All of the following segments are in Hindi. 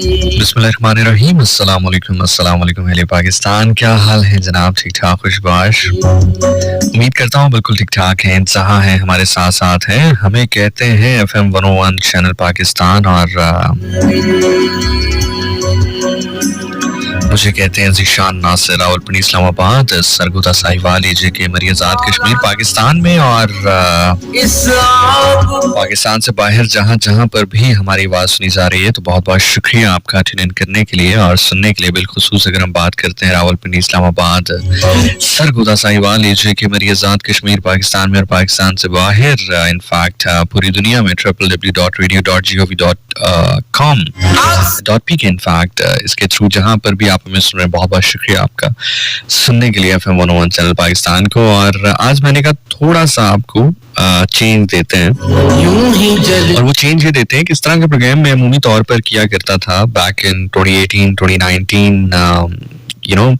बिस्मिल्लाहिर्रहमानिर्रहीम। अस्सलाम वालेकुम अहले पाकिस्तान, क्या हाल है जनाब? ठीक ठाक, खुशबाश? उम्मीद करता हूँ बिल्कुल ठीक ठाक हैं, जहाँ हैं हमारे साथ साथ हैं। हमें कहते हैं FM 101 चैनल पाकिस्तान और मुझे कहते हैं ज़ीशान नासिर, रावलपिंडी इस्लामाबाद, सरगोदा साहिवाल के मरियज़ात कश्मीर पाकिस्तान में और पाकिस्तान से बाहर जहाँ जहाँ पर भी हमारी आवाज़ सुनी जा रही है। तो बहुत बहुत शुक्रिया आपका ट्यून इन करने के लिए और सुनने के लिए। बिलखुसूस अगर हम बात करते हैं रावलपिंडी इस्लामाबाद, सरगोदा साहिवाल के मरियज़ात कश्मीर पाकिस्तान में और पाकिस्तान से बाहर इनफैक्ट पूरी दुनिया में www.radio.com.pk इनफैक्ट इसके थ्रू जहाँ पर भी आप हमें सुन रहे हैं, बहुत बहुत शुक्रिया आपका सुनने के लिए FM 101 चैनल पाकिस्तान को। और आज मैंने कहा थोड़ा सा आपको चेंज देते हैं, और वो चेंज ये देते हैं कि इस तरह के प्रोग्राम मैं अमूमी तौर पर किया करता था back in 2018 2019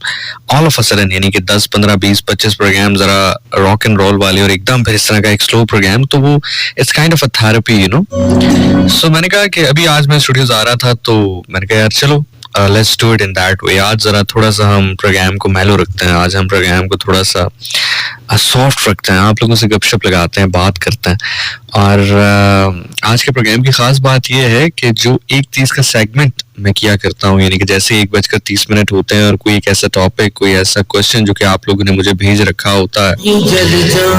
all of a sudden, यानी कि 10 15 20 25 प्रोग्राम जरा रॉक एंड रोल वाले और एकदम फिर इस तरह का एक स्लो प्रोग्राम, तो वो it's kind of a therapy so मैंने कहा कि अभी आज मैं स्टूडियो आ रहा था तो मैंने कहा यार चलो let's do it in that way. आज जरा थोड़ा सा हम प्रोग्राम को मेलो रखते हैं, आज हम प्रोग्राम को थोड़ा सा सॉफ्ट रखते हैं, आप लोगों से गपशप लगाते हैं, बात करते हैं। और आज के प्रोग्राम की खास बात यह है कि जो 1:30 का सेगमेंट मैं किया करता हूँ, यानी कि जैसे 1:30 होते हैं और कोई एक ऐसा टॉपिक, कोई ऐसा क्वेश्चन जो कि आप लोगों ने मुझे भेज रखा होता है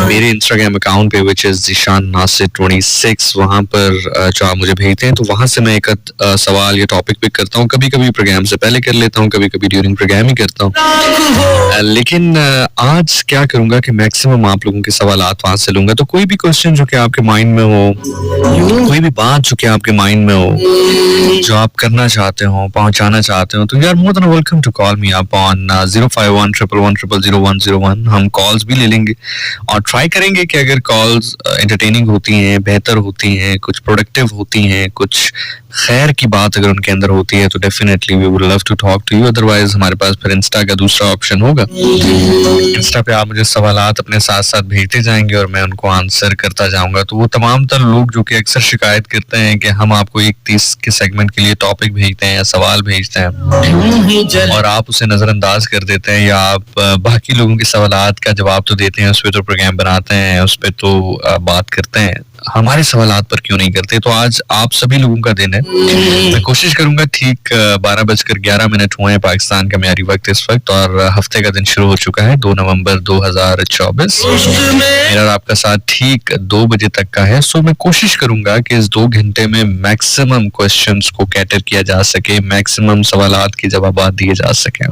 मेरे इंस्टाग्राम अकाउंट पे विच इज ज़ीशान नासिर 26, वहाँ पर जो आप मुझे भेजते हैं तो वहाँ से मैं एक सवाल या टॉपिक पिक करता हूँ। कभी कभी प्रोग्राम से पहले कर लेता हूँ, कभी कभी ड्यूरिंग प्रोग्राम ही करता हूँ। लेकिन आज क्या करूंगा कि मैक्सिमम आप लोगों के सवालात वहाँ से लूंगा। तो कोई भी क्वेश्चन जो कि आपके माइंड में हो, कोई भी बात जो कि आपके माइंड में हो, जो आप करना चाहते हो, पहुंचाना चाहते हो, तो यार more than welcome to call me up on 05111000101। हम कॉल्स भी ले लेंगे और ट्राई करेंगे कि अगर कॉल्स एंटरटेनिंग होती हैं, बेहतर होती हैं, कुछ प्रोडक्टिव होती हैं, कुछ खैर की बात अगर उनके अंदर होती है तो definitely we would love to talk to you. Otherwise हमारे पास फिर इंस्टा का दूसरा ऑप्शन होगा, इंस्टा पे आप मुझे सवालात अपने साथ साथ भेजते जाएंगे और मैं उनको आंसर करता जाऊंगा। तो वो तमाम तर लोग जो कि अक्सर शिकायत करते हैं कि हम आपको 1:30 के सेगमेंट के लिए टॉपिक भेजते हैं या सवाल भेजते हैं और आप उसे नजरअंदाज कर देते हैं, या आप बाकी लोगों के सवालात का जवाब तो देते हैं, उस पर तो प्रोग्राम बनाते हैं, उस पर तो बात करते हैं, हमारे सवालात पर क्यों नहीं करते। तो आज आप सभी लोगों का दिन है, मैं कोशिश करूंगा ठीक 12:11 हुए हैं पाकिस्तान का म्यारी वक्त इस वक्त, और हफ्ते का दिन शुरू हो चुका है 2 नवंबर 2024। मेरा और आपका साथ ठीक 2 बजे तक का है। सो मैं कोशिश करूंगा कि इस 2 घंटे में मैक्सिमम क्वेश्चंस को कैटर किया जा सके, मैक्सिमम सवालात के जवाब दिए जा सके।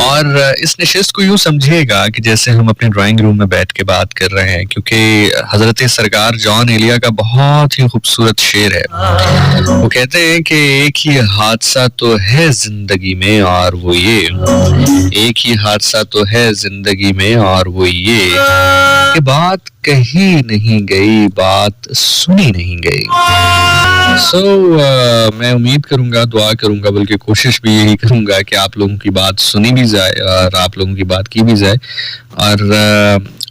और इस नशिस्त को यूं समझिएगा कि जैसे हम अपने ड्राइंग रूम में बैठ के बात कर रहे हैं, क्योंकि हजरत सरकार जॉन एलिया का बहुत ही खूबसूरत शेर है। वो कहते हैं कि एक ही हादसा तो है जिंदगी में और वो ये, एक ही हादसा तो है जिंदगी में और वो ये कि बात कही नहीं गई, बात सुनी नहीं गई। मैं उम्मीद करूंगा, दुआ करूंगा, बल्कि कोशिश भी यही करूंगा कि आप लोगों की बात सुनी भी जाए और आप लोगों की बात की भी जाए। और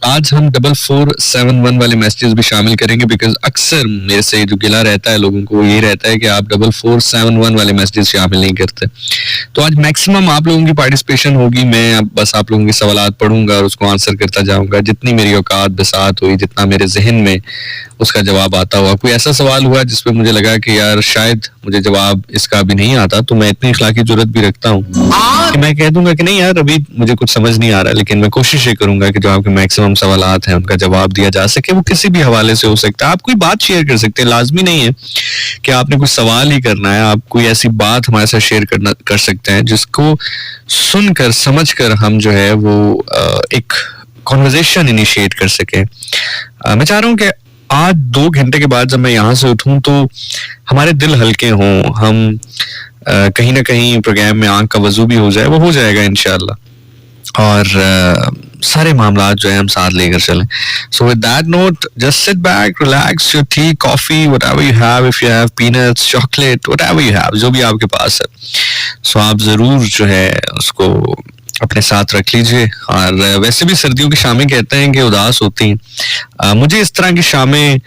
आज हम 4471 वाले मैसेजेस भी शामिल करेंगे, बिकॉज अक्सर मेरे से जो गिला रहता है लोगों को, ये रहता है कि आप 4471 वाले मैसेजेस शामिल नहीं करते। तो आज मैक्सिमम आप लोगों की पार्टिसिपेशन होगी, मैं अब बस आप लोगों के सवालात पढ़ूंगा और उसको आंसर करता जाऊंगा, जितनी मेरी औकात बिसात हुई, जितना मेरे जहन में उसका जवाब आता हुआ। कोई ऐसा सवाल हुआ जिसपे मुझे लगा कि यार शायद मुझे जवाब इसका भी नहीं आता, तो मैं इतनी इखलाकी जुर्रत भी रखता हूँ कि मैं कह दूंगा कि नहीं यार अभी मुझे कुछ समझ नहीं आ रहा, लेकिन मैं कोशिश ये करूंगा कि जो आपके मैक्सिमम सवालात हैं उनका जवाब दिया जा सके। वो किसी भी हवाले से हो सकता है, आप कोई बात शेयर कर सकते हैं, लाजमी नहीं है कि आपने कुछ सवाल ही करना है, आप कोई ऐसी बात हमारे साथ शेयर कर सकते हैं जिसको सुनकर समझकर हम जो है वो एक कॉन्वर्सेशन इनिशिएट कर सके। मैं चाह रहा हूँ कि आज 2 घंटे के बाद जब मैं यहाँ से उठूं तो हमारे दिल हल्के हों, हम कहीं ना कहीं प्रोग्राम में आंख का वजू भी हो जाए, वो हो जाएगा इंशाल्लाह, और सारे मामलात जो है हम साथ लेकर चलें। So with that note, just sit back, relax, your T, coffee, whatever you have, if you have peanuts, chocolate, whatever you have, जो भी आपके पास है, सो आप जरूर जो है उसको अपने साथ रख लीजिए। और वैसे भी सर्दियों की शामें कहते हैं कि उदास होती हैं, मुझे इस तरह की शामें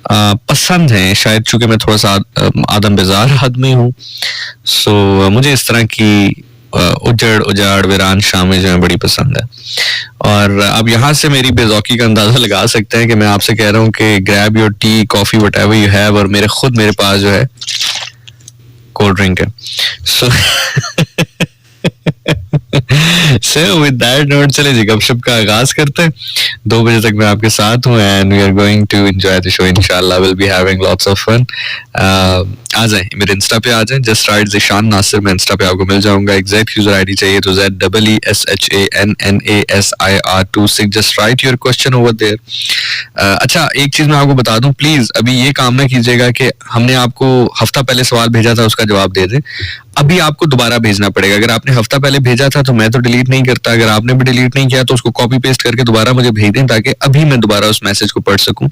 पसंद हैं, शायद चूंकि मैं थोड़ा सा आदम बेजार आदमी हूँ, सो मुझे इस तरह की उजड़ उजाड़ वीरान शामें जो है बड़ी पसंद है। और अब यहाँ से मेरी बेज़ौकी का अंदाजा लगा सकते हैं कि मैं आपसे कह रहा हूँ कि grab your tea coffee whatever you have, और मेरे पास जो है कोल्ड ड्रिंक है। सो विद दैट नोट चले जी गपशप का आगाज करते हैं। 2 बजे तक मैं आपके साथ हूँ and we are going to enjoy the show. इंशाल्लाह will be having lots of fun. आ जाएं मेरे इंस्टा पे, आ जाएं जस्ट राइट ज़िशान नासिर, मैं इंस्टा पे आपको मिल जाऊंगा। एग्जैक्ट यूजर आईडी चाहिए तो ZEESHANNASIR26, just write your question over there. अच्छा एक चीज मैं आपको बता दूं, प्लीज अभी ये काम ना कीजिएगा कि हमने आपको हफ्ता पहले सवाल भेजा था उसका जवाब दे दें। अभी आपको दोबारा भेजना पड़ेगा। अगर आपने हफ्ता पहले भेजा था तो मैं तो डिलीट नहीं करता, अगर आपने भी डिलीट नहीं किया तो उसको कॉपी पेस्ट करके दोबारा मुझे भेज दें ताकि अभी मैं दोबारा उस मैसेज को पढ़ सकूं।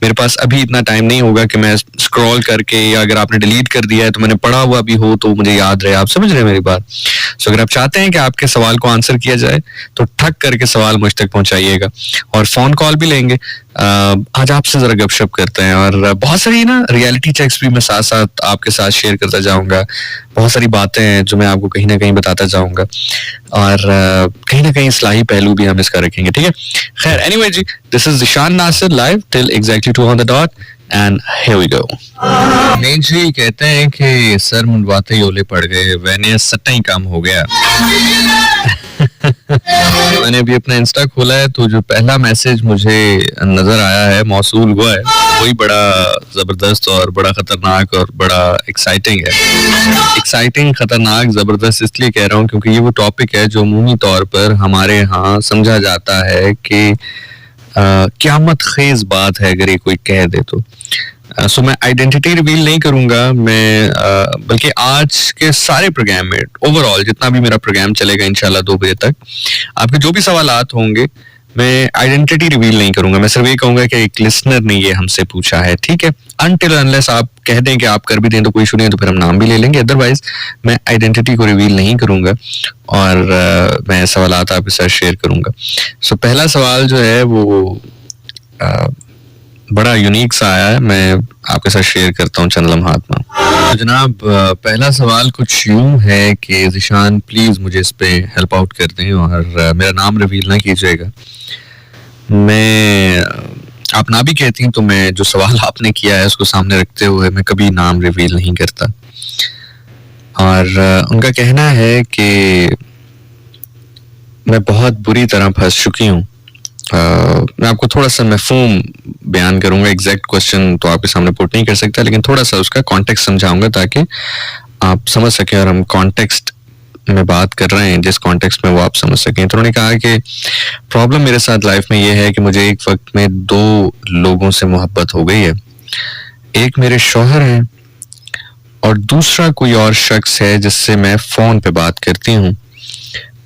मेरे पास अभी इतना टाइम नहीं होगा कि मैं स्क्रॉल करके, या अगर आपने डिलीट कर दिया है तो मैंने पढ़ा हुआ भी हो तो मुझे याद रहे। आप समझ रहे हैं मेरी बात? सो अगर आप चाहते हैं कि आपके सवाल को आंसर किया जाए तो ठक करके सवाल मुझ तक पहुंचाइएगा, और फोन कॉल भी लेंगे। आज आपसे जरा गपशप करते हैं, और बहुत सारी ना रियलिटी चेक्स भी मैं साथ साथ आपके साथ शेयर करता जाऊंगा। बहुत सारी बातें हैं जो मैं आपको कहीं ना कहीं बताता जाऊंगा, और कहीं ना कहीं इस्लाही पहलू भी हम इसका रखेंगे, ठीक है? खैर एनीवे जी, this is Zeeshan Nasir live till exactly 2 on the dot and here we go. नेक जी कहते हैं कि सर मुंडवाते ही ओले पड़ गए, मैंने सट्टा ही काम हो गया। मैंने अभी अपना इंस्टा खोला है तो जो पहला मैसेज मुझे नजर आया है, मौसूल हुआ है, वही बड़ा जबरदस्त और बड़ा खतरनाक और बड़ा एक्साइटिंग है। एक्साइटिंग, खतरनाक, जबरदस्त इसलिए कह रहा हूँ क्योंकि ये वो टॉपिक है जो अमूमी तौर पर हमारे यहाँ समझा जाता है कि क़यामत खेज बात है अगर ये कोई कह दे तो। सो मैं आइडेंटिटी रिवील नहीं करूंगा, मैं बल्कि आज के सारे प्रोग्राम में ओवरऑल जितना भी मेरा प्रोग्राम चलेगा इंशाल्लाह 2 बजे तक, आपके जो भी सवालात होंगे मैं आइडेंटिटी रिवील नहीं करूंगा। मैं सिर्फ ये कहूंगा कि एक लिसनर ने ये हमसे पूछा है, ठीक है? अनटिल अनलेस आप कह दें कि आप कर भी दें तो कोई इशू नहीं है, तो फिर हम नाम भी ले लेंगे। अदरवाइज मैं आइडेंटिटी को रिवील नहीं करूंगा और मैं सवालात आपके साथ शेयर करूंगा। सो पहला सवाल जो है वो बड़ा यूनिक सा आया है, मैं आपके साथ शेयर करता हूँ चंद लम्हात में। तो जनाब पहला सवाल कुछ यूं है कि ज़िशान प्लीज मुझे इस पे हेल्प आउट कर दें, और मेरा नाम रिवील ना कीजिएगा। मैं आप ना भी कहती हैं तो मैं जो सवाल आपने किया है उसको सामने रखते हुए मैं कभी नाम रिवील नहीं करता। और उनका कहना है कि मैं बहुत बुरी तरह फंस चुकी हूँ। मैं आपको थोड़ा सा मफ़हूम बयान करूंगा, एग्जैक्ट क्वेश्चन तो आपके सामने पुट नहीं कर सकता, लेकिन थोड़ा सा उसका कॉन्टेक्स्ट समझाऊंगा ताकि आप समझ सकें और हम कॉन्टेक्स्ट में बात कर रहे हैं जिस कॉन्टेक्स्ट में वो आप समझ सकें। तो उन्होंने कहा कि प्रॉब्लम मेरे साथ लाइफ में ये है कि मुझे एक वक्त में 2 लोगों से मोहब्बत हो गई है। एक मेरे शौहर हैं और दूसरा कोई और शख्स है जिससे मैं फ़ोन पे बात करती हूँ,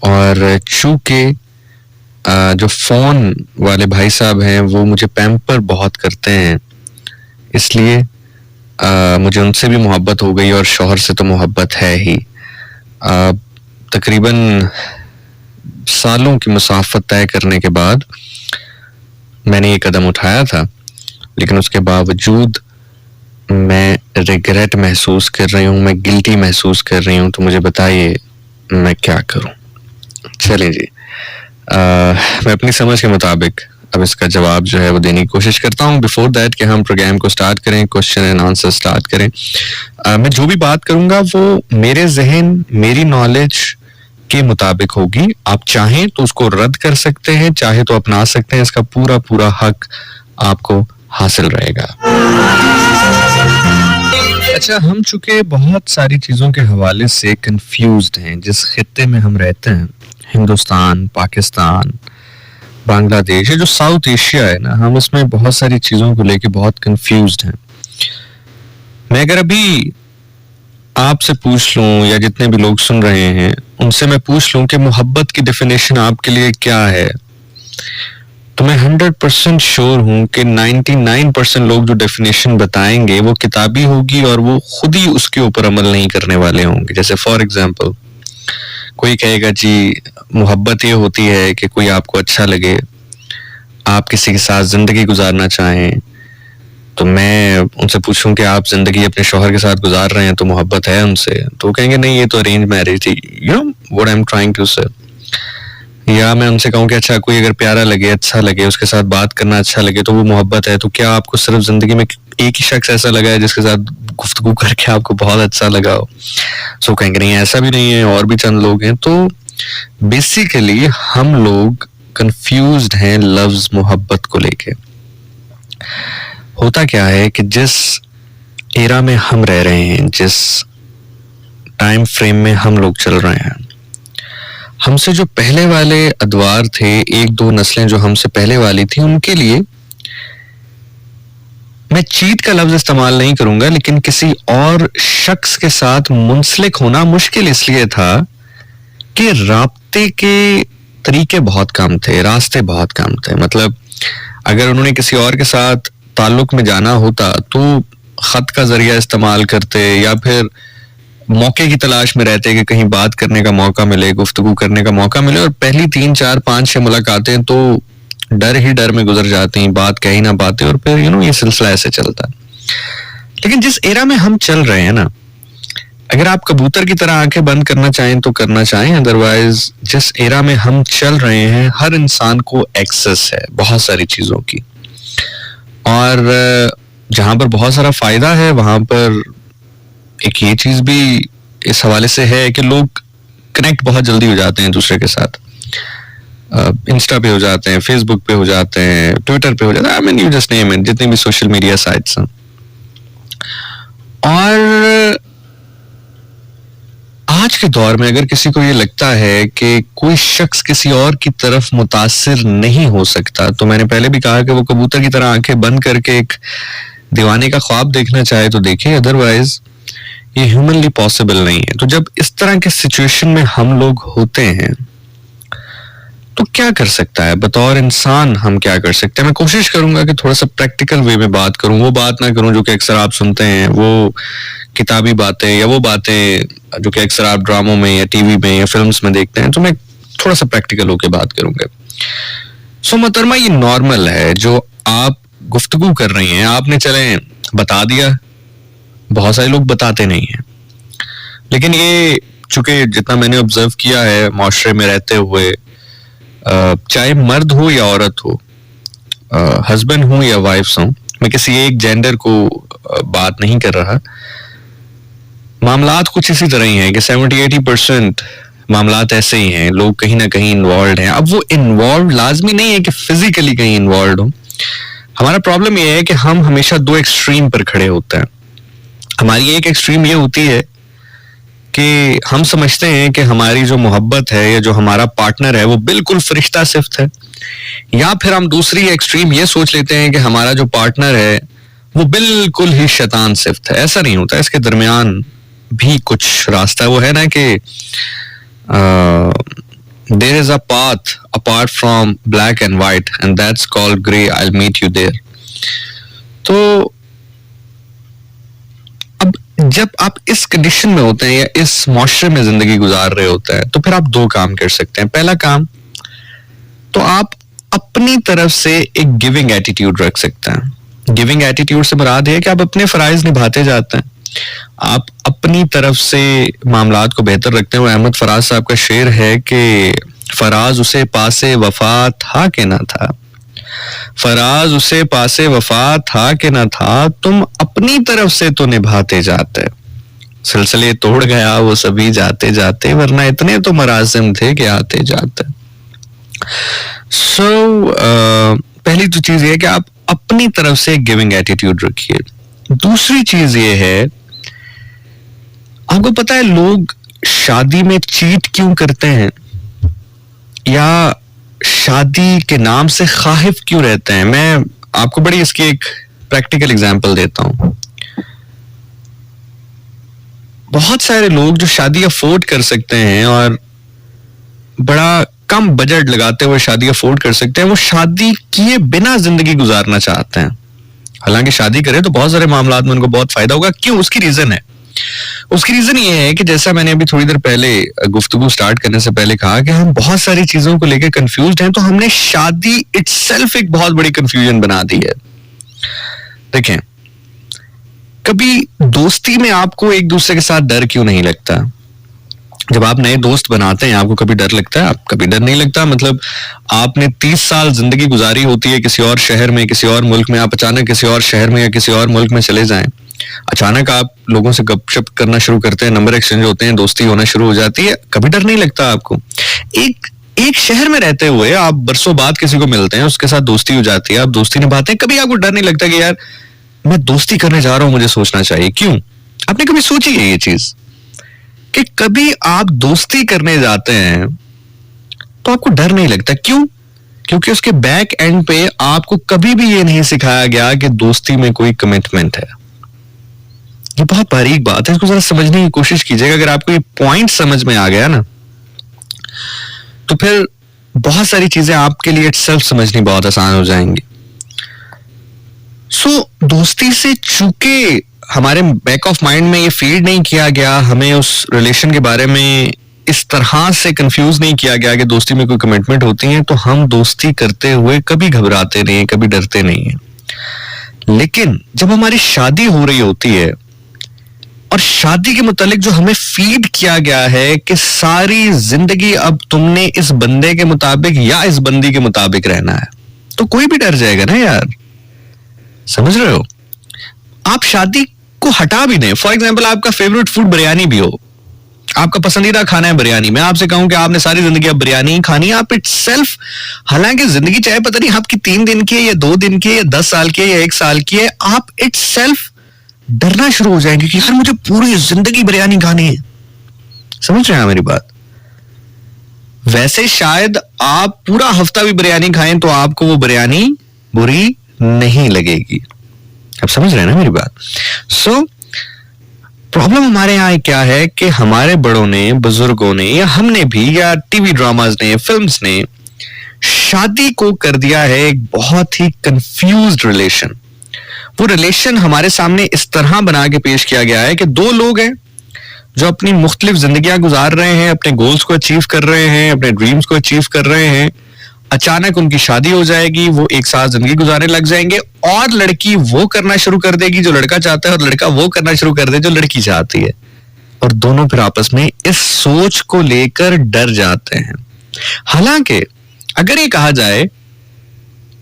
और चूँकि जो फोन वाले भाई साहब हैं वो मुझे पैम्पर बहुत करते हैं, इसलिए मुझे उनसे भी मोहब्बत हो गई और शौहर से तो मोहब्बत है ही। तकरीबन सालों की मुसाफत तय करने के बाद मैंने ये कदम उठाया था, लेकिन उसके बावजूद मैं रिग्रेट महसूस कर रही हूँ, मैं गिल्टी महसूस कर रही हूँ। तो मुझे बताइए मैं क्या करूँ? चलिए जी, मैं अपनी समझ के मुताबिक अब इसका जवाब जो है वो देने की कोशिश करता हूँ। बिफोर दैट कि हम प्रोग्राम को स्टार्ट करें, क्वेश्चन एंड आंसर स्टार्ट करें, मैं जो भी बात करूंगा वो मेरे जहन, मेरी नॉलेज के मुताबिक होगी। आप चाहें तो उसको रद्द कर सकते हैं, चाहे तो अपना सकते हैं, इसका पूरा पूरा हक आपको हासिल रहेगा। अच्छा, हम चूंकि बहुत सारी चीजों के हवाले से कंफ्यूज्ड हैं, जिस खित्ते में हम रहते हैं, हिंदुस्तान, पाकिस्तान, बांग्लादेश, ये जो साउथ एशिया है ना, हम इसमें बहुत सारी चीजों को लेके बहुत कंफ्यूज्ड हैं। मैं अगर अभी आपसे पूछ लूं या जितने भी लोग सुन रहे हैं उनसे मैं पूछ लूं कि मोहब्बत की डेफिनेशन आपके लिए क्या है, तो मैं 100% श्योर हूं कि 99% लोग जो डेफिनेशन बताएंगे वो किताबी होगी और वो खुद ही उसके ऊपर अमल नहीं करने वाले होंगे। जैसे फॉर एग्जाम्पल कोई कहेगा जी मोहब्बत ये होती है कि कोई आपको अच्छा लगे, आप किसी के साथ जिंदगी गुजारना चाहें, तो मैं उनसे पूछूं कि आप जिंदगी अपने शौहर के साथ गुजार रहे हैं तो मोहब्बत है उनसे, तो वो कहेंगे नहीं ये तो अरेंज मैरिज थी, you know what I am trying to say. या मैं उनसे कहूँ कि अच्छा कोई अगर प्यारा लगे, अच्छा लगे, उसके साथ बात करना अच्छा लगे तो वो मोहब्बत है, तो क्या आपको सिर्फ जिंदगी में एक ही शख्स ऐसा लगा है जिसके साथ गुफ्तगू करके आपको बहुत अच्छा लगा हो? सो कहेंगे नहीं ऐसा भी नहीं है, और भी चंद लोग हैं। तो बेसिकली हम लोग कंफ्यूज्ड हैं लफ्ज मोहब्बत को लेके। होता क्या है कि जिस एरा में हम रह रहे हैं, जिस टाइम फ्रेम में हम लोग चल रहे हैं, हमसे जो पहले वाले अदवार थे, एक दो नस्लें जो हमसे पहले वाली थी, उनके लिए मैं चीट का लफ्ज इस्तेमाल नहीं करूंगा, लेकिन किसी और शख्स के साथ मुंसलिक होना मुश्किल इसलिए था कि राब्ते के तरीके बहुत कम थे, रास्ते बहुत कम थे। मतलब अगर उन्होंने किसी और के साथ ताल्लुक में जाना होता तो खत का जरिया इस्तेमाल करते, या फिर मौके की तलाश में रहते कि कहीं बात करने का मौका मिले, गुफ्तगू करने का मौका मिले, और पहली 3, 4, 5, 6 मुलाकातें तो डर ही डर में गुजर जाती, बात कह ही ना पाते, और फिर ये सिलसिला ऐसे चलता। लेकिन जिस एरा में हम चल रहे हैं ना, अगर आप कबूतर की तरह आंखें बंद करना चाहें तो करना चाहें, अदरवाइज जिस एरा में हम चल रहे हैं, हर इंसान को एक्सेस है बहुत सारी चीजों की, और जहां पर बहुत सारा फायदा है वहां पर एक ये चीज भी इस हवाले से है कि लोग कनेक्ट बहुत जल्दी हो जाते हैं दूसरे के साथ। इंस्टा पे हो जाते हैं, फेसबुक पे हो जाते हैं, ट्विटर पे हो जाते हैं, I mean you just name it, जितने भी सोशल मीडिया साइट्स हैं। और आज के दौर में अगर किसी को ये लगता है कि कोई शख्स किसी और की तरफ मुतासिर नहीं हो सकता, तो मैंने पहले भी कहा कि वो कबूतर की तरह आंखें बंद करके एक दीवाने का ख्वाब देखना चाहे तो देखे, अदरवाइज ये ह्यूमनली पॉसिबल नहीं है। तो जब इस तरह के सिचुएशन में हम लोग होते हैं तो क्या कर सकता है बतौर इंसान, हम क्या कर सकते हैं? मैं कोशिश करूंगा कि थोड़ा सा प्रैक्टिकल वे में बात करूं, वो बात ना करूं जो कि अक्सर आप सुनते हैं, वो किताबी बातें या वो बातें जो कि अक्सर आप ड्रामों में या टीवी में या फिल्म्स में देखते हैं। तो मैं थोड़ा सा प्रैक्टिकल होकर बात करूंगा। सो मोहतरमा, ये नॉर्मल है जो आप गुफ्तगू कर रही हैं, आपने चले बता दिया, बहुत सारे लोग बताते नहीं हैं, लेकिन ये चूंकि जितना मैंने ऑब्जर्व किया है माशरे में रहते हुए, चाहे मर्द हो या औरत हो, हस्बैंड हो या वाइफ्स हो, मैं किसी एक जेंडर को बात नहीं कर रहा, मामलात कुछ इसी तरह ही हैं कि 70-80% मामलात ऐसे ही हैं, लोग कहीं ना कहीं इन्वॉल्व हैं। अब वो इन्वॉल्व लाजमी नहीं है कि फिजिकली कहीं इन्वॉल्व हो। हमारा प्रॉब्लम ये है कि हम हमेशा दो एक्सट्रीम पर खड़े होते हैं। हमारी एक एक्सट्रीम ये होती है कि हम समझते हैं कि हमारी जो मोहब्बत है या जो हमारा पार्टनर है वो बिल्कुल फरिश्ता सिफ्त है, या फिर हम दूसरी एक्सट्रीम ये सोच लेते हैं कि हमारा जो पार्टनर है वो बिल्कुल ही शैतान सिफ्त है। ऐसा नहीं होता, इसके दरमियान भी कुछ रास्ता है। वो है ना कि there is a path apart from black and white and that's called grey, I will meet you there. तो अब जब आप इस कंडीशन में होते हैं या इस माशरे में जिंदगी गुजार रहे होते हैं, तो फिर आप दो काम कर सकते हैं। पहला काम तो आप अपनी तरफ से एक गिविंग एटीट्यूड रख सकते हैं। गिविंग एटीट्यूड से मुराद है कि आप अपने फराइज निभाते जाते हैं, आप अपनी तरफ से मामलात को बेहतर रखते हैं। वो अहमद फराज साहब का शेर है कि फराज उसे पासे वफा था कि ना था, फराज उसे पासे वफा था कि ना था, तुम अपनी तरफ से तो निभाते जाते, सिलसिले तोड़ गया वो सभी जाते जाते, वरना इतने तो मराजिम थे कि आते जाते। पहली तो चीज ये है कि आप अपनी तरफ से गिविंग एटीट्यूड रखिए। दूसरी चीज ये है, आपको पता है लोग शादी में चीट क्यों करते हैं या शादी के नाम से खाहिफ क्यों रहते हैं? मैं आपको बड़ी इसकी एक प्रैक्टिकल एग्जांपल देता हूं। बहुत सारे लोग जो शादी अफोर्ड कर सकते हैं और बड़ा कम बजट लगाते हुए शादी अफोर्ड कर सकते हैं, वो शादी किए बिना जिंदगी गुजारना चाहते हैं। हालांकि शादी करें तो बहुत सारे मामलात में उनको बहुत फायदा होगा। क्यों? उसकी रीजन है। उसकी रीजन ये है कि जैसा मैंने अभी थोड़ी देर पहले गुफ्तगू स्टार्ट करने से पहले कहा कि हम बहुत सारी चीजों को लेकर कंफ्यूज्ड हैं, तो हमने शादी इटसेल्फ एक बहुत बड़ी कंफ्यूजन बना दी है। देखें, कभी दोस्ती में आपको एक दूसरे के साथ डर क्यों नहीं लगता? जब आप नए दोस्त बनाते हैं आपको कभी डर लगता है? आप कभी डर नहीं लगता? मतलब आपने 30 साल जिंदगी गुजारी होती है किसी और शहर में, किसी और मुल्क में, आप अचानक किसी और शहर में या किसी और मुल्क में चले जाएं, अचानक आप लोगों से गपशप करना शुरू करते हैं, नंबर एक्सचेंज होते हैं, दोस्ती होना शुरू हो जाती है, कभी डर नहीं लगता आपको? एक शहर में रहते हुए आप बरसों बाद किसी को मिलते हैं, उसके साथ दोस्ती हो जाती है, आप दोस्ती निभाते हैं, कभी आपको डर नहीं लगता कि यार मैं दोस्ती करने जा रहा हूं, मुझे सोचना चाहिए? क्यों? आपने कभी सोची है ये चीज कि कभी आप दोस्ती करने जाते हैं तो आपको डर नहीं लगता? क्यों? क्योंकि उसके बैक एंड पे आपको कभी भी ये नहीं सिखाया गया कि दोस्ती में कोई कमिटमेंट है। ये बहुत बारीक बात है, इसको जरा समझने की कोशिश कीजिएगा। अगर आपको ये पॉइंट समझ में आ गया ना तो फिर बहुत सारी चीजें आपके लिए इटसेल्फ समझनी बहुत आसान हो जाएंगी। दोस्ती से चूंकि हमारे बैक ऑफ माइंड में ये फीड नहीं किया गया, हमें उस रिलेशन के बारे में इस तरह से कंफ्यूज नहीं किया गया कि दोस्ती में कोई कमिटमेंट होती है, तो हम दोस्ती करते हुए कभी घबराते नहीं, कभी डरते नहीं है। लेकिन जब हमारी शादी हो रही होती है और शादी के मुतालिक जो हमें फीड किया गया है कि सारी जिंदगी अब तुमने इस बंदे के मुताबिक या इस बंदी के मुताबिक रहना है, तो कोई भी डर जाएगा ना यार। समझ रहे हो? आप शादी को हटा भी दें, फॉर एग्जाम्पल आपका फेवरेट फूड बिरयानी भी हो, आपका पसंदीदा खाना है बिरयानी, मैं आपसे कहूं कि आपने सारी जिंदगी अब बिरयानी ही खानी है, आप इटसेल्फ, हालांकि जिंदगी चाहे पता नहीं आपकी 3 दिन की है या 2 दिन की है या 10 साल की है या 1 साल की है, आप इटसेल्फ डरना शुरू हो जाएंगे कि यार मुझे पूरी जिंदगी बिरयानी खानी है। समझ रहे हैं मेरी बात? वैसे शायद आप पूरा हफ्ता भी बिरयानी खाएं तो आपको वो बिरयानी बुरी नहीं लगेगी। आप समझ रहे हैं ना मेरी बात? प्रॉब्लम हमारे यहाँ क्या है कि हमारे बड़ों ने, बुजुर्गों ने, या हमने भी, या टीवी ड्रामाज ने, फिल्म्स ने शादी को कर दिया है एक बहुत ही कंफ्यूज्ड रिलेशन। वो रिलेशन हमारे सामने इस तरह बना के पेश किया गया है कि 2 लोग हैं जो अपनी मुख्तलिफ जिंदगियां गुजार रहे हैं, अपने गोल्स को अचीव कर रहे हैं, अपने ड्रीम्स को अचीव कर रहे हैं, अचानक उनकी शादी हो जाएगी, वो एक साथ जिंदगी गुजारने लग जाएंगे और लड़की वो करना शुरू कर देगी जो लड़का चाहता है और लड़का वो करना शुरू कर दे जो लड़की चाहती है, और दोनों फिर आपस में इस सोच को लेकर डर जाते हैं। हालांकि अगर ये कहा जाए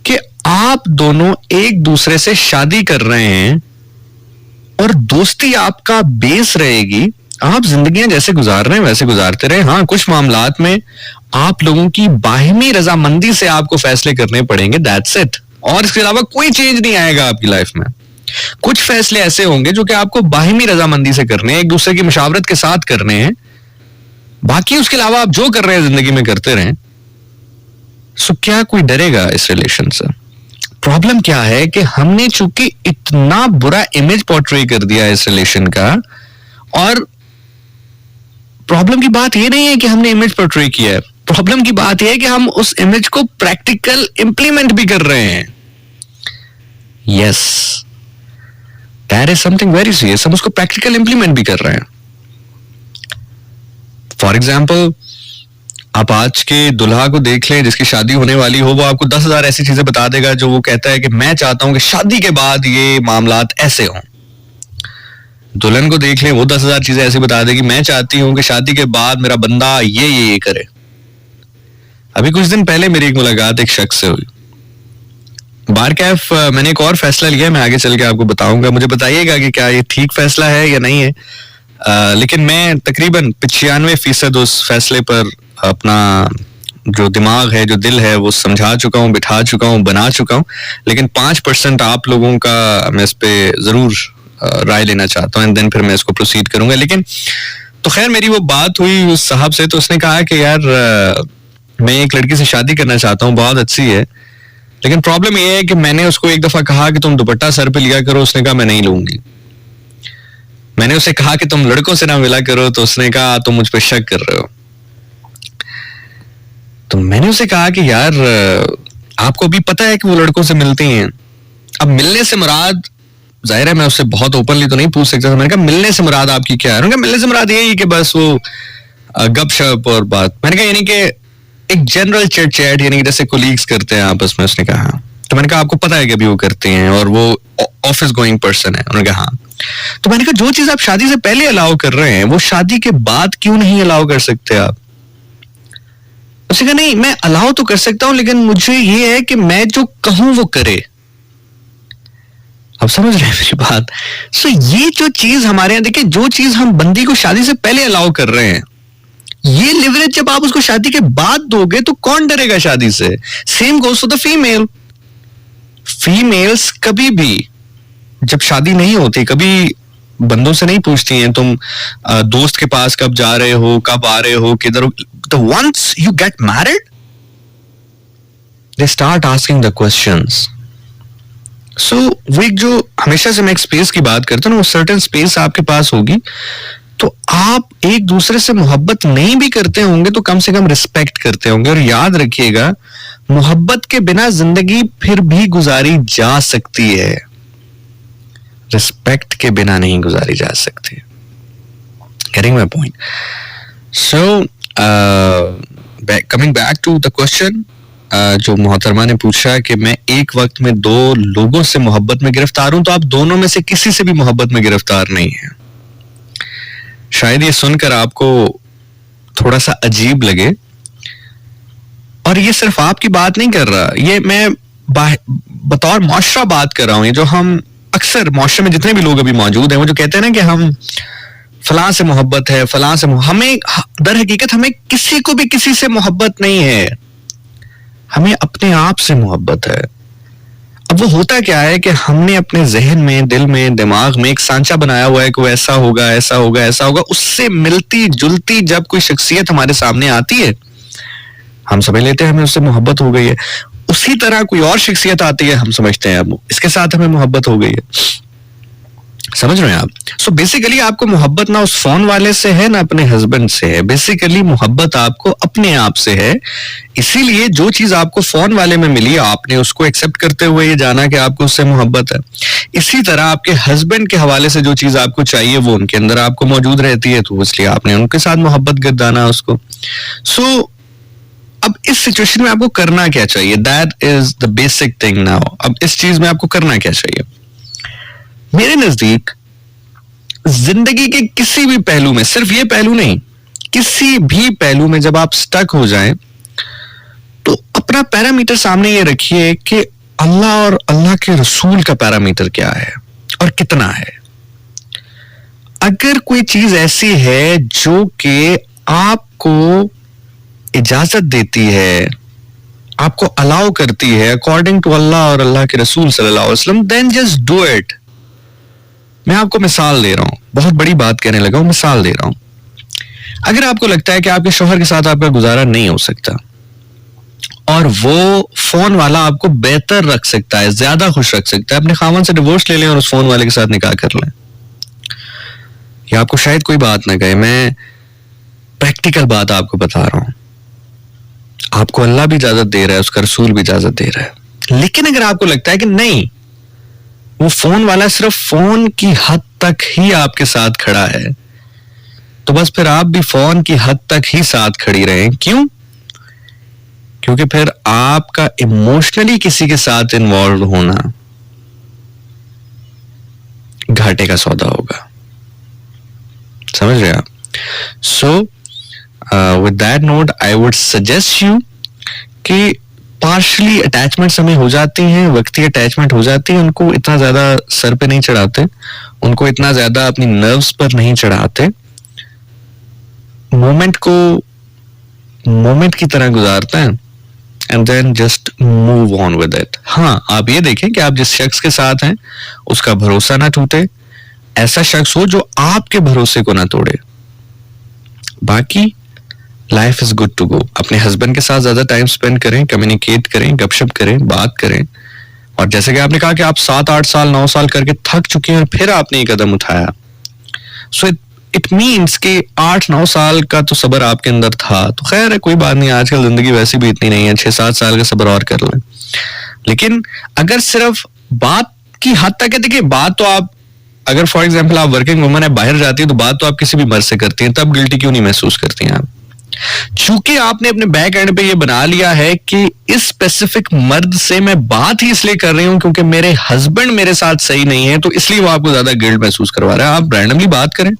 कि आप दोनों एक दूसरे से शादी कर रहे हैं और दोस्ती आपका बेस रहेगी, आप जिंदगियां जैसे गुजार रहे हैं वैसे गुजारते रहे। हाँ, कुछ मामलात में आप लोगों की बाहिमी रजामंदी से आपको फैसले करने पड़ेंगे, दैट्स इट, और इसके अलावा कोई चेंज नहीं आएगा आपकी लाइफ में। कुछ फैसले ऐसे होंगे जो कि आपको बाहिमी रजामंदी से करने हैं, एक दूसरे की मुशावरत के साथ करने हैं, बाकी उसके अलावा आप जो कर रहे हैं जिंदगी में करते रहें। क्या कोई डरेगा इस रिलेशन से? प्रॉब्लम क्या है कि हमने चूंकि इतना बुरा इमेज पोर्ट्रे कर दिया है इस रिलेशन का, और प्रॉब्लम की बात यह नहीं है कि हमने इमेज पोर्ट्रे किया है, प्रॉब्लम की बात यह है कि हम उस इमेज को प्रैक्टिकल इंप्लीमेंट भी कर रहे हैं। Yes, that is something very serious. हम उसको प्रैक्टिकल इंप्लीमेंट भी कर रहे हैं। फॉर एग्जाम्पल, आप आज के दुल्हा को देख लें जिसकी शादी होने वाली हो, वो आपको 10,000 ऐसी चीजें बता देगा जो वो कहता है कि मैं चाहता हूं कि शादी के बाद ये मामलात ऐसे हों। दुल्हन को देख लें, वो 10,000 चीजें ऐसी बता देगी, मैं चाहती हूं कि शादी के बाद मेरा बंदा ये करे। अभी कुछ दिन पहले मेरी एक मुलाकात एक शख्स से हुई। बार कैफ मैंने एक और फैसला लिया, मैं आगे चल के आपको बताऊंगा, मुझे बताइएगा कि क्या ये ठीक फैसला है या नहीं है। लेकिन मैं तकरीबन 95% उस फैसले पर अपना जो दिमाग है, जो दिल है, वो समझा चुका हूँ, बिठा चुका हूँ, बना चुका हूँ। लेकिन 5% आप लोगों का मैं इस पे जरूर राय लेना चाहता हूँ, एंड देन फिर मैं इसको प्रोसीड करूंगा। लेकिन तो खैर मेरी वो बात हुई उस साहब से, तो उसने कहा कि यार मैं एक लड़की से शादी करना चाहता हूँ, बहुत अच्छी है, लेकिन प्रॉब्लम ये है कि मैंने उसको एक दफा कहा कि तुम दुपट्टा सर पे लिया करो, उसने कहा मैं नहीं लूंगी। मैंने उसे कहा कि तुम लड़कों से ना मिला करो, तो उसने कहा तुम मुझ पे शक कर रहे हो। तो मैंने उसे कहा कि यार आपको भी पता है कि वो लड़कों से मिलती हैं। अब मिलने से मुराद, जाहिर है मैं उससे बहुत ओपनली तो नहीं पूछ सकता था, मैंने कहा मिलने से मुराद आपकी क्या है? मिलने से मुराद यही कि बस वो गपशप और बात। मैंने कहा यानी कि एक जनरल चैट चैट, यानी कि जैसे कोलीग्स करते हैं आपस में। उसने कहा तो मैंने कहा आपको पता है कि अभी वो करते हैं और वो ऑफिस गोइंग पर्सन है? उन्होंने कहा हाँ। तो मैंने कहा जो चीज आप शादी से पहले अलाउ कर रहे हैं वो शादी के बाद क्यों नहीं अलाउ कर सकते आप? उसने कहा नहीं, मैं अलाउ तो कर सकता हूं लेकिन मुझे ये है कि मैं जो कहूं वो करे। अब समझ रहे हैं मेरी बात? सो ये जो चीज हमारे यहाँ, देखिए, जो चीज हम बंदी को शादी से पहले अलाउ कर रहे हैं, ये लिवरेज जब आप उसको शादी के बाद दोगे तो कौन डरेगा शादी से? Same goes to the female. Females कभी भी जब शादी नहीं होती, कभी बंदों से नहीं पूछती हैं तुम दोस्त के पास कब जा रहे हो, कब आ रहे हो, किधर। तो once you get married they start asking the questions. So वो एक जो हमेशा से मैं एक स्पेस की बात करता हूँ ना, वो सर्टेन स्पेस आपके पास होगी तो आप एक दूसरे से मोहब्बत नहीं भी करते होंगे तो कम से कम रिस्पेक्ट करते होंगे। और याद रखिएगा, मोहब्बत के बिना जिंदगी फिर भी गुजारी जा सकती है, रिस्पेक्ट के बिना नहीं गुजारी जा सकती। Getting my point? So coming back to the question जो मोहतरमा ने पूछा कि मैं एक वक्त में दो लोगों से मोहब्बत में गिरफ्तार हूं, तो आप दोनों में से किसी से भी मोहब्बत में गिरफ्तार नहीं है। शायद ये सुनकर आपको थोड़ा सा अजीब लगे, और ये सिर्फ आपकी बात नहीं कर रहा, ये मैं बतौर मुआशरा बात कर रहा हूं। ये जो हम अक्सर मुआशरे में जितने भी लोग अभी मौजूद हैं वो जो कहते हैं ना कि हम फलां से मोहब्बत है, फलां से हमें दर हकीकत हमें किसी को भी किसी से मोहब्बत नहीं है, हमें अपने आप से मोहब्बत है। अब वो होता क्या है कि हमने अपने जहन में, दिल में, दिमाग में एक सांचा बनाया हुआ है कि वो ऐसा होगा, ऐसा होगा, ऐसा होगा। उससे मिलती जुलती जब कोई शख्सियत हमारे सामने आती है, हम समझ लेते हैं हमें उससे मोहब्बत हो गई है। उसी तरह कोई और शख्सियत आती है, हम समझते हैं अब इसके साथ हमें मोहब्बत हो गई है। समझ रहे हैं आप? सो बेसिकली आपको मोहब्बत ना उस फोन वाले से है ना अपने हस्बैंड से है, बेसिकली मोहब्बत आपको अपने आप से है। इसीलिए जो चीज आपको फोन वाले में मिली आपने उसको एक्सेप्ट करते हुए ये जाना कि आपको उससे मोहब्बत है। इसी तरह आपके हस्बैंड के हवाले से जो चीज आपको चाहिए वो उनके अंदर आपको मौजूद रहती है, तो इसलिए आपने उनके साथ मोहब्बत गर्दाना उसको। सो अब इस सिचुएशन में आपको करना क्या चाहिए? That is the basic thing now. अब इस चीज में आपको करना क्या चाहिए? मेरे नजदीक जिंदगी के किसी भी पहलू में, सिर्फ ये पहलू नहीं, किसी भी पहलू में जब आप स्टक हो जाएं तो अपना पैरामीटर सामने ये रखिए कि अल्लाह और अल्लाह के रसूल का पैरामीटर क्या है और कितना है। अगर कोई चीज ऐसी है जो कि आपको इजाजत देती है, आपको अलाउ करती है अकॉर्डिंग टू अल्लाह और अल्लाह के रसूल सल्लल्लाहु अलैहि वसल्लम, देन जस्ट डू इट। मैं आपको मिसाल दे रहा हूं, बहुत बड़ी बात कहने लगा हूं, मिसाल दे रहा हूं। अगर आपको लगता है कि आपके शौहर के साथ आपका गुजारा नहीं हो सकता और वो फोन वाला आपको बेहतर रख सकता है, ज्यादा खुश रख सकता है, अपने खामन से डिवोर्स ले लें और उस फोन वाले के साथ निकाह कर लें। या आपको शायद कोई बात ना कहे, मैं प्रैक्टिकल बात आपको बता रहा हूं। आपको अल्लाह भी इजाजत दे रहा है, उसका रसूल भी इजाजत दे रहा है, लेकिन अगर आपको लगता है कि नहीं, वो फोन वाला सिर्फ फोन की हद तक ही आपके साथ खड़ा है, तो बस फिर आप भी फोन की हद तक ही साथ खड़ी रहें। क्यों? क्योंकि फिर आपका इमोशनली किसी के साथ इन्वॉल्व होना घाटे का सौदा होगा। समझ रहे आप? So with that note I would suggest you कि पार्शली अटैचमेंट्स हमें हो जाती हैं, वक्ती अटैचमेंट हो जाती है, उनको इतना ज्यादा सर पे नहीं चढ़ाते, उनको इतना ज्यादा अपनी नर्व्स पर नहीं चढ़ाते, मोमेंट को मोमेंट की तरह गुजारते हैं and then just move on with it. हाँ, आप ये देखें कि आप जिस शख्स के साथ हैं उसका भरोसा ना टूटे, ऐसा शख्स हो जो आपके भरोसे को ना तोड़े। बाकी life is good to go. अपने हस्बैंड के साथ ज्यादा टाइम स्पेंड करें, कम्युनिकेट करें, गपशप करें, बात करें। और जैसे कि आपने कहा कि आप 7-8 साल 9 साल करके थक चुके हैं और फिर आपने ये कदम उठाया, सो इट मीन्स कि 8-9 साल का तो सब्र आपके अंदर था। तो खैर है, कोई बात नहीं, आजकल जिंदगी वैसी भी इतनी नहीं है, 6-7 साल का सब्र और कर लें। लेकिन अगर सिर्फ बात की हद तक है, देखिए बात तो आप, अगर फॉर एग्जाम्पल आप वर्किंग वुमन है, बाहर जाती है, तो बात तो आप किसी भी मर्द से करती हैं, तब गिल्टी क्यों नहीं महसूस करती हैं आप? चूंकि आपने अपने बैक एंड पे ये बना लिया है कि इस स्पेसिफिक मर्द से मैं बात ही इसलिए कर रही हूं क्योंकि मेरे हस्बैंड मेरे साथ सही नहीं है, तो इसलिए वो आपको ज्यादा गिल्ट महसूस करवा रहा है। आप रैंडमली बात करें।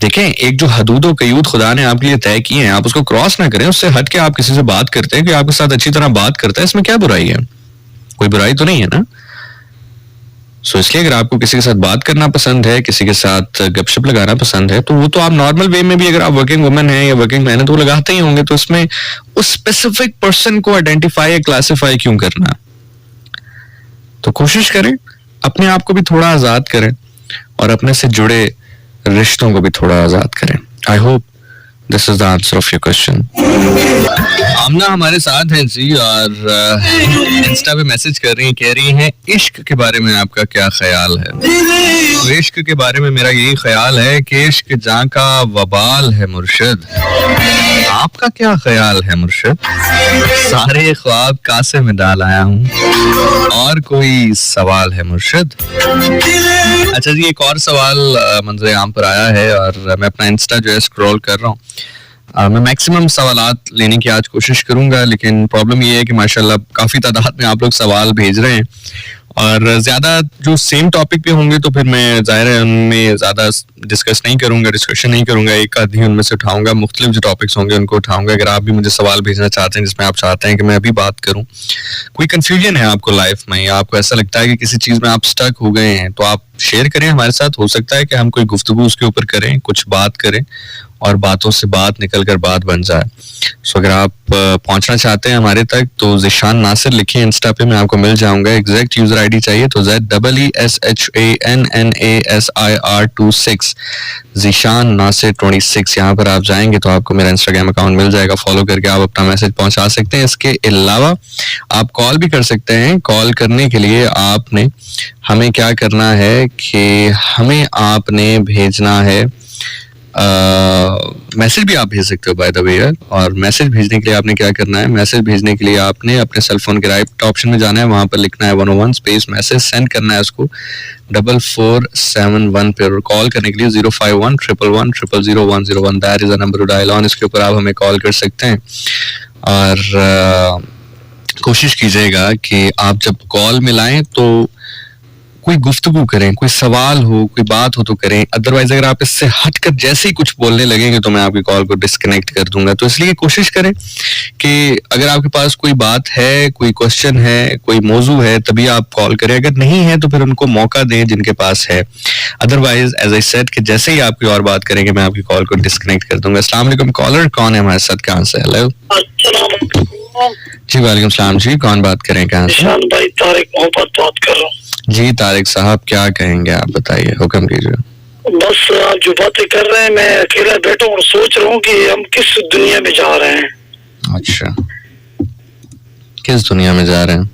देखें, एक जो हदूद और कयूद खुदा ने आपके लिए तय किए हैं, आप उसको क्रॉस ना करें। उससे हट के आप किसी से बात करते हैं कि आपके साथ अच्छी तरह बात करता है, इसमें क्या बुराई है? कोई बुराई तो नहीं है ना। सो इसलिए अगर आपको किसी के साथ बात करना पसंद है, किसी के साथ गपशप लगाना पसंद है, तो वो तो आप नॉर्मल वे में भी, अगर आप वर्किंग वुमन है या वर्किंग मैन है, तो वो लगाते ही होंगे। तो इसमें उस स्पेसिफिक पर्सन को आइडेंटिफाई या क्लासिफाई क्यों करना? तो कोशिश करें अपने आप को भी थोड़ा आजाद करें और अपने से जुड़े रिश्तों को भी थोड़ा आजाद करें। I hope this is the answer of your question. Aamna हमारे साथ हैं जी, और इंस्टा पे मैसेज कर रही हैं, कह रही हैं इश्क के बारे में आपका क्या ख्याल है? तो इश्क के बारे में मेरा यही ख्याल है कि इश्क जां का वबाल है मुर्शिद। आपका क्या ख्याल है मुर्शिद? सारे ख्वाब कासे में डाल आया हूँ, और कोई सवाल है मुर्शिद? अच्छा जी, एक और सवाल मंजर आम पर आया है, और मैं अपना इंस्टा जो है स्क्रॉल कर रहा हूँ। मैं मैक्सिमम सवालात लेने की आज कोशिश करूंगा, लेकिन प्रॉब्लम ये है कि माशाल्लाह काफी तादाद में आप लोग सवाल भेज रहे हैं, और ज्यादा जो सेम टॉपिक पे होंगे तो फिर मैं जाहिर है उनमें ज्यादा डिस्कशन नहीं करूंगा। एक आधी उनमें से उठाऊंगा, मुख्तलिफ जो टॉपिक्स होंगे उनको उठाऊंगा। अगर आप भी मुझे सवाल भेजना चाहते हैं जिसमें आप चाहते हैं कि मैं अभी बात करूं, कोई कंफ्यूजन है आपको लाइफ में, या आपको ऐसा लगता है कि किसी चीज में आप स्टक हो गए हैं, तो आप शेयर करें हमारे साथ। हो सकता है कि हम कोई गुफ्तगू उसके ऊपर करें, कुछ बात करें, और बातों से बात निकल कर बात बन जाए। सो अगर आप पहुंचना चाहते हैं हमारे तक तो ज़ीशान नासिर लिखिए इंस्टा पे, मैं आपको मिल जाऊंगा। एग्जैक्ट यूजर आईडी चाहिए तो ZEESHANNASIR26 ज़ीशान नासिर 26। यहाँ पर आप जाएंगे तो आपको मेरा इंस्टाग्राम अकाउंट मिल जाएगा। फॉलो करके आप अपना मैसेज पहुंचा सकते हैं। इसके अलावा आप कॉल भी कर सकते हैं। कॉल करने के लिए आपने हमें क्या करना है कि हमें आपने भेजना है, मैसेज भी आप भेज सकते हो बाय द वे। और मैसेज भेजने के लिए आपने क्या करना है, मैसेज भेजने के लिए आपने अपने सेल फोन के राइट ऑप्शन में जाना है, वहां पर लिखना है 101 स्पेस मैसेज, सेंड करना है उसको 4471 पे। और कॉल करने के लिए 0511111000101 that is a number two dial on. इसके ऊपर आप हमें कॉल कर सकते हैं, और कोशिश कीजिएगा कि आप जब कॉल मिलाएं तो कोई गुफ्तगू करें, कोई सवाल हो, कोई बात हो तो करें। अदरवाइज अगर आप इससे हटकर जैसे ही कुछ बोलने लगेंगे तो मैं आपकी कॉल को डिस्कनेक्ट कर दूंगा। तो इसलिए कोशिश करें कि अगर आपके पास कोई बात है, कोई क्वेश्चन है, कोई मौजू है, तभी आप कॉल करें। अगर नहीं है तो फिर उनको मौका दें जिनके पास है। अदरवाइज एज आई सेड कि जैसे ही आप कोई और बात करेंगे मैं आपकी कॉल को डिस्कनेक्ट कर दूंगा। अस्सलाम वालेकुम कॉलर, कौन है हमारे साथ, कहाँ से? हेलो जी, वालेकुम सलाम जी, कौन बात करें, कहाँ से? भाई तारिक मोहब्बत बात कर रहा हूँ जी। तारिक साहब क्या कहेंगे, आप बताइए, हुक्म कीजिए। बस आप जो बातें कर रहे हैं, मैं अकेला बैठा हूँ और सोच रहा हूँ कि हम किस दुनिया में जा रहे हैं। अच्छा, किस दुनिया में जा रहे हैं?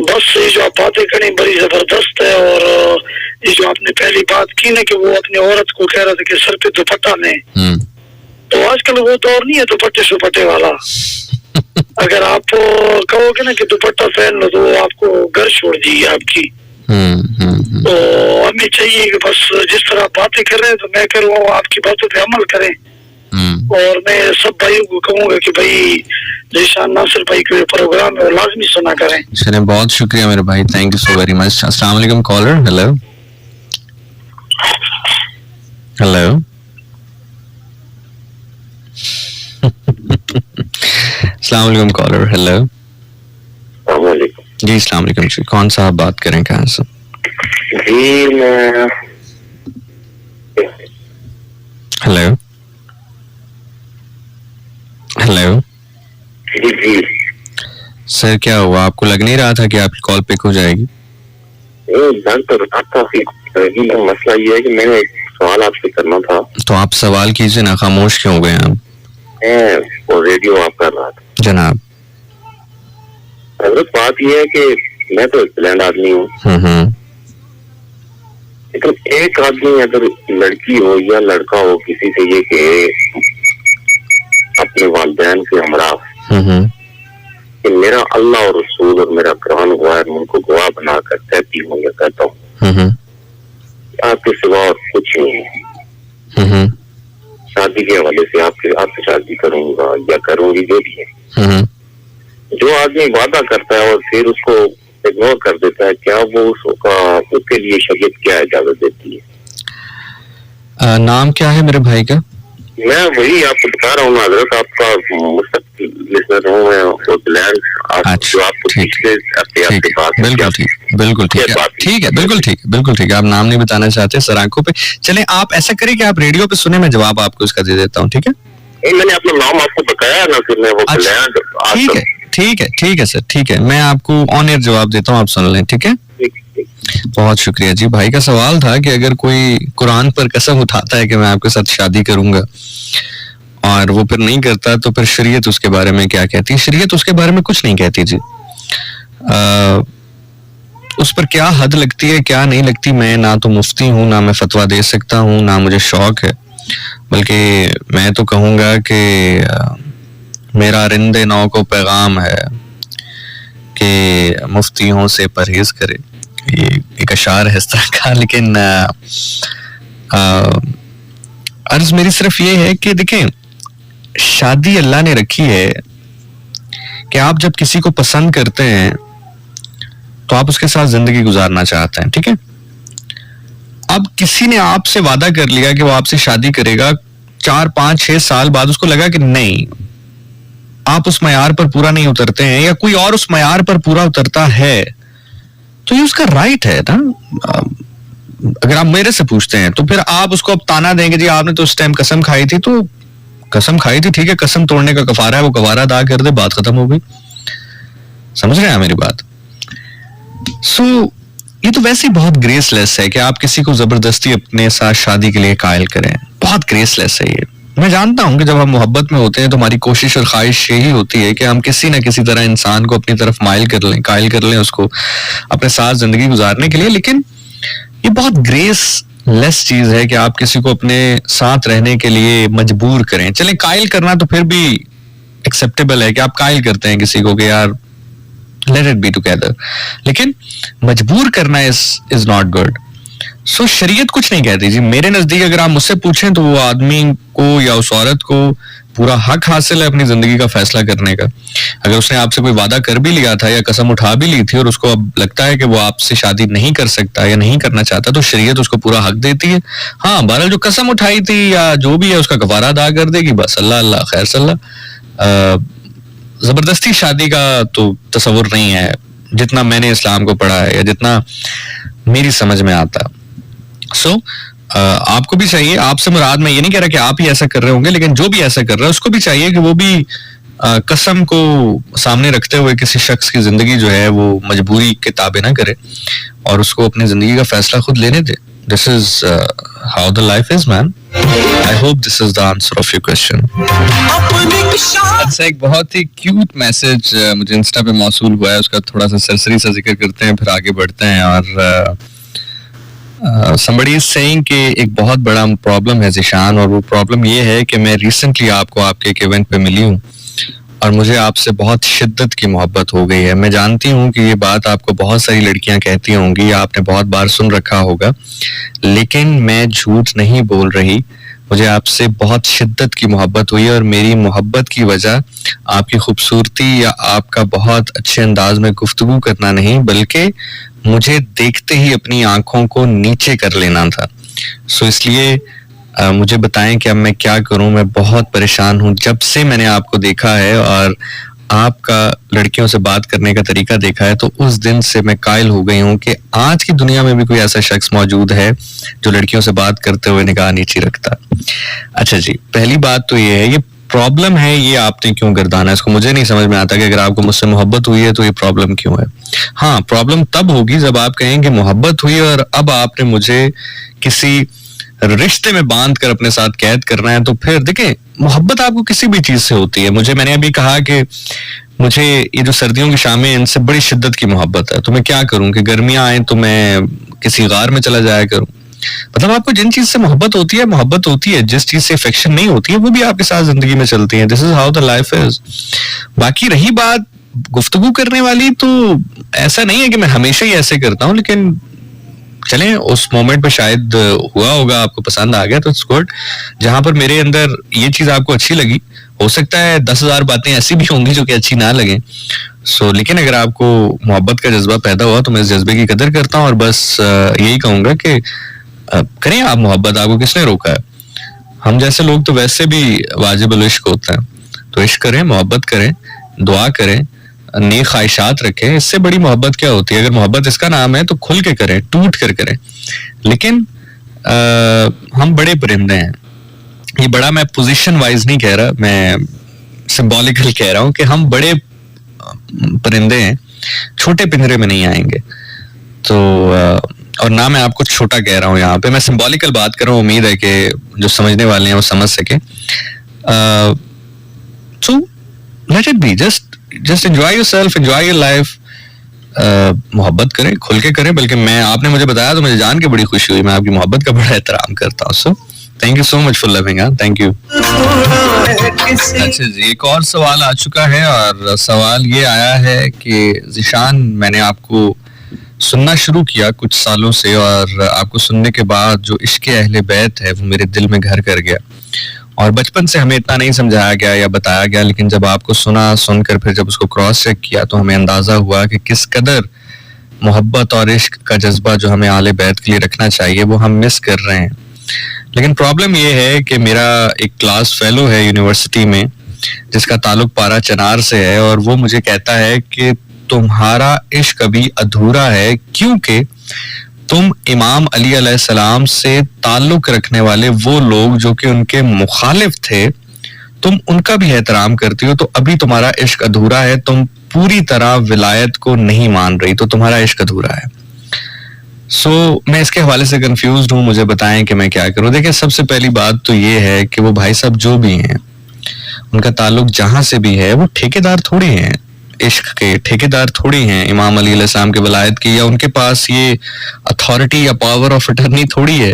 बस ये जो आप बातें करें बड़ी जबरदस्त है, और ये जो आपने पहली बात की ना कि वो अपनी औरत को कह रहा था कि सर पे दुपट्टा लें, तो आजकल वो दौर नहीं है दुपट्टे सुपट्टे वाला। अगर आप कहोगे ना कि दुपट्टा पहन लो तो वो आपको घर छोड़ देगी आपकी। तो हमें चाहिए कि बस जिस तरह बातें कर रहे हैं तो मैं करूँ, आपकी बातों पे अमल करें। और मैं सब भाइयों को कहूँगा कि भाई ज़ीशान नासिर भाई के प्रोग्राम है लाजमी सुना करें। चलिए, बहुत शुक्रिया मेरे भाई, thank you so very much. अस्सलाम वालेकुम कॉलर, हेलो हेलो अस्सलाम वालेकुम कॉलर, हेलो जी। अस्सलाम वालेकुम जी, कौन सा आप बात करें, कहाँ से? जी मैं हेलो हेलो जी सर, क्या हुआ? आपको लग नहीं रहा था कि आपकी कॉल पिक हो जाएगी? जान तो रहा था, मसला ये है कि मैंने एक सवाल आपसे करना था। तो आप सवाल कीजिए ना, खामोश क्यों हो गए आप? वो रेडियो आप कर रहा था जनाब। हजरत बात यह है कि मैं तो ब्लैंड आदमी हूँ, लेकिन एक आदमी अगर लड़की हो या लड़का हो किसी से ये कि अपने वालिदैन के हमरा कि मेरा अल्लाह और रसूल और मेरा कुरान गवाह है, उनको गवाह बनाकर कहती हूँ या कहता हूँ आपके सिवा और कुछ नहीं है, शादी शादी के हवाले से आपसे शादी करूंगा या करूंगी, जो भी है, जो आदमी वादा करता है और फिर उसको इग्नोर कर देता है, क्या वो उसके लिए शरीयत क्या इजाजत देती है? नाम क्या है मेरे भाई का? मैं वही आपको बता रहा हूँ हजरत, आपका लिसनर हूँ मैं, जो आपको बिल्कुल ठीक है, आप नाम नहीं बताना चाहते सर आंखों पे। चले आप ऐसा करें कि आप रेडियो पे सुने, मैं जवाब आपको इसका दे देता हूँ, ठीक है? मैंने अपना नाम आपको बताया ना, फिर मैं वो ठीक है सर, ठीक है, मैं आपको ऑन एयर जवाब देता हूँ, आप सुन लें, ठीक है? बहुत शुक्रिया जी। भाई का सवाल था कि अगर कोई कुरान पर कसम उठाता है कि मैं आपके साथ शादी करूंगा और वो फिर नहीं करता, तो फिर शरीयत उसके बारे में क्या कहती है? शरीयत उसके बारे में कुछ नहीं कहती जी। उस पर क्या हद लगती है, क्या नहीं लगती, मैं ना तो मुफ्ती हूँ, ना मैं फतवा दे सकता हूँ, ना मुझे शौक है। बल्कि मैं तो कहूँगा कि मेरा रिंदे नौ को पैगाम है कि मुफ्तियों से परहेज करे। ये एक अशार है इस तरह का, लेकिन अर्ज मेरी सिर्फ ये है कि देखें, शादी अल्लाह ने रखी है कि आप जब किसी को पसंद करते हैं तो आप उसके साथ जिंदगी गुजारना चाहते हैं, ठीक है? अब किसी ने आपसे वादा कर लिया कि वो आपसे शादी करेगा, 4, 5, 6 साल बाद उसको लगा कि नहीं, आप उस मयार पर पूरा नहीं उतरते हैं, या कोई और उस मयार पर पूरा उतरता है, तो ये उसका राइट है ना। अगर आप मेरे से पूछते हैं तो फिर आप उसको अब ताना देंगे, जी आपने तो उस टाइम कसम खाई थी, तो कसम खाई थी, ठीक है, कसम तोड़ने का कफारा है, वो कफारा अदा कर दे, बात खत्म हो गई। समझ रहे हैं मेरी बात? ये तो वैसे ही बहुत ग्रेसलेस है कि आप किसी को जबरदस्ती अपने साथ शादी के लिए कायल करें, बहुत ग्रेसलेस है ये। मैं जानता हूं कि जब हम मोहब्बत में होते हैं तो हमारी कोशिश और ख्वाहिश यही होती है कि हम किसी ना किसी तरह इंसान को अपनी तरफ माइल कर लें, कायल कर लें उसको अपने साथ जिंदगी गुजारने के लिए, लेकिन ये बहुत ग्रेसलेस चीज है कि आप किसी को अपने साथ रहने के लिए मजबूर करें। चले कायल करना तो फिर भी एक्सेप्टेबल है कि आप कायल करते हैं किसी को कि यार लेट इट बी टुगेदर, लेकिन मजबूर करना इज नॉट गुड। शरीयत कुछ नहीं कहती जी। मेरे नजदीक अगर आप मुझसे पूछें तो वो आदमी को या उस औरत को पूरा हक हासिल है अपनी जिंदगी का फैसला करने का। अगर उसने आपसे कोई वादा कर भी लिया था या कसम उठा भी ली थी और उसको अब लगता है कि वो आपसे शादी नहीं कर सकता या नहीं करना चाहता, तो शरीयत उसको पूरा हक देती है। हाँ, बहरहाल जो कसम उठाई थी या जो भी है उसका कफारा अदा कर देगी, बस अल्लाह अल्लाह खैर सल्ला। जबरदस्ती शादी का तो तस्वुर नहीं है जितना मैंने इस्लाम को पढ़ा है या जितना मेरी समझ में आता। आपको भी चाहिए, आपसे मुराद मैं ये नहीं कह रहा कि आप ही ऐसा कर रहे होंगे, लेकिन जो भी ऐसा कर रहा है उसको भी चाहिए कि वो भी कसम को सामने रखते हुए किसी शख्स की जिंदगी जो है वो मजबूरी के ताबे ना करे और उसको अपनी जिंदगी का फैसला खुद लेने दे। This is how the life is, man. I hope this is the answer of your question. अच्छा, एक बहुत ही क्यूट मैसेज मुझे इंस्टा पे मौसूल हुआ है, उसका थोड़ा सा सरसरी सा जिक्र करते हैं फिर आगे बढ़ते हैं। और somebody is saying कि एक बहुत बड़ा प्रॉब्लम है ज़िशान, और वो प्रॉब्लम ये है कि मैं रिसेंटली आपको आपके एक इवेंट पे मिली हूँ और मुझे आपसे बहुत शिद्दत की मोहब्बत हो गई है। मैं जानती हूँ कि ये बात आपको बहुत सारी लड़कियां कहती होंगी या आपने बहुत बार सुन रखा होगा, लेकिन मैं झूठ नहीं बोल रही। मुझे आपसे बहुत शिद्दत की मोहब्बत हुई और मेरी मोहब्बत की वजह आपकी खूबसूरती या आपका बहुत अच्छे अंदाज में गुफ्तगू करना नहीं, बल्कि मुझे देखते ही अपनी आंखों को नीचे कर लेना था। इसलिए मुझे बताएं कि अब मैं क्या करूं। मैं बहुत परेशान हूं। जब से मैंने आपको देखा है और आपका लड़कियों से बात करने का तरीका देखा है, तो उस दिन से मैं कायल हो गई हूं कि आज की दुनिया में भी कोई ऐसा शख्स मौजूद है जो लड़कियों से बात करते हुए निगाह नीचे रखता। अच्छा जी, पहली बात तो ये है, ये प्रॉब्लम है, ये आपने क्यों गर्दाना, इसको मुझे नहीं समझ में आता कि अगर आपको मुझसे मोहब्बत हुई है तो ये प्रॉब्लम क्यों है। हाँ, प्रॉब्लम तब होगी जब आप कहें कि मोहब्बत हुई और अब आपने मुझे किसी रिश्ते में बांध कर अपने साथ कैद करना है। तो फिर देखें, मोहब्बत आपको किसी भी चीज से होती है। मैंने अभी कहा कि मुझे ये जो सर्दियों की शामें, इनसे बड़ी शिद्दत की मोहब्बत है। तो मैं क्या करूं कि गर्मियां आए तो मैं किसी गार में चला जाया करूं। मतलब आपको जिन चीज से मोहब्बत होती है, जिस चीज से अफेक्शन नहीं होती है वो भी आपके साथ जिंदगी में चलती है। This is how the life is. बाकी रही बात गुफ्तगू करने वाली, तो ऐसा नहीं है कि मैं हमेशा ही ऐसे करता हूं, लेकिन चलें उस मोमेंट पे शायद हुआ होगा, आपको पसंद आ गया तो इट्स गुड। जहां पर मेरे अंदर ये चीज आपको अच्छी लगी, हो सकता है 10,000 बातें ऐसी भी होंगी जो कि अच्छी ना लगे। लेकिन अगर आपको मोहब्बत का जज्बा पैदा हुआ तो मैं इस जज्बे की कदर करता हूँ और बस यही कहूंगा कि करें आप मोहब्बत, आपको किसने रोका है? हम जैसे लोग तो वैसे भी वाजिबुल इश्क होता है, तो इश्क करें, मोहब्बत करें, दुआ करें, नेक ख्वाहिशात रखें। इससे बड़ी मोहब्बत क्या होती है? अगर मोहब्बत इसका नाम है तो खुल के करें, टूट कर करें। लेकिन हम बड़े परिंदे हैं, ये बड़ा मैं पोजीशन वाइज नहीं कह रहा, मैं सिंबॉलिकल कह रहा हूं कि हम बड़े परिंदे हैं, छोटे पिंजरे में नहीं आएंगे। तो और ना मैं आपको छोटा कह रहा हूं, यहाँ पे मैं सिंबॉलिकल बात कर रहा हूं, उम्मीद है कि जो समझने वाले हैं वो समझ सके। So let it be, just enjoy yourself, enjoy your life. मोहब्बत करें, खुल के करें। बल्कि मैं, आपने मुझे बताया तो मुझे जान के बड़ी खुशी हुई, मैं आपकी मोहब्बत का बड़ा एहतराम करता हूँ। So thank you so much for loving, thank you. अच्छा जी, एक और सवाल आ चुका है और सवाल ये आया है कि ज़ीशान, मैंने आपको सुनना शुरू किया कुछ सालों से और आपको सुनने के बाद जो इश्क़ अहले बैत है वो मेरे दिल में घर कर गया। और बचपन से हमें इतना नहीं समझाया गया या बताया गया, लेकिन जब आपको सुनकर फिर जब उसको क्रॉस चेक किया तो हमें अंदाजा हुआ कि किस कदर मोहब्बत और इश्क का जज्बा जो हमें आले बैत के लिए रखना चाहिए वो हम मिस कर रहे हैं। लेकिन प्रॉब्लम ये है कि मेरा एक क्लास फेलो है यूनिवर्सिटी में जिसका ताल्लुक पारा चनार से है, और वो मुझे कहता है कि तुम्हारा इश्क अभी अधूरा है क्योंकि तुम इमाम अली अलैहिस्सलाम से ताल्लुक रखने वाले वो लोग जो कि उनके मुखालिफ थे, तुम उनका भी एहतराम करती हो, तो अभी तुम्हारा इश्क अधूरा है, तुम पूरी तरह विलायत को नहीं मान रही, तो तुम्हारा इश्क अधूरा है। मैं इसके हवाले से कंफ्यूज्ड हूँ, मुझे बताएं कि मैं क्या करूँ। देखिए, सबसे पहली बात तो ये है कि वो भाई साहब जो भी हैं, उनका ताल्लुक जहां से भी है, वो ठेकेदार थोड़ी हैं, इश्क के ठेकेदार थोड़ी हैं इमाम अली अलैहिस्सलाम के वलायत की, या उनके पास ये अथॉरिटी या पावर ऑफ अटर्नी थोड़ी है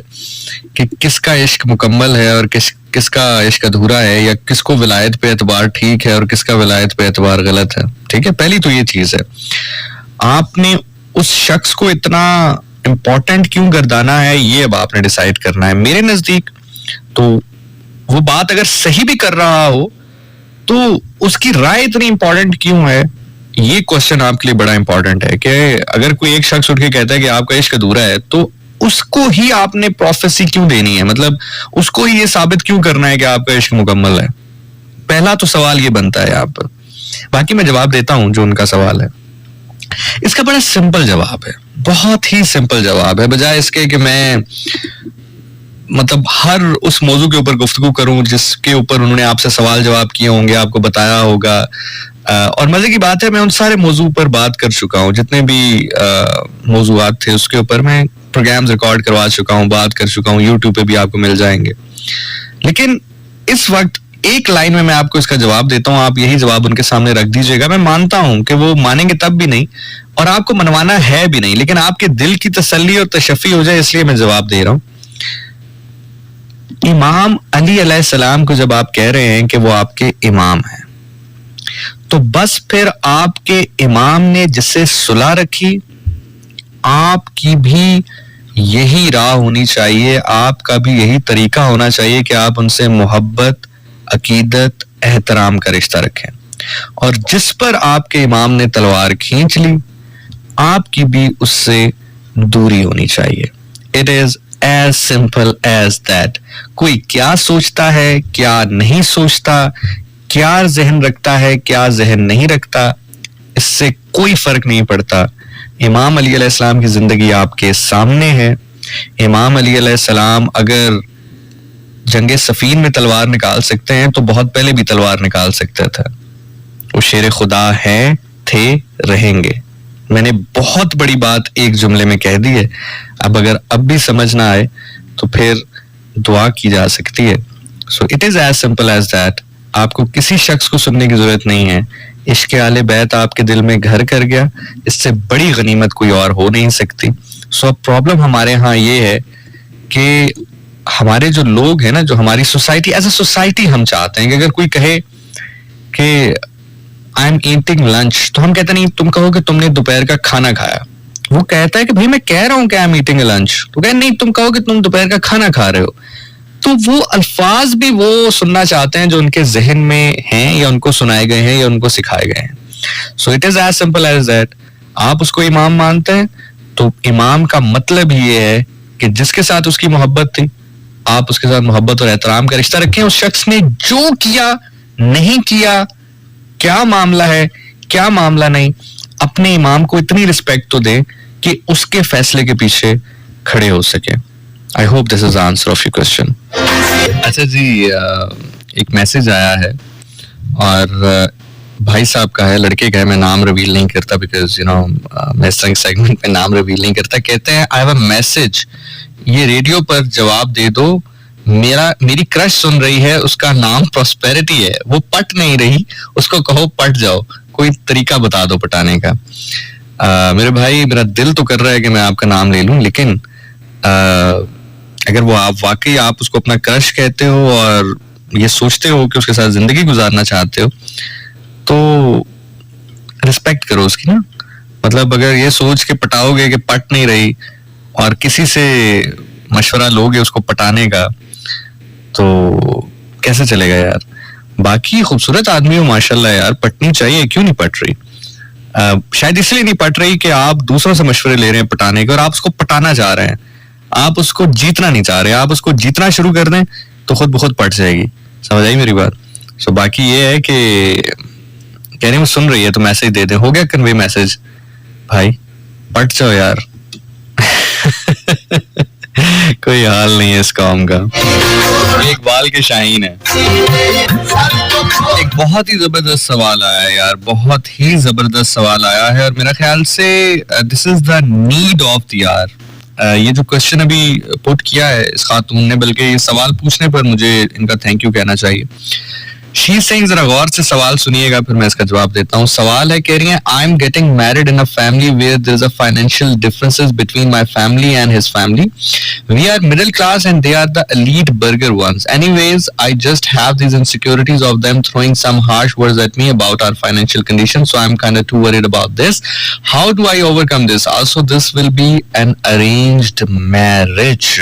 कि किसका इश्क मुकम्मल है और किसका इश्क अधूरा है, या किसको विलायत पे एतबार ठीक है और किसका विलायत पे एतबार गलत है। ठीक है, पहली तो ये चीज है। आपने उस शख्स को इतना इम्पोर्टेंट क्यों गर्दाना है, ये अब आपने डिसाइड करना है। मेरे नजदीक तो वो बात अगर सही भी कर रहा हो तो उसकी राय इतनी इंपॉर्टेंट क्यों है, ये क्वेश्चन आपके लिए बड़ा इंपॉर्टेंट है। कि अगर कोई एक शख्स उठ के कहता है कि आपका इश्क अधूरा है, तो उसको ही आपने प्रोफेसी क्यों देनी है, मतलब उसको ही ये साबित क्यों करना है कि आपका इश्क मुकम्मल है। पहला तो सवाल ये बनता है आप, बाकी मैं जवाब देता हूं जो उनका सवाल है। इसका बड़ा सिंपल जवाब है, बहुत ही सिंपल जवाब है। बजाय इसके कि मैं मतलब हर उस मौजू के ऊपर गुफ्तगू करूं जिसके ऊपर उन्होंने आपसे सवाल जवाब किए होंगे, आपको बताया होगा, और मजे की बात है मैं उन सारे मौजू पर बात कर चुका हूं, जितने भी मौजूआत थे उसके ऊपर मैं प्रोग्राम्स रिकॉर्ड करवा चुका हूं, बात कर चुका हूं, यूट्यूब पे भी आपको मिल जाएंगे। लेकिन इस वक्त एक लाइन में मैं आपको इसका जवाब देता हूं, आप यही जवाब उनके सामने रख दीजिएगा। मैं मानता हूं कि वो मानेंगे तब भी नहीं और आपको मनवाना है भी नहीं, लेकिन आपके दिल की तसल्ली और तशफ़ी हो जाए इसलिए मैं जवाब दे रहा हूं। इमाम अली अलैहिस्सलाम को जब आप कह रहे हैं कि वो आपके इमाम हैं, तो बस फिर आपके इमाम ने जिससे सुलह रखी, आपकी भी यही राह होनी चाहिए, आपका भी यही तरीका होना चाहिए कि आप उनसे मोहब्बत, अकीदत, एहतराम का रिश्ता रखें। और जिस पर आपके इमाम ने तलवार खींच ली, आपकी भी उससे दूरी होनी चाहिए। It is as simple as that। कोई क्या सोचता है, क्या नहीं सोचता, क्या जहन रखता है, क्या जहन नहीं रखता, इससे कोई फर्क नहीं पड़ता। इमाम अली अलैहिस्सलाम की जिंदगी आपके सामने है। इमाम अली अलैहिस्सलाम अगर जंगे सफीन में तलवार निकाल सकते हैं तो बहुत पहले भी तलवार निकाल सकता था। वो शेर खुदा है, थे, रहेंगे। मैंने बहुत बड़ी बात एक जुमले में कह दी है, अब अगर अब भी समझ ना आए तो फिर दुआ की जा सकती है। So it is as simple as that. आपको किसी शख्स को सुनने की जरूरत नहीं है। इश्क़ आले बैत आपके दिल में घर कर गया, इससे बड़ी गनीमत कोई और हो नहीं सकती। सो अब प्रॉब्लम हमारे यहाँ ये है कि हमारे जो लोग हैं ना, जो हमारी सोसाइटी, एज अ सोसाइटी हम चाहते हैं कि अगर कोई कहे कि आई एम ईटिंग लंच, तो हम कहते नहीं, तुम कहो कि तुमने दोपहर का खाना खाया। वो कहता है कि भाई मैं कह रहा हूँ कि आई एम ईटिंग लंच, तो कहे नहीं तुम कहो कि तुम दोपहर का खाना खा रहे हो। तो वो अल्फाज भी वो सुनना चाहते हैं जो उनके जहन में हैं या उनको सुनाए गए हैं या उनको सिखाए गए हैं। So it is as simple as that. आप उसको इमाम मानते हैं तो इमाम का मतलब ये है कि जिसके साथ उसकी मोहब्बत थी आप उसके साथ मोहब्बत और एहतराम का रिश्ता रखें। उस शख्स ने जो किया नहीं किया, क्या मामला है क्या मामला नहीं, अपने इमाम को इतनी रिस्पेक्ट तो दे कि उसके फैसले के पीछे खड़े हो सके। आई hope this is answer of your question. अच्छा जी, एक मैसेज आया है और भाई साहब का है, लड़के का है, मैं नाम रिवील नहीं करता बिकॉज यू नो मैं सेगमेंट में नाम रिवील नहीं करता। कहते हैं आई हैव अ मैसेज, ये रेडियो पर जवाब दे दो, मेरी क्रश सुन रही है, उसका नाम प्रॉस्पेरिटी है, वो पट नहीं रही, उसको कहो पट जाओ, कोई तरीका बता दो पटाने का। मेरे भाई मेरा दिल तो कर रहा है कि मैं आपका नाम ले लूं, लेकिन अगर वो आप वाकई आप उसको अपना क्रश कहते हो और ये सोचते हो कि उसके साथ जिंदगी गुजारना चाहते हो तो रिस्पेक्ट करो उसकी ना। मतलब अगर ये सोच के पटाओगे कि पट नहीं रही और किसी से मशवरा लोगे उसको पटाने का तो कैसे चलेगा यार। बाकी खूबसूरत आदमी हो माशाल्लाह यार, पटनी चाहिए, क्यों नहीं पट रही? शायद इसलिए नहीं पट रही कि आप दूसरों से मशवरे ले रहे हैं पटाने के और आप उसको पटाना चाह रहे हैं, आप उसको जीतना नहीं चाह रहे। आप उसको जीतना शुरू कर दें तो खुद बहुत पट जाएगी। समझ आई मेरी बात? सो बाकी ये है कि कहने में सुन रही है तो मैसेज दे दें। हो गया कन्वे मैसेज भाई, पट जाओ यार। कोई हाल नहीं है इस कौम का। इकबाल के शाहीन है। एक बहुत ही जबरदस्त सवाल आया है यार, बहुत ही जबरदस्त सवाल आया है और मेरा ख्याल से this is the need of the hour. ये जो क्वेश्चन अभी पुट किया है इस खातून ने, बल्कि ये सवाल पूछने पर मुझे इनका थैंक यू कहना चाहिए। शी सिंह, जरा गौर से सवाल सुनिएगा फिर मैं इसका जवाब देता हूँ। सवाल है, कह रही है I am getting married in a family where there is a financial differences between my family and his family. We are middle class and they are the elite burger ones. Anyways, I just have these insecurities of them throwing some harsh words at me about our financial condition, so I'm kind of too worried about this. How do I overcome this? Also, this will be an arranged marriage.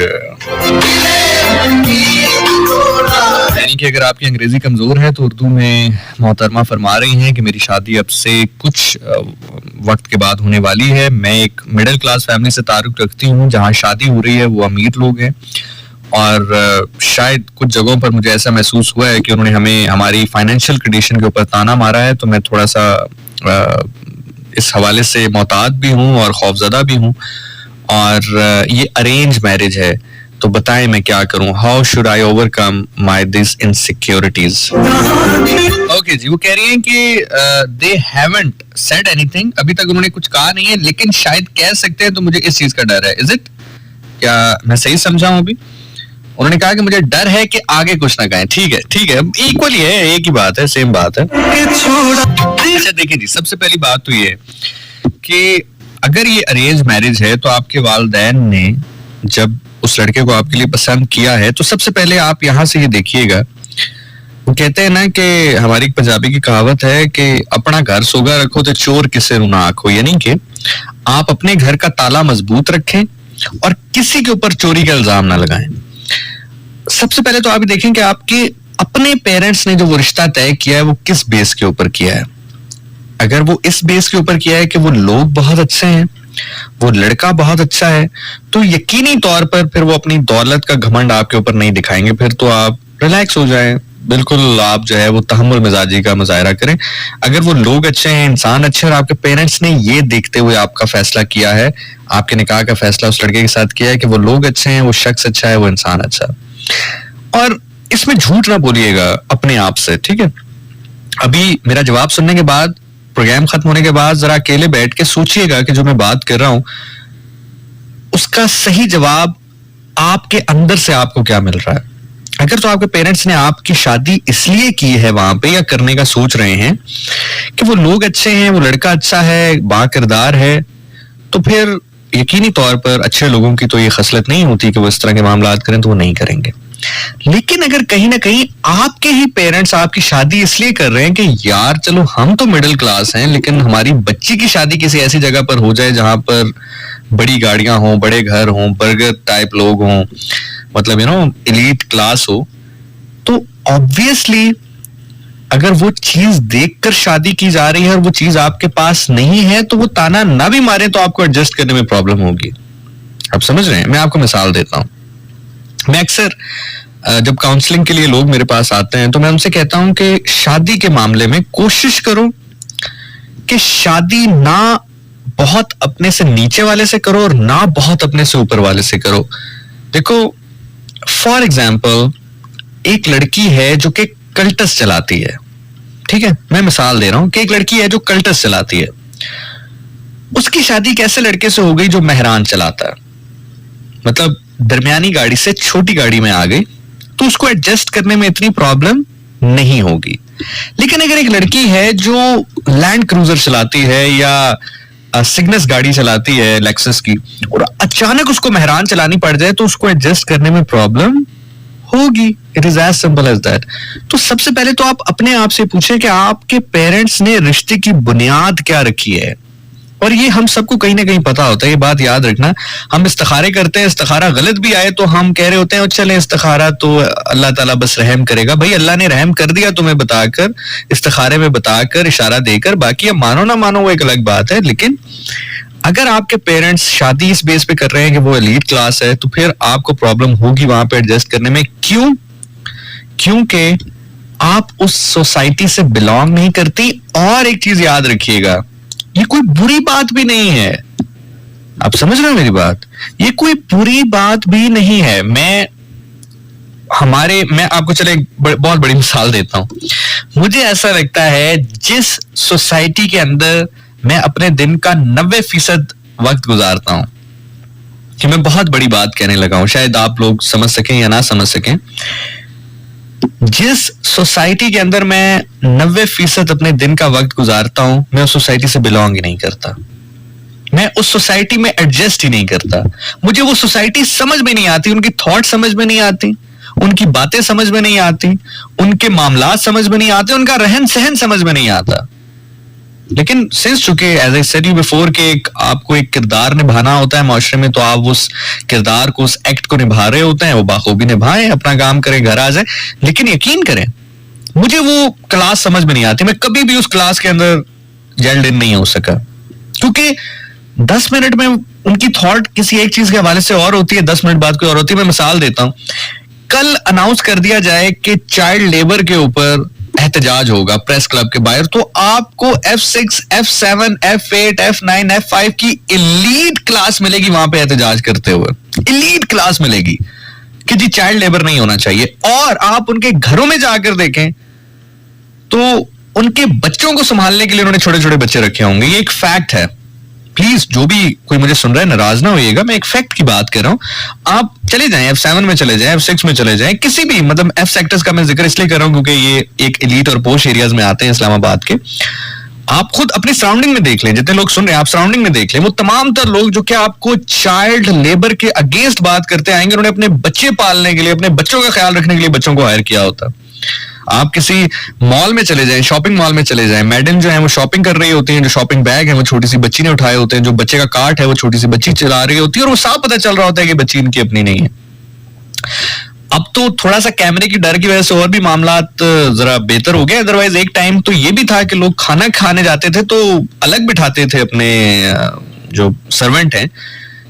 यानी कि अगर आपकी अंग्रेजी कमजोर है तो उर्दू में मोहतरमा फरमा रही हैं कि मेरी शादी अब से कुछ वक्त के बाद होने वाली है। मैं एक मिडिल क्लास फैमिली से ताल्लुक रखती हूँ, जहाँ शादी हो रही है वो अमीर लोग हैं और शायद कुछ जगहों पर मुझे ऐसा महसूस हुआ है कि उन्होंने हमें हमारी फाइनेंशियल कंडीशन के ऊपर ताना मारा है। तो मैं थोड़ा सा इस हवाले से मोहतात भी हूँ और खौफजदा भी हूँ और ये अरेंज मैरिज है, तो बताएं मैं क्या करूं? How should I overcome my this insecurities? Okay जी, वो कह रही हैं कि दे हैवंट सेड एनीथिंग, अभी तक उन्होंने कुछ कहा नहीं है, लेकिन शायद कह सकते हैं, तो मुझे इस चीज का डर है। Is it? क्या मैं सही समझा हूं? अभी उन्होंने कहा कि मुझे डर है कि आगे कुछ ना कहें। ठीक है, इक्वली है, एक ही बात है, सेम बात है। अच्छा देखिए जी, सबसे पहली बात तो ये कि अगर ये अरेंज मैरिज है तो आपके वालिदैन ने जब उस लड़के को आपके लिए पसंद किया है तो सबसे पहले आप यहाँ से ये देखिएगा, वो कहते हैं ना कि हमारी एक पंजाबी की कहावत है कि अपना घर सोगा रखो तो चोर किसे ना आंखो, यानी कि आप अपने घर का ताला मजबूत रखें और किसी के ऊपर चोरी का इल्जाम ना लगाएं। सबसे पहले तो आप देखें कि आपके अपने पेरेंट्स ने जो वो रिश्ता तय किया है वो किस बेस के ऊपर किया है। अगर वो इस बेस के ऊपर किया है कि वो लोग बहुत अच्छे हैं, वो लड़का बहुत अच्छा है, तो यकीनी तौर पर फिर वो अपनी दौलत का घमंड आपके ऊपर नहीं दिखाएंगे। फिर तो आप रिलैक्स हो जाएं, बिल्कुल आप जो है वो तहम्मुल मिजाजी का मुजाहरा करें। अगर वो लोग अच्छे हैं, इंसान अच्छे और आपके पेरेंट्स ने ये देखते हुए आपका फैसला किया है, आपके निकाह का फैसला उस लड़के के साथ किया है कि वो लोग अच्छे हैं, वो शख्स अच्छा है, वो इंसान अच्छा है, और इसमें झूठ ना बोलिएगा अपने आप से, ठीक है? अभी मेरा जवाब सुनने के बाद, प्रोग्राम खत्म होने के बाद जरा अकेले बैठ के सोचिएगा कि जो मैं बात कर रहा हूं उसका सही जवाब आपके अंदर से आपको क्या मिल रहा है। अगर तो आपके पेरेंट्स ने आपकी शादी इसलिए की है वहां पे या करने का सोच रहे हैं कि वो लोग अच्छे हैं, वो लड़का अच्छा है, बाकिरदार है, तो फिर यकीनी तौर पर अच्छे लोगों की तो ये खसलत नहीं होती कि वो इस तरह के मामलात करें, तो वो नहीं करेंगे। लेकिन अगर कहीं ना कहीं आपके ही पेरेंट्स आपकी शादी इसलिए कर रहे हैं कि यार चलो हम तो मिडिल क्लास हैं, लेकिन हमारी बच्ची की शादी किसी ऐसी जगह पर हो जाए जहां पर बड़ी गाड़ियां हों, बड़े घर हों, बर्गर टाइप लोग हों, मतलब एलीट क्लास हो, तो ऑब्वियसली अगर वो चीज देखकर शादी की जा रही है और वो चीज आपके पास नहीं है, तो वो ताना ना भी मारे तो आपको एडजस्ट करने में प्रॉब्लम होगी। आप समझ रहे हैं? मैं आपको मिसाल देता हूं। मैं अक्सर जब काउंसलिंग के लिए लोग मेरे पास आते हैं तो मैं उनसे कहता हूं कि शादी के मामले में कोशिश करो कि शादी ना बहुत अपने से नीचे वाले से करो और ना बहुत अपने से ऊपर वाले से करो। देखो, फॉर एग्जाम्पल एक लड़की है जो कि कल्टस चलाती है, ठीक है, मैं मिसाल दे रहा हूं कि एक लड़की है जो कल्टस चलाती है, उसकी शादी कैसे लड़के से हो गई जो मेहरान चलाता है, मतलब दरमियानी गाड़ी से छोटी गाड़ी में आ गई, तो उसको एडजस्ट करने में इतनी प्रॉब्लम नहीं होगी। लेकिन अगर एक लड़की है जो लैंड क्रूजर चलाती है या सिग्नस गाड़ी चलाती है लेक्सस की, और अचानक उसको मेहरान चलानी पड़ जाए, तो उसको एडजस्ट करने में प्रॉब्लम होगी। It is as simple as that. तो सबसे पहले तो आप अपने आप से पूछें कि आपके पेरेंट्स ने रिश्ते की बुनियाद क्या रखी है। और ये हम सबको कहीं ना कहीं पता होता है, ये बात याद रखना। हम इस्तिखारे करते हैं, इस्तिखारा गलत भी आए तो हम कह रहे होते हैं चले इस्तिखारा तो अल्लाह ताला बस रहम करेगा। भाई अल्लाह ने रहम कर दिया तुम्हें बताकर, इस्तिखारे में बताकर, इशारा देकर, बाकी अब मानो ना मानो वो एक अलग बात है। लेकिन अगर आपके पेरेंट्स शादी इस बेस पे कर रहे हैं कि वो एलीट क्लास है, तो फिर आपको प्रॉब्लम होगी वहां पे एडजस्ट करने में। क्यों? क्योंकि आप उस सोसाइटी से बिलोंग नहीं करती। और एक चीज याद रखिएगा, ये कोई बुरी बात भी नहीं है। आप समझ रहे हो मेरी बात? ये कोई बुरी बात भी नहीं है। मैं आपको चले एक बहुत बड़ी मिसाल देता हूं। मुझे ऐसा लगता है जिस सोसाइटी के अंदर मैं अपने दिन का 90% वक्त गुजारता हूं, कि मैं बहुत बड़ी बात कहने लगा हूं, शायद आप लोग समझ सकें या ना समझ सकें। जिस सोसाइटी के अंदर मैं 90% अपने दिन का वक्त गुजारता हूं, मैं उस सोसाइटी से बिलोंग ही नहीं करता। मैं उस सोसाइटी में एडजस्ट ही नहीं करता। मुझे वो सोसाइटी समझ में नहीं आती, उनकी थॉट समझ में नहीं आती, उनकी बातें समझ में नहीं आती, उनके मामलात समझ में नहीं आते, उनका रहन सहन समझ में नहीं आता। लेकिन सिंस चुके as I said you before के आपको एक किरदार निभाना होता है माशरे में, तो आप उस किरदार को, उस एक्ट को निभा रहे होते हैं, वो बाखूबी निभाएं, अपना काम करें, घर आ जाए। लेकिन यकीन करें, मुझे वो क्लास समझ में नहीं आती। मैं कभी भी उस क्लास के अंदर जेल्ड इन नहीं हो सका, क्योंकि 10 मिनट में उनकी थॉट किसी एक चीज के हवाले से और होती है, 10 मिनट बाद कोई और होती है। मैं मिसाल देता हूं, कल अनाउंस कर दिया जाए कि चाइल्ड लेबर के ऊपर एहतजाज होगा प्रेस क्लब के बाहर, तो आपको F6, F7, F8, F9, F5 की एलीट क्लास मिलेगी वहां पे एहतजाज करते हुए। एलीट क्लास मिलेगी कि जी चाइल्ड लेबर नहीं होना चाहिए। और आप उनके घरों में जाकर देखें तो उनके बच्चों को संभालने के लिए उन्होंने छोटे छोटे बच्चे रखे होंगे। ये एक फैक्ट है। प्लीज जो भी कोई मुझे सुन रहा है नाराज ना होइएगा, मैं एक फैक्ट की बात कर रहा हूं। आप चले जाएं F7 में चले जाएं, F6 में चले जाएं, किसी भी मतलब F सेक्टर्स का मैं जिक्र इसलिए कर रहा हूं क्योंकि ये एक एलीट और पोश एरियाज में आते हैं इस्लामाबाद के। आप खुद अपनी सराउंडिंग में देख लें, जितने लोग सुन रहे हैं आप सराउंडिंग में देख लें, वो तमाम तर लोग जो कि आपको चाइल्ड लेबर के अगेंस्ट बात करते आएंगे, उन्होंने अपने बच्चे पालने के लिए, अपने बच्चों का ख्याल रखने के लिए बच्चों को हायर किया होता। आप किसी मॉल में चले जाएं, शॉपिंग मॉल में चले जाएं, मैडम जो है वो शॉपिंग कर रही होती हैं, जो शॉपिंग बैग है वो छोटी सी बच्ची ने उठाए होते हैं, जो बच्चे का कार्ट है वो छोटी सी बच्ची चला रही होती है, और वो साफ पता चल रहा होता है कि बच्ची इनकी अपनी नहीं है। अब तो थोड़ा सा कैमरे की डर की वजह से और भी मामलात जरा बेहतर हो गए। अदरवाइज एक टाइम तो ये भी था कि लोग खाना खाने जाते थे तो अलग बिठाते थे अपने जो सर्वेंट हैं।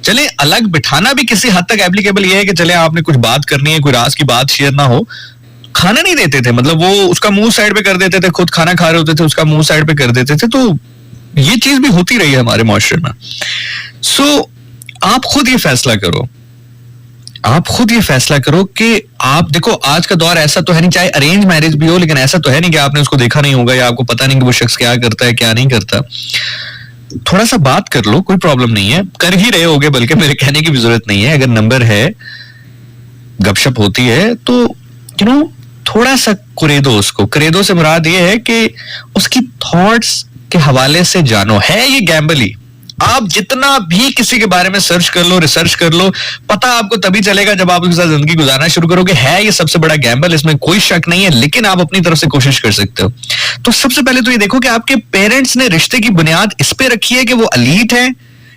चले अलग बिठाना भी किसी हद तक एप्लीकेबल ये है कि चले आपने कुछ बात करनी है, कोई राज की बात शेयर ना हो, खाना नहीं देते थे, मतलब वो उसका मुंह साइड पे कर देते थे, खुद खाना खा रहे होते थे उसका मुंह साइड पे कर देते थे। तो ये चीज भी होती रही है हमारे माशरे में। सो आप खुद ये फैसला करो, आप खुद ये फैसला करो कि आप देखो, आज का दौर ऐसा तो है नहीं, चाहे अरेंज मैरिज भी हो, लेकिन ऐसा तो है नहीं कि आपने उसको देखा नहीं होगा या आपको पता नहीं कि वो शख्स क्या करता है क्या नहीं करता। थोड़ा सा बात कर लो, कोई प्रॉब्लम नहीं है, कर ही रहे होगे, बल्कि मेरे कहने की भी जरूरत नहीं है। अगर नंबर है, गपशप होती है, तो थोड़ा सा कुरेदो उसको। कुरेदो से मुराद ये है कि उसकी थॉट्स के हवाले से जानो। है ये गैम्बल ही, आप जितना भी किसी के बारे में सर्च कर लो, रिसर्च कर लो, पता आपको तभी चलेगा जब आप उसके साथ जिंदगी गुजारना शुरू करोगे। है ये सबसे बड़ा गैम्बल, इसमें कोई शक नहीं है, लेकिन आप अपनी तरफ से कोशिश कर सकते हो। तो सबसे पहले तो ये देखो कि आपके पेरेंट्स ने रिश्ते की बुनियाद इस पे रखी है कि वो एलीट है,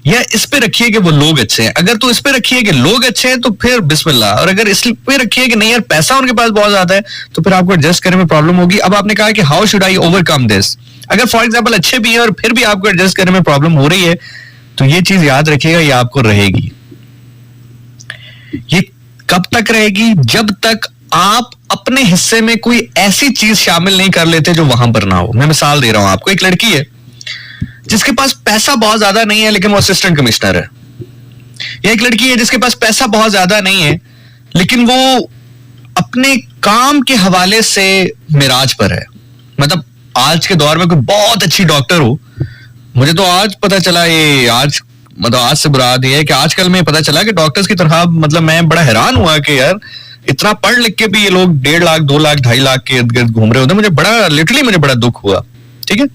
या इस पे रखी है कि वो लोग अच्छे हैं। अगर तो इस पे रखी है कि लोग अच्छे हैं तो फिर बिस्मिल्लाह, और अगर इस पे रखी है कि नहीं यार पैसा उनके पास बहुत ज्यादा है, तो फिर आपको एडजस्ट करने में प्रॉब्लम होगी। अब आपने कहा कि how should I overcome this. अगर फॉर एग्जाम्पल अच्छे भी हैं और फिर भी आपको एडजस्ट करने में प्रॉब्लम हो रही है, तो ये चीज याद रखिएगा, ये आपको रहेगी। ये कब तक रहेगी? जब तक आप अपने हिस्से में कोई ऐसी चीज शामिल नहीं कर लेते जो वहां पर ना हो। मैं मिसाल दे रहा हूं आपको, एक लड़की है जिसके पास पैसा बहुत ज्यादा नहीं है लेकिन वो असिस्टेंट कमिश्नर है, या एक लड़की है जिसके पास पैसा बहुत ज्यादा नहीं है लेकिन वो अपने काम के हवाले से मिराज पर है। मतलब आज के दौर में कोई बहुत अच्छी डॉक्टर हो, मुझे तो आज पता चला, ये आज मतलब आज से बुराद ये है कि आजकल में पता चला कि डॉक्टर्स की तरह, मतलब मैं बड़ा हैरान हुआ कि यार इतना पढ़ लिख के भी ये लोग 1.5 लाख 2 लाख 2.5 लाख के इर्द गिर्द घूम रहे होते। मुझे बड़ा लिटरली मुझे बड़ा दुख हुआ, ठीक है।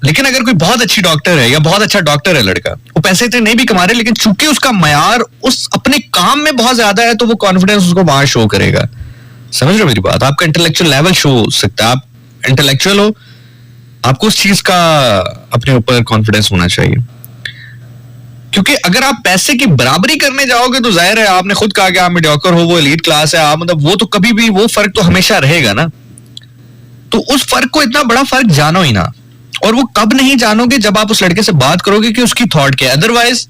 लेकिन अगर कोई बहुत अच्छी डॉक्टर है या बहुत अच्छा डॉक्टर है लड़का, वो पैसे इतने नहीं भी कमा रहे लेकिन चूंकि उसका मयार उस अपने काम में बहुत ज्यादा है, तो वो कॉन्फिडेंस उसको वहां शो करेगा। समझ रहे हो मेरी बात? आपका इंटेलेक्चुअल लेवल शो हो सकता है, आप इंटेलेक्चुअल हो, आपको उस चीज का अपने ऊपर कॉन्फिडेंस होना चाहिए। क्योंकि अगर आप पैसे की बराबरी करने जाओगे तो जाहिर है, आपने खुद कहा कि आप मीडियोकर हो, वो एलीट क्लास है, आप मतलब वो तो कभी भी वो फर्क तो हमेशा रहेगा ना। तो उस फर्क को, इतना बड़ा फर्क जानो ही ना। और वो कब नहीं जानोगे? जब आप उस लड़के से बात करोगे कि उसकी थॉट क्या है। अदरवाइज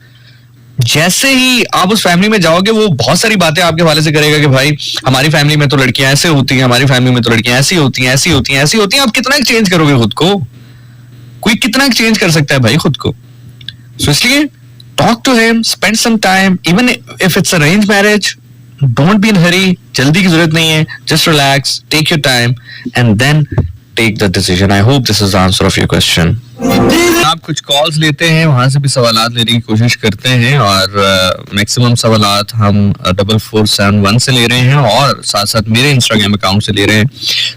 जैसे ही आप उस फैमिली में जाओगे, वो बहुत सारी बातें आपके हवाले से करेगा कि भाई हमारी फैमिली में तो लड़कियां ऐसे होती हैं, हमारी फैमिली में तो लड़कियां ऐसी होती हैं, ऐसी होती हैं, ऐसी होती हैं। आप कितना चेंज करोगे खुद को? कोई कितना चेंज कर सकता है भाई खुद को? सो इसलिए talk to him, spend some time, even if it's arrange marriage, don't be in hurry, जल्दी की जरूरत नहीं है, just relax, take your time and then take the decision. I hope this is the answer of your question. आप कुछ कॉल्स लेते हैं, वहां से भी सवालात लेने की कोशिश करते हैं, और मैक्सिमम सवालात हम 4471 से ले रहे हैं और साथ साथ मेरे इंस्टाग्राम अकाउंट से ले रहे हैं।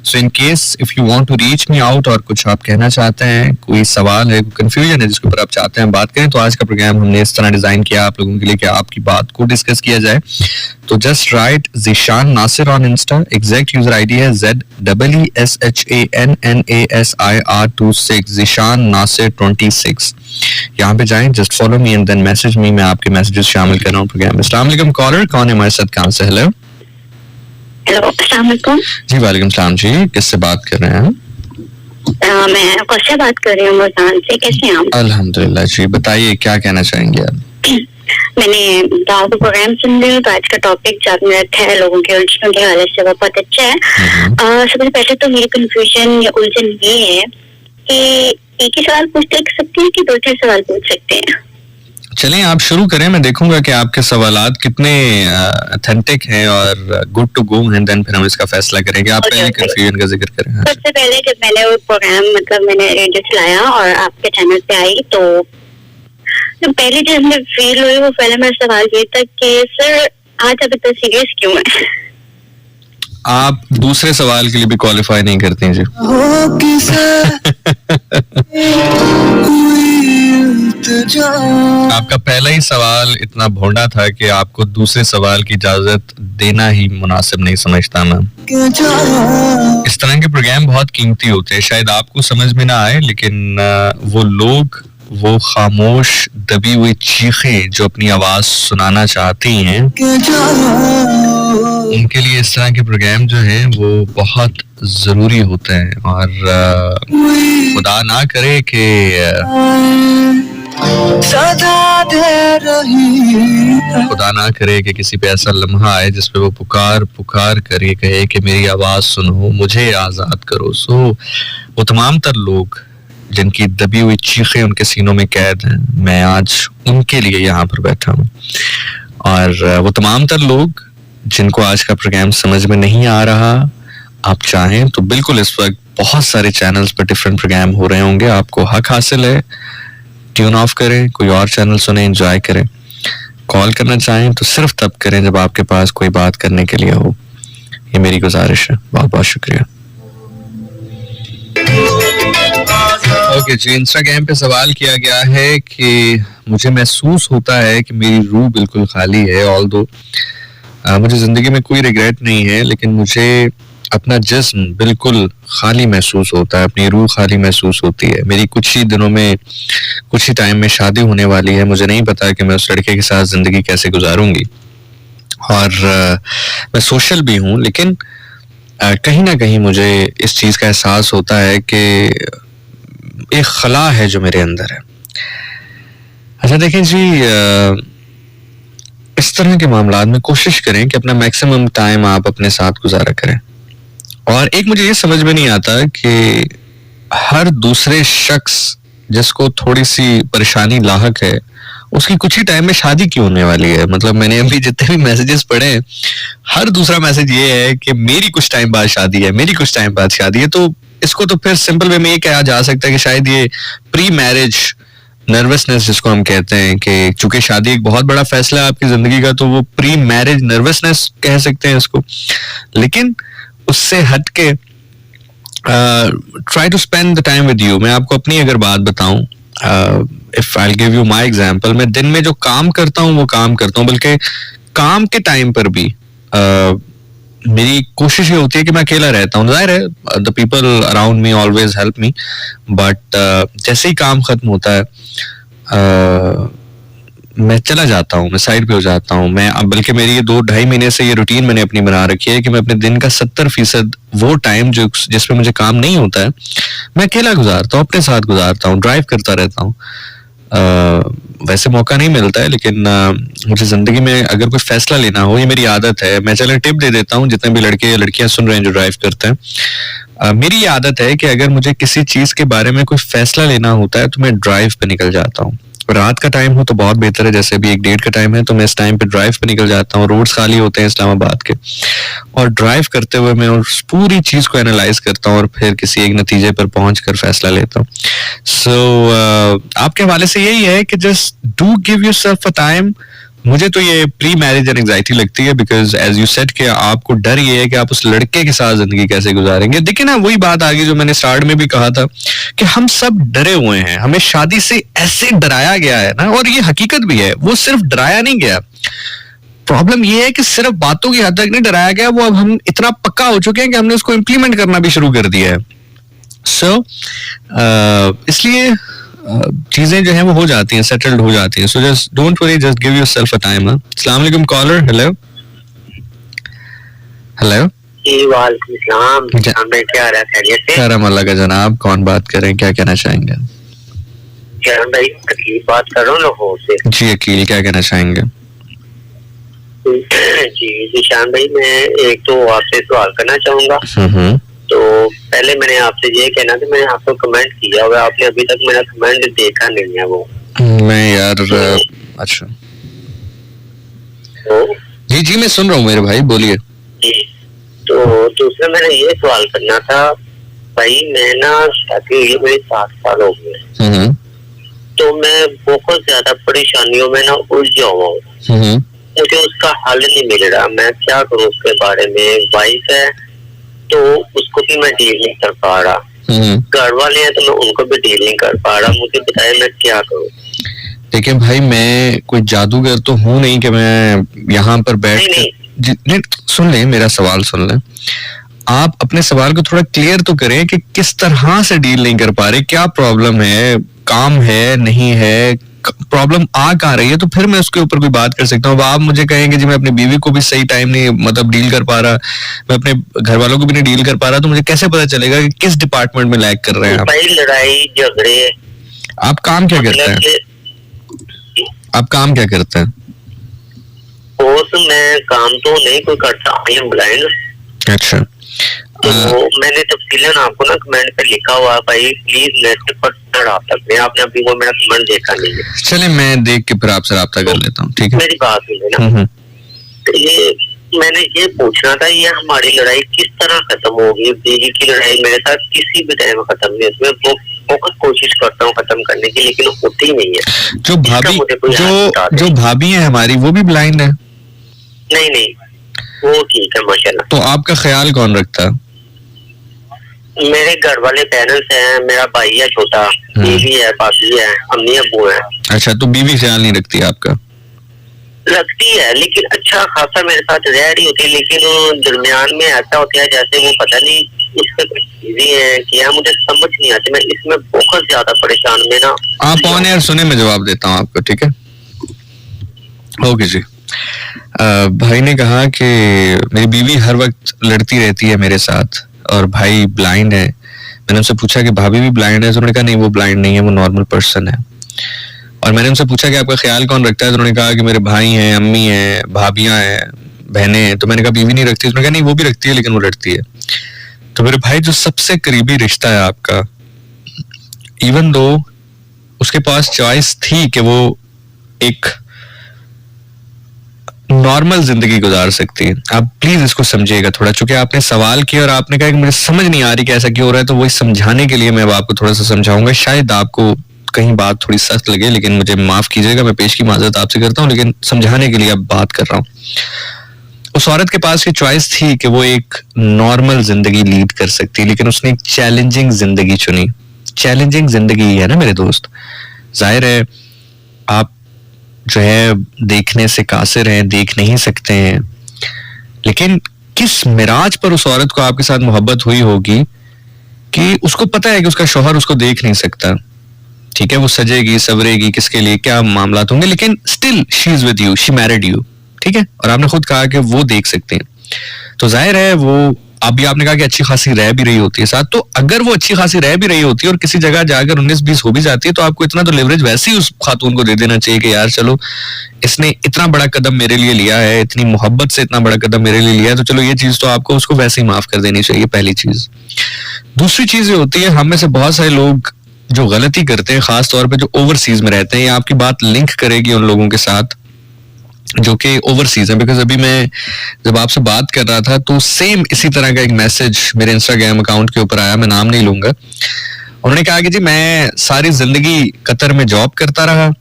So in case if you want to reach me out और कुछ आप कहना चाहते हैं, कोई सवाल है, कोई कंफ्यूजन है जिसके ऊपर आप चाहते हैं बात करें, तो आज का प्रोग्राम हमने इस तरह डिजाइन किया आप लोगों के लिए कि आपकी बात को डिस्कस किया जाए। तो just write Zeeshan Nasir on Insta, exact user ID है ZEESHANNASIR26, ज़ीशान नासिर 26। यहाँ पे जाएं, just follow me and then message me, मैं आपके मैसेजेस शामिल कर रहा हूँ प्रोग्राम में। अस्सलाम वालेकुम कॉलर, कौन है हमारे साथ, कहाँ से? हेलो अस्सलाम वालेकुम जी। वालेकुम सलाम जी, किससे बात कर रहे हैं? मैं कौशा बात कर रही हूँ मुल्तान से। कैसे हैं आप? अल्हम्दुलिल्लाह जी, बताइए क्या कहना चाहेंगे आप? मैंने आपका प्रोग्राम सुन रही हूँ, तो आज का टॉपिक जो आपने रखा है लोगों के उलझनों के हवाले से, वो बहुत अच्छा है। सबसे पहले तो मेरी कंफ्यूजन या उलझन ये है कि एक ही सवाल पूछ सकते हैं कि 2-3 सवाल पूछ सकते हैं? चलें आप शुरू करें, मैं देखूंगा कि आपके सवालात कितने ऑथेंटिक हैं और गुड टू गो हैं, देन फिर हम इसका फैसला करेंगे। आप पहले कंफ्यूजन का जिक्र करें। सबसे पहले जब मैंने वो प्रोग्राम मैंने रेडियो चलाया और आपके चैनल पे आई, तो पहले जो हमें फील हुई, वो पहले मेरा सवाल ये था कि सर आज आप इतना सीरियस क्यों है? आप दूसरे सवाल के लिए भी क्वालिफाई नहीं करते हैं जी। आपका पहला ही सवाल इतना भोंडा था कि आपको दूसरे सवाल की इजाजत देना ही मुनासिब नहीं समझता मैं। इस तरह के प्रोग्राम बहुत कीमती होते हैं, शायद आपको समझ में ना आए, लेकिन वो लोग, वो खामोश दबी हुई चीखें जो अपनी आवाज सुनाना चाहती हैं, उनके लिए इस तरह के प्रोग्राम जो हैं वो बहुत जरूरी होते हैं। और खुदा ना करे कि किसी पे ऐसा लम्हा आए जिसपे वो पुकार पुकार करे, कहे कि मेरी आवाज सुनो, मुझे आजाद करो। सो वो तमाम तर लोग जिनकी दबी हुई चीखें उनके सीनों में कैद हैं, मैं आज उनके लिए यहाँ पर बैठा हूँ। और वो तमाम तर लोग जिनको आज का प्रोग्राम समझ में नहीं आ रहा, आप चाहें तो बिल्कुल इस वक्त बहुत सारे चैनल्स पर डिफरेंट प्रोग्राम हो रहे होंगे, आपको हक हासिल है, ट्यून ऑफ करें, कोई और चैनल सुने, एंजॉय करें। कॉल करना चाहें तो सिर्फ तब करें जब आपके पास कोई बात करने के लिए हो, ये मेरी गुजारिश है। बहुत बहुत शुक्रिया। ओके जी, इंस्टाग्राम पे सवाल किया गया है कि मुझे महसूस होता है कि मेरी रूह बिल्कुल खाली है, ऑल्दो मुझे जिंदगी में कोई रिग्रेट नहीं है, लेकिन मुझे अपना जिस्म बिल्कुल खाली महसूस होता है, अपनी रूह खाली महसूस होती है। मेरी कुछ ही दिनों में, कुछ ही टाइम में शादी होने वाली है। मुझे नहीं पता कि मैं उस लड़के के साथ जिंदगी कैसे गुजारूंगी, और मैं सोशल भी हूँ, लेकिन कहीं ना कहीं मुझे इस चीज का एहसास होता है कि एक खला है जो मेरे अंदर है। अच्छा देखें जी, इस तरह के मामलात में कोशिश करें कि अपना मैक्सिमम टाइम आप अपने साथ गुजारा करें। और एक मुझे ये समझ में नहीं आता कि हर दूसरे शख्स जिसको थोड़ी सी परेशानी लाहक है, उसकी कुछ ही टाइम में शादी क्यों होने वाली है। मतलब मैंने अभी जितने भी मैसेजेस पढ़े हैं, हर दूसरा मैसेज ये है कि मेरी कुछ टाइम बाद शादी है, मेरी कुछ टाइम बाद शादी है। तो इसको तो फिर सिंपल वे में ये कहा जा सकता है कि शायद ये प्री मैरिज नर्वसनेस, जिसको हम कहते हैं कि चूंकि शादी एक बहुत बड़ा फैसला है आपकी जिंदगी का, तो वो प्री मैरिज नर्वसनेस कह सकते हैं इसको। लेकिन उससे हट के try to spend the time with you. मैं आपको अपनी अगर बात बताऊं, if I give you my example, मैं दिन में जो काम करता हूं वो काम करता हूं, बल्कि काम के टाइम पर भी मेरी कोशिश ये होती है कि मैं अकेला रहता हूँ। जाहिर है the people around me always help me, but जैसे ही काम खत्म होता है मैं चला जाता हूँ, मैं साइड पे हो जाता हूँ। मैं अब बल्कि मेरी ये 2-2.5 महीने से ये रूटीन मैंने अपनी बना रखी है कि मैं अपने दिन का 70% वो टाइम जो जिसमें मुझे काम नहीं होता है, मैं अकेला गुजारता हूँ, अपने साथ गुजारता हूँ, ड्राइव करता रहता हूँ। वैसे मौका नहीं मिलता है, लेकिन मुझे जिंदगी में अगर कोई फैसला लेना हो, ये मेरी आदत है। मैं चलो टिप दे देता हूँ जितने भी लड़के या लड़कियां सुन रहे हैं जो ड्राइव करते हैं, मेरी ये आदत है कि अगर मुझे किसी चीज के बारे में कोई फैसला लेना होता है तो मैं ड्राइव पे निकल जाता हूँ। रात का टाइम हो तो बहुत बेहतर है, जैसे अभी 1-1:30 का टाइम है, तो मैं इस टाइम पे ड्राइव पे निकल जाता हूँ। रोड्स खाली होते हैं इस्लामाबाद के, और ड्राइव करते हुए मैं उस पूरी चीज को एनालाइज करता हूँ और फिर किसी एक नतीजे पर पहुंचकर फैसला लेता हूँ। सो आपके हवाले से यही है कि just do give yourself a time. मुझे तो ये प्री मैरिज एंजाइटी लगती है, बिकॉज एज यू सेड कि आपको डर ये है कि आप उस लड़के के साथ जिंदगी कैसे गुजारेंगे। देखिए ना, वही बात आ गई जो मैंने स्टार्ट में भी कहा था कि हम सब डरे हुए हैं, हमें शादी से ऐसे डराया गया है ना, और ये हकीकत भी है, वो सिर्फ डराया नहीं गया। प्रॉब्लम ये है कि सिर्फ बातों की हद तक नहीं डराया गया, वो अब हम इतना पक्का हो चुके हैं कि हमने उसको इम्प्लीमेंट करना भी शुरू कर दिया है। सो इसलिए चीजें जो है वो हो जाती हैं, सेटल्ड हो जाती हैं। So just don't worry, just give yourself a time. अस्सलाम वालेकुम कॉलर। हेलो हेलो जी, वालेकुम सलाम। क्या रहा है? करम अल्लाह का जनाब, कौन बात कर रहे हैं, क्या कहना चाहेंगे? शरण भाई अकील बात कर रहा हूँ लाहौर से। जी अकील, क्या कहना चाहेंगे? जी शरण भाई, मैं एक तो आपसे सवाल करना चाहूंगा। तो पहले मैंने आपसे ये कहना था, मैंने आपको कमेंट किया हुआ, आपने अभी तक मेरा कमेंट देखा नहीं है। वो मैं यार अच्छा तो जी मैं सुन रहा हूँ मेरे भाई, बोलिए। जी, तो दूसरा मैंने ये सवाल करना था भाई, मैं ना शादी हुई मेरे 7 साल हो गए, तो मैं बहुत ज्यादा परेशानियों में ना उलझ जाऊँ, मुझे उसका हल नहीं मिल रहा। मैं क्या करूँ उसके बारे में? वाइफ है तो उसको भी मैं डील नहीं कर पा रहा, घर वाले हैं तो मैं उनको भी डील नहीं कर पा रहा। मुझे बताए मैं क्या करूँ? देखिए भाई, मैं कोई जादूगर तो हूँ नहीं कि मैं यहाँ पर बैठ नहीं, सुन लें मेरा सवाल, सुन लें। आप अपने सवाल को थोड़ा क्लियर तो करें कि किस तरह से डील नहीं कर पा रहे, क्या प्रॉब्लम है, काम है नहीं है, प्रॉब्लम आ कहाँ रही है, तो फिर मैं उसके ऊपर कोई बात कर सकता हूँ। अब आप मुझे कहेंगे जी मैं अपनी बीवी को भी सही टाइम नहीं मतलब डील कर पा रहा, मैं अपने घर वालों को भी नहीं डील कर पा रहा, तो मुझे कैसे पता चलेगा कि किस डिपार्टमेंट में लैग कर रहे हैं आप? भाई लड़ाई झगड़े। आप काम क्या करते हैं? आप काम क्या करते हैं? मैं काम तो नहीं कोई करता, आई एम ब्लाइंड। अच्छा, तो मैंने तफसीलन आपको ना कमेंट पे लिखा हुआ, भाई प्लीज नेट पर रब्ता करें। आपने अभी वो मेरा कमेंट देखा नहीं है। चलिए मैं देख के फिर आपसे रब्ता कर लेता हूँ, ठीक है? मेरी बात सुनिए ना, तो ये मैंने ये पूछना था, ये हमारी लड़ाई किस तरह खत्म होगी? बीवी की लड़ाई मेरे साथ किसी भी टाइम खत्म नहीं, उसमें बहुत कोशिश करता हूँ खत्म करने की, लेकिन होती नहीं है। जो भाभी है हमारी, वो भी ब्लाइंड है? नहीं, वो ठीक है माशाल्लाह। तो आपका ख्याल कौन रखता है? मेरे घर वाले पेरेंट्स हैं, मेरा भाई है छोटा, बीवी है, भाभी है, अम्मी अब्बू है। अच्छा, तो बीवी ख्याल नहीं रखती आपका? रखती है, लेकिन अच्छा खासा मेरे साथ रह रही होती है, लेकिन दरमियान में ऐसा होता है जैसे वो पता नहीं इससे कुछ चीजें हैं कि मुझे समझ नहीं आती। मैं इसमें बहुत ज्यादा परेशान में ना। आप ऑन एयर सुने, मैं जवाब देता हूँ आपको, ठीक है? ओके जी। भाई ने कहा कि मेरी बीवी हर वक्त लड़ती रहती है मेरे साथ और भाई ब्लाइंड है। मैंने उनसे पूछा कि भाभी भी ब्लाइंड है? तो उन्होंने कहा नहीं, वो ब्लाइंड नहीं है, वो नॉर्मल पर्सन है। और मैंने उनसे पूछा कि आपका ख्याल कौन रखता है? तो उन्होंने कहा कि मेरे भाई हैं, अम्मी हैं, भाभियां हैं, बहनें हैं। तो मैंने कहा बीवी नहीं रखती? तो उन्होंने कहा नहीं, वो भी रखती है लेकिन वो लड़ती है। तो मेरे भाई, जो सबसे करीबी रिश्ता है आपका, इवन दो उसके पास चॉइस थी कि वो एक नॉर्मल जिंदगी गुजार सकती है, आप प्लीज इसको समझिएगा थोड़ा। चूंकि आपने सवाल किया और आपने कहा कि मुझे समझ नहीं आ रही कि ऐसा क्यों हो रहा है, तो वही समझाने के लिए मैं अब आपको थोड़ा सा समझाऊंगा। शायद आपको कहीं बात थोड़ी सख्त लगे, लेकिन मुझे माफ कीजिएगा, मैं पेश की माजरत आपसे करता हूँ, लेकिन समझाने के लिए अब बात कर रहा हूँ। उस औरत के पास ये चॉइस थी कि वो एक नॉर्मल जिंदगी लीड कर सकती, लेकिन उसने एक चैलेंजिंग जिंदगी चुनी। चैलेंजिंग जिंदगी है ना मेरे दोस्त, जाहिर है आप जो है देखने से कासिर हैं, देख नहीं सकते हैं, लेकिन किस मिराज पर उस औरत को आपके साथ मोहब्बत हुई होगी कि उसको पता है कि उसका शौहर उसको देख नहीं सकता। ठीक है, वो सजेगी सवरेगी, किसके लिए क्या मामला होंगे, लेकिन still she is with you, she married you. ठीक है, और आपने खुद कहा कि वो देख सकते हैं, तो जाहिर है वो अभी आपने कहा कि अच्छी खासी रह भी रही होती है साथ। तो अगर वो अच्छी खासी रह भी रही होती है और किसी जगह जाकर 19-20 हो भी जाती है, तो आपको इतना तो लेवरेज वैसे ही उस खातून को दे देना चाहिए कि यार चलो इसने इतना बड़ा कदम मेरे लिए लिया है, इतनी मोहब्बत से इतना बड़ा कदम मेरे लिए लिया है, तो चलो ये चीज तो आपको उसको वैसे ही माफ कर देनी चाहिए, पहली चीज। दूसरी चीज ये होती है, हम में से बहुत सारे लोग जो गलती करते हैं, खास तौर पे जो ओवरसीज में रहते हैं, या आपकी बात लिंक करेगी उन लोगों के साथ जो कि ओवरसीज है। बिकॉज अभी मैं जब आपसे बात कर रहा था तो सेम इसी तरह का एक मैसेज मेरे इंस्टाग्राम अकाउंट के ऊपर आया, मैं नाम नहीं लूंगा। उन्होंने कहा कि जी मैं सारी जिंदगी कतर में जॉब करता रहा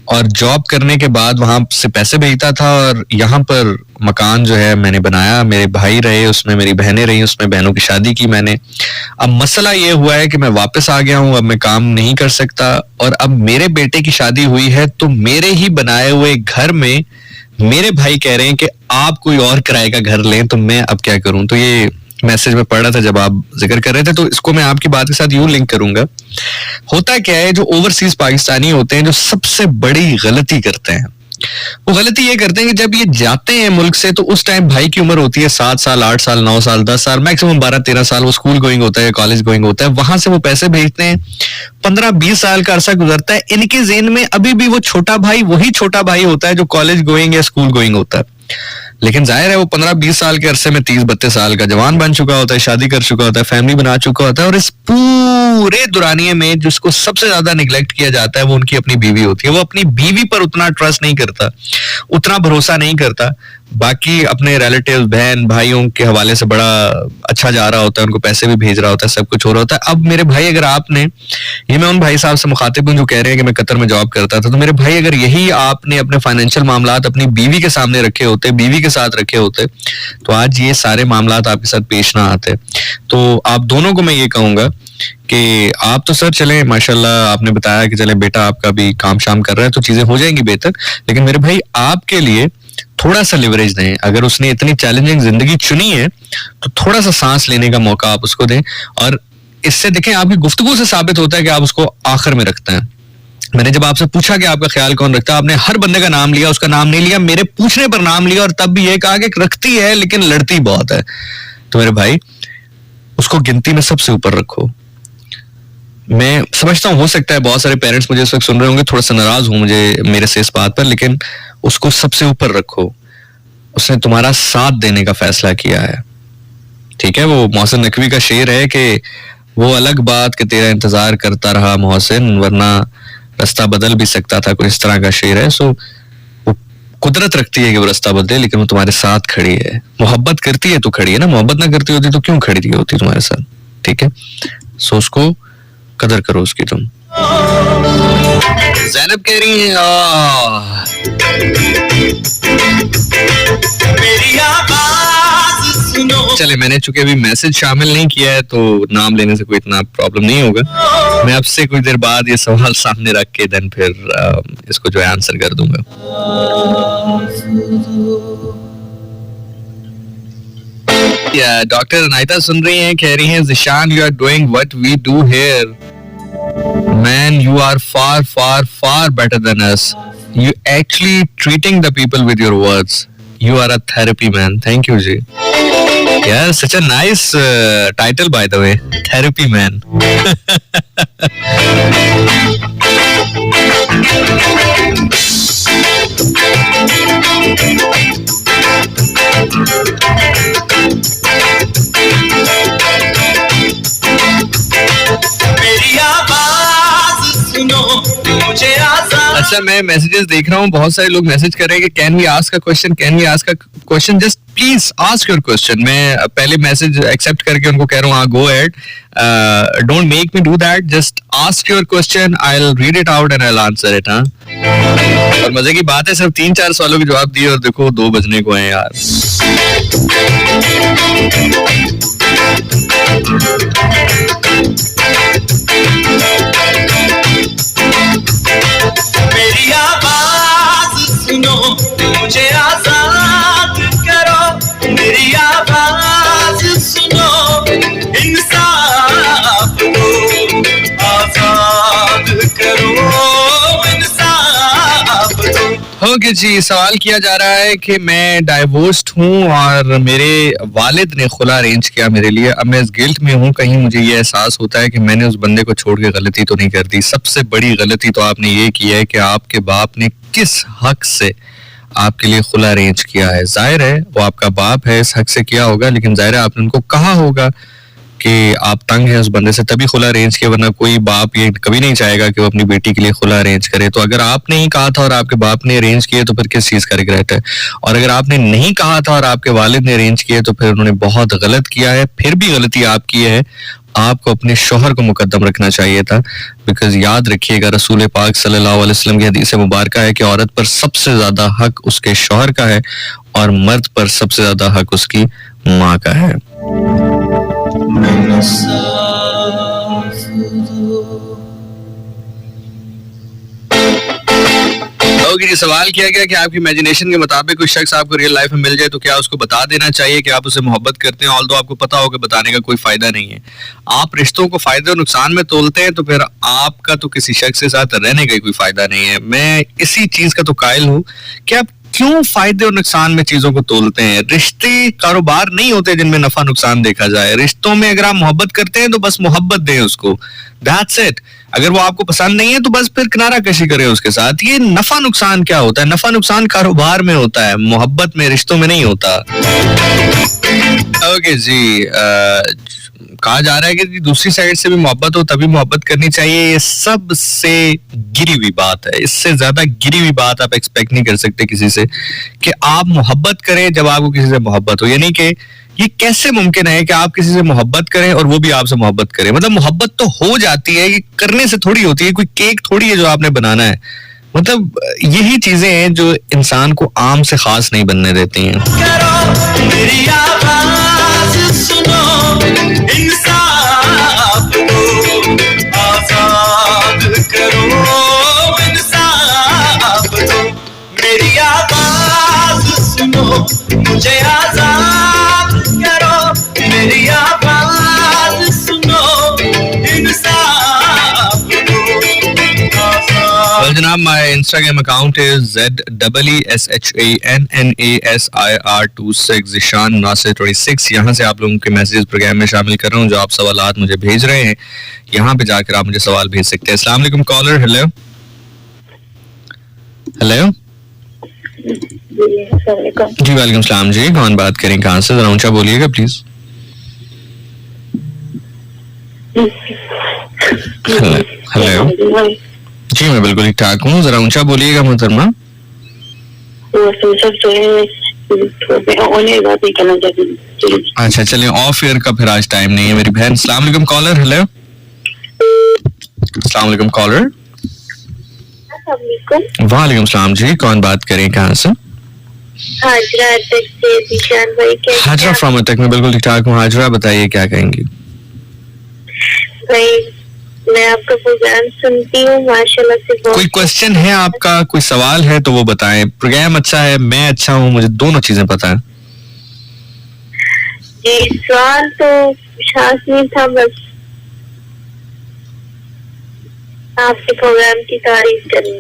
और जॉब करने के बाद वहां से पैसे भेजता था और यहाँ पर मकान जो है मैंने बनाया, मेरे भाई रहे उसमें, मेरी बहनें रही उसमें, बहनों की शादी की मैंने। अब मसला ये हुआ है कि मैं वापस आ गया हूँ, अब मैं काम नहीं कर सकता और अब मेरे बेटे की शादी हुई है, तो मेरे ही बनाए हुए घर में मेरे भाई कह रहे हैं कि आप कोई और किराए का घर लें, तो मैं अब क्या करूं। तो ये मैसेज में पढ़ रहा था जब आप जिक्र कर रहे थे, तो इसको मैं आपकी बात के साथ यूं लिंक करूंगा। होता क्या है, जो ओवरसीज पाकिस्तानी होते हैं जो सबसे बड़ी गलती करते हैं, वो गलती ये करते हैं कि जब ये जाते हैं मुल्क से, तो उस टाइम भाई की उम्र होती है 7 साल, 8 साल, 9 साल, 10 साल, मैक्सिमम 12-13 साल, वो स्कूल गोइंग होता है, कॉलेज गोइंग होता है, वहां से वो पैसे भेजते हैं। 15-20 साल का अरसा गुजरता है, इनके ज़हन में अभी भी वो छोटा भाई वही छोटा भाई होता है जो कॉलेज गोइंग या स्कूल गोइंग होता है। लेकिन जाहिर है वो 15-20 साल के अरसे में 30-32 साल का जवान बन चुका होता है, शादी कर चुका होता है, फैमिली बना चुका होता है, और इस पूरे दुरानिये में जिसको सबसे ज्यादा निगलेक्ट किया जाता है वो उनकी अपनी बीवी होती है। वो अपनी बीवी पर उतना ट्रस्ट नहीं करता, उतना भरोसा नहीं करता, बाकी अपने रिलेटिव बहन भाइयों के हवाले से बड़ा अच्छा जा रहा होता है, उनको पैसे भी भेज रहा होता है, सब कुछ हो रहा होता है। अब मेरे भाई, अगर आपने, ये मैं उन भाई साहब से मुखातिब हूं जो कह रहे हैं कि मैं कतर में जॉब करता था, तो मेरे भाई अगर यही आपने अपने फाइनेंशियल मामलात अपनी बीवी के सामने रखे होते, बीवी के साथ रखे होते, तो आज ये सारे मामलात आपके साथ पेश ना आते। तो आप दोनों को मैं ये कहूंगा कि आप तो सर चलें, माशाल्लाह आपने बताया कि चले बेटा आपका भी काम शाम कर रहा है तो चीजें हो जाएंगी बेहतर, लेकिन मेरे भाई आपके लिए थोड़ा सा लिवरेज दें। अगर उसने इतनी चैलेंजिंग जिंदगी चुनी है तो थोड़ा सा सांस लेने का मौका आप उसको दें। और इससे देखें, आपकी गुफ्तगू से साबित होता है कि आप उसको आखिर में रखते हैं। मैंने जब आपसे पूछा कि आपका ख्याल कौन रखता है, आपने हर बंदे का नाम लिया, उसका नाम नहीं लिया, मेरे पूछने पर नाम लिया, और तब भी ये कहा कि रखती है लेकिन लड़ती बहुत है। तो मेरे भाई उसको गिनती में सबसे ऊपर रखो। मैं समझता हूँ हो सकता है बहुत सारे पेरेंट्स मुझे इस वक्त सुन रहे होंगे, थोड़ा सा नाराज हूं मुझे मेरे से इस बात पर, लेकिन उसको सबसे ऊपर रखो। उसने तुम्हारा साथ देने का फैसला किया है, ठीक है। वो मोहसिन नकवी का शेर है कि वो अलग बात कि तेरा इंतजार करता रहा मोहसिन, वरना रास्ता बदल भी सकता था, कोई इस तरह का शेर है। सो वो कुदरत रखती है कि वो रास्ता बदले, लेकिन वो तुम्हारे साथ खड़ी है। मोहब्बत करती है तो खड़ी है ना, मोहब्बत ना करती होती तो क्यों खड़ी होती तुम्हारे साथ, ठीक है। सो उसको कदर करो उसकी तुम। ज़ैनब कह रही हैं चले, मैंने चूंकि अभी मैसेज शामिल नहीं किया है तो नाम लेने से कोई इतना प्रॉब्लम नहीं होगा। मैं आपसे कुछ देर बाद ये सवाल सामने रख के देन फिर इसको जो है आंसर कर दूंगा। डॉक्टर अनायता सुन रही हैं, कह रही हैं Zeeshan you are doing what we do here man, you are far far far better than us, you actually treating the people with your words, you are a therapy man. Thank you जी। Yeah, such a nice title by the way, Therapy Man. अच्छा, मैं मैसेजेस देख रहा हूँ, बहुत सारे लोग मैसेज कर रहे हैं कि can we ask a question, can we ask a question, just please ask your question. मैं पहले मैसेज एक्सेप्ट करके उनको कह रहा हूँ हाँ go ahead, don't make me do that, just ask your question, I will read it out and I will answer it. हाँ, और मजे की बात है सिर्फ 3-4 सवालों के जवाब दिए और देखो 2 बजने को हैं यार। मेरी आवाज सुनो, मुझे आजाद करो, मेरी आवाज सुनो, इंसाफ दो, आजाद करो, इंसाफ दो। ओके जी, सवाल किया जा रहा है कि मैं डाइवोर्स्ड हूँ और मेरे वालिद ने खुला अरेंज किया मेरे लिए। अब मैं इस गिल्ट में हूँ, कहीं मुझे ये एहसास होता है कि मैंने उस बंदे को छोड़ के गलती तो नहीं कर दी। सबसे बड़ी गलती तो आपने ये की है कि आपके बाप ने किस हक से आपके लिए खुला अरेंज किया है। जाहिर है वो आपका बाप है, इस हक से किया होगा, लेकिन जाहिर है आपने उनको कहा होगा कि आप तंग हैं उस बंदे से तभी खुला अरेंज किया, वरना कोई बाप ये कभी नहीं चाहेगा कि वो अपनी बेटी के लिए खुला अरेंज करे। तो अगर आपने ही कहा था और आपके बाप ने अरेंज किए तो फिर किस चीज का रिग्रेट है, और अगर आपने नहीं कहा था और आपके वालिद ने अरेंज किए तो फिर उन्होंने बहुत गलत किया है। फिर भी गलती आपकी है, आपको अपने शोहर को मुकद्दम रखना चाहिए था, बिकॉज याद रखिएगा रसूल पाक सल्लल्लाहु अलैहि वसल्लम की हदीस मुबारक है कि औरत पर सबसे ज्यादा हक उसके शोहर का है और मर्द पर सबसे ज्यादा हक उसकी माँ का है। ओके जी, सवाल किया गया कि आपकी इमेजिनेशन के मुताबिक कोई शख्स आपको रियल लाइफ में मिल जाए तो क्या उसको बता देना चाहिए कि आप उसे मोहब्बत करते हैं, ऑल्दो आपको पता होगा बताने का कोई फायदा नहीं है। आप रिश्तों को फायदे और नुकसान में तोलते हैं तो फिर आपका तो किसी शख्स के साथ रहने का कोई फायदा नहीं है। मैं इसी चीज का तो कायल हूँ कि आप क्यों फायदे और नुकसान में चीजों को तोलते हैं। रिश्ते कारोबार नहीं होते जिनमें नफा नुकसान देखा जाए। रिश्तों में अगर आप मोहब्बत करते हैं तो बस मोहब्बत दें उसको, दैट्स इट। अगर वो आपको पसंद नहीं है तो बस फिर किनारा कशी करें उसके साथ। ये नफा नुकसान क्या होता है? नफा नुकसान कारोबार में होता है, मोहब्बत में, रिश्तों में नहीं होता। ओके जी, कहा जा रहा है कि दूसरी साइड से भी मोहब्बत हो तभी मोहब्बत करनी चाहिए। ये सबसे गिरी हुई बात है, इससे ज्यादा गिरी हुई बात आप एक्सपेक्ट नहीं कर सकते किसी से कि आप मोहब्बत करें जब आपको किसी से मोहब्बत हो। यानी कि ये कैसे मुमकिन है कि आप किसी से मोहब्बत करें और वो भी आपसे मोहब्बत करे? मतलब मोहब्बत तो हो जाती है, ये करने से थोड़ी होती है, कोई केक थोड़ी है जो आपने बनाना है। मतलब यही चीजें हैं जो इंसान को आम से खास नहीं बनने देती हैं। मेरी आवाज सुनो, इंसाफ दो, आजाद करो, इंसाफ दो। मेरी आवाज सुनो, मुझे आजाद करो, मेरी आवाज सुनो, इंसाफ दो। Well, जनाब, my Instagram account is ZEESHANNASIR26 Zeeshan Nasir 26। यहाँ से आप लोगों के मैसेजेस प्रोग्राम में शामिल कर रहा हूँ। जो आप सवालात मुझे भेज रहे हैं यहाँ पे जाकर आप मुझे सवाल भेज सकते हैं। अस्सलाम वालेकुम कॉलर। हेलो हेलो जी, वालेकुम सलाम जी, कौन बात करें, कहाँ से? जरा ऊंचा बोलिएगा प्लीज। हेलो जी, मैं बिल्कुल ठीक ठाक हूँ, जरा ऊंचा बोलिएगा मोहतरमा। अच्छा चलिए, ऑफ एयर का फिर आज टाइम नहीं है मेरी बहन। अस्सलाम वालेकुम कॉलर। हेलो अस्सलाम वालेकुम कॉलर। वालेकुम सलाम जी, कौन बात करें, कहाँ से? हाजरा से जीशान भाई। हाजरा फ्रॉम अटक में बिल्कुल ठीक ठाक हूँ। हाजरा बताइए क्या कहेंगी? भाई मैं आपका प्रोग्राम सुनती हूँ माशाल्लाह से। कोई क्वेश्चन है आपका, कोई सवाल है तो वो बताएं। प्रोग्राम अच्छा है, मैं अच्छा हूँ, मुझे दोनों चीजें पता है जी। सवाल तो खास नहीं था, बस आपके प्रोग्राम की तारीफ करनी।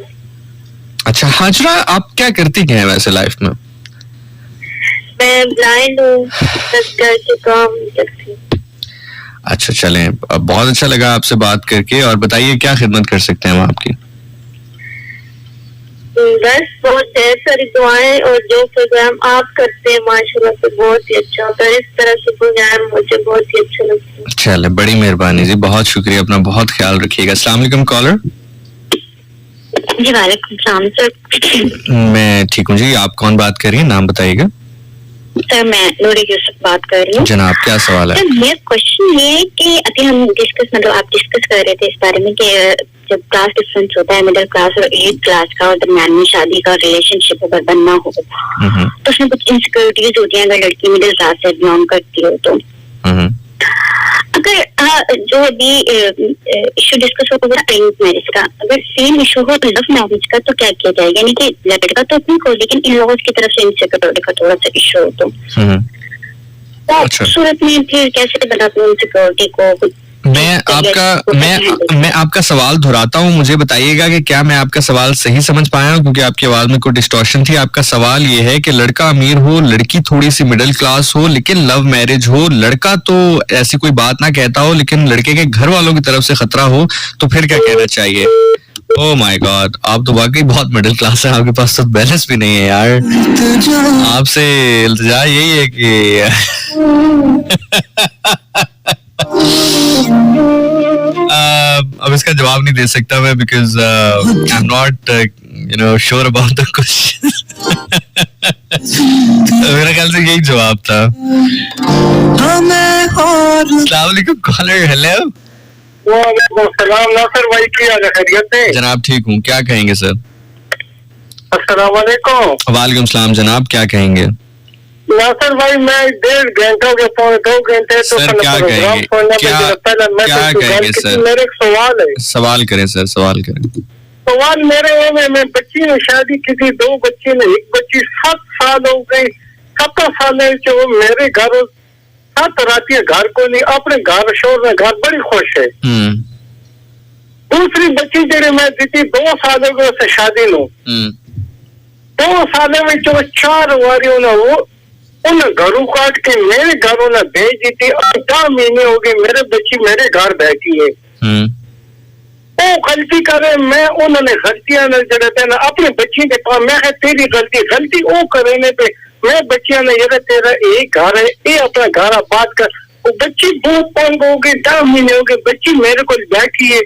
अच्छा हाजरा, आप क्या करती क्या है वैसे लाइफ में? मैं ब्लाइंड हूँ, बस घर से काम करती हूँ। अच्छा चलें, बहुत अच्छा लगा आपसे बात करके। और बताइए क्या खिदमत कर सकते हैं हम आपकी? बस बहुत ढेर सारी दुआएं, और जो प्रोग्राम आप करते हैं माशाल्लाह से बहुत ही अच्छा होता है। इस तरह के प्रोग्राम मुझे बहुत ही अच्छा लगता है। चले, बड़ी मेहरबानी जी, बहुत शुक्रिया, अपना बहुत ख्याल रखिएगा। अस्सलाम वालेकुम कॉलर। जी वालेकुम सलाम सर। मैं ठीक हूँ जी, आप कौन बात कर रही हैं, नाम बताइएगा। सर मैं नूरी यूसुफ बात कर रही हूँ। जनाब क्या सवाल है? सर मेरा क्वेश्चन ये है कि अभी हम आप डिस्कस कर रहे थे इस बारे में कि जब क्लास डिफरेंस होता है मिडिल क्लास और एट क्लास का, और दरम्यान में शादी का रिलेशनशिप अगर बनना हो तो उसमें कुछ इनसिक्योरिटीज होती हैं अगर लड़की मिडिल क्लास से बिलोंग करती हो तो। अगर जो अभी इशू डिस्कस हो गया अरेंज मैरिज का, अगर सेम इशू हो लव मैरिज का तो क्या किया जाएगा? यानी कि लड़का तो अपनी को, लेकिन इन लोगों की तरफ से इनसिक्योरिटी का थोड़ा सा इशू हो तो सूरत में फिर कैसे बनाते हैं इनसिक्योरिटी को? मैं आपका सवाल दोहराता हूँ, मुझे बताइएगा कि क्या मैं आपका सवाल सही समझ पाया हूँ, क्योंकि आपकी आवाज में कोई डिस्टॉर्शन थी। आपका सवाल ये है कि लड़का अमीर हो, लड़की थोड़ी सी मिडिल क्लास हो, लेकिन लव मैरिज हो, लड़का तो ऐसी कोई बात ना कहता हो, लेकिन लड़के के घर वालों की तरफ से खतरा हो, तो फिर क्या कहना चाहिए? ओह माय गॉड, आप तो वाकई बहुत मिडिल क्लास हैं, आपके पास तो बैलेंस भी नहीं है यार। आपसे इल्तिजा यही है कि अब इसका जवाब नहीं दे सकता मैं, because I am not sure about the question. मेरा ख्याल से यही जवाब था। अस्सलाम वालेकुम कॉलर। हेलो। वालेकुम सलाम नासिर भाई, की हाल है? खैरियत है? जनाब ठीक हूँ, क्या कहेंगे सर? अस्सलाम वालेकुम। वालेकुम सलाम जनाब, क्या कहेंगे? नासिर भाई मैं 1.5 घंटे के 2 घंटे तो सर क्या कहेंगे? क्या कहेंगे सर? मेरे एक सवाल है। सवाल करें सर, सवाल करें। सवाल मेरे में बच्ची ने शादी की थी, 2 बच्चे ने, एक बच्ची 7 साल हो गई, 17 साल है जो मेरे घर साथ रहती है, घर को नहीं, अपने घर शोर में घर बड़ी खुश है। दूसरी बच्ची जेरी मैं दी थी 2 साल हो गए से शादी नो, 2 साल में जो 4 वारियों ने वो उन घरों काट के मेरे घरों ने भेज दी थी। 8 महीने हो गए मेरे बच्ची मेरे घर बैठी है। वो गलती करे, मैं उन्होंने गलतियां न जड़ते ना अपने बच्ची के पास, मैं है तेरी गलती वो करने पे मैं बच्चियां ने ये तेरा एक घर है, ये अपना घर बात कर। वो बच्ची बहुत तंग हो गई, 10 महीने हो गए बच्ची मेरे को बैठी है।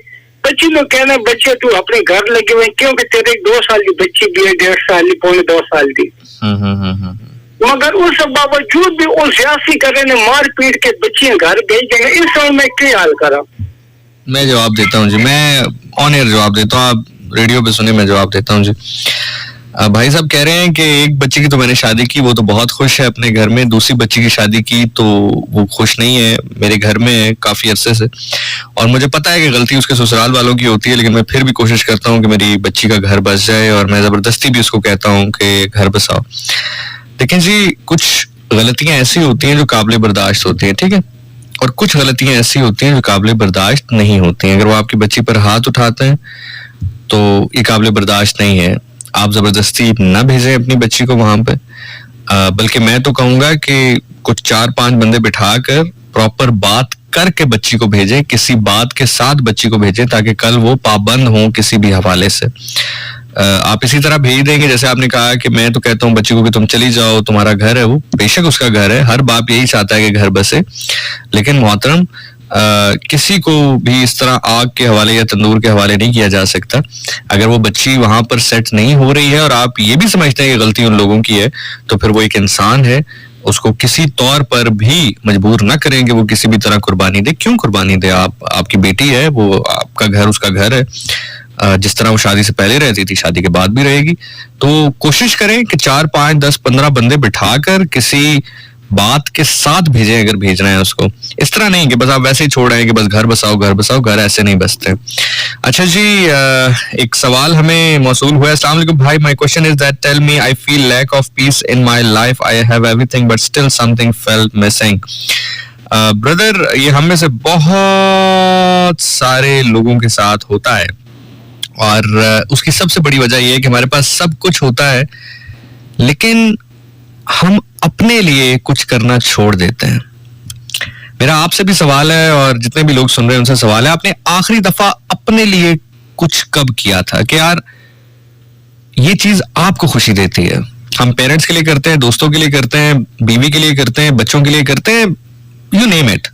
बच्ची लोग कहना बच्चे तू अपने घर लगे हुए, क्योंकि तेरे 2 साल की बच्ची भी है, 1.5 साल की, 2.25 साल की। मगर उस बावजूद भी वो सियासी करे ने मार पीट के बच्चियां घर भेज देंगे। इस समय मैं क्या हाल करा? मैं जवाब देता हूँ जी, मैं ऑन एयर जवाब देता हूँ, आप रेडियो पे सुने, मैं जवाब देता हूँ जी। भाई साहब कह रहे हैं कि एक बच्चे की तो मैंने शादी की, वो तो बहुत खुश है अपने घर में, दूसरी बच्ची की शादी की तो वो खुश नहीं है, मेरे घर में है काफी अरसे से, और मुझे पता है कि गलती उसके ससुराल वालों की होती है, लेकिन मैं फिर भी कोशिश करता हूँ कि मेरी बच्ची का घर बस जाए, और मैं जबरदस्ती भी उसको कहता हूँ कि घर बसाओ। लेकिन जी कुछ गलतियां ऐसी होती हैं जो काबिल बर्दाश्त होती हैं, ठीक है, और कुछ गलतियां ऐसी होती हैं जो काबिल बर्दाश्त नहीं होती हैं। अगर वो आपकी बच्ची पर हाथ उठाते हैं तो ये काबिल बर्दाश्त नहीं है। आप जबरदस्ती ना भेजें अपनी बच्ची को वहां पे, बल्कि मैं तो कहूंगा कि कुछ 4-5 बंदे बिठाकर प्रॉपर बात करके बच्ची को भेजें, किसी बात के साथ बच्ची को भेजें, ताकि कल वो पाबंद हो किसी भी हवाले से। आप इसी तरह भेज देंगे, जैसे आपने कहा कि मैं तो कहता हूँ बच्ची को कि तुम चली जाओ, तुम्हारा घर है, वो बेशक उसका घर है, हर बाप यही चाहता है कि घर बसे, लेकिन मोहतरम किसी को भी इस तरह आग के हवाले या तंदूर के हवाले नहीं किया जा सकता। अगर वो बच्ची वहां पर सेट नहीं हो रही है और आप ये भी समझते हैं कि गलती उन लोगों की है, तो फिर वो एक इंसान है, उसको किसी तौर पर भी मजबूर ना करें कि वो किसी भी तरह कुर्बानी दे। क्यों कुर्बानी दे? आपकी बेटी है, वो आपका आपका घर उसका घर है, जिस तरह वो शादी से पहले रहती थी शादी के बाद भी रहेगी। तो कोशिश करें कि 4, 5, 10, 15 बंदे बिठाकर किसी बात के साथ भेजें अगर भेजना है उसको। इस तरह नहीं कि बस आप वैसे ही छोड़ रहे हैं कि बस घर बसाओ, घर ऐसे नहीं बसते। अच्छा जी, एक सवाल हमें मौसूल हुआ है। अस्सलाम वालेकुम भाई, my question is that tell me I feel lack of peace in my life, I have everything but still something felt missing. Brother, ये हम में से बहुत सारे लोगों के साथ होता है और उसकी सबसे बड़ी वजह यह है कि हमारे पास सब कुछ होता है लेकिन हम अपने लिए कुछ करना छोड़ देते हैं। मेरा आपसे भी सवाल है और जितने भी लोग सुन रहे हैं उनसे सवाल है, आपने आखिरी दफा अपने लिए कुछ कब किया था कि यार ये चीज आपको खुशी देती है? हम पेरेंट्स के लिए करते हैं, दोस्तों के लिए करते हैं, बीवी के लिए करते हैं, बच्चों के लिए करते हैं, यू नेम इट।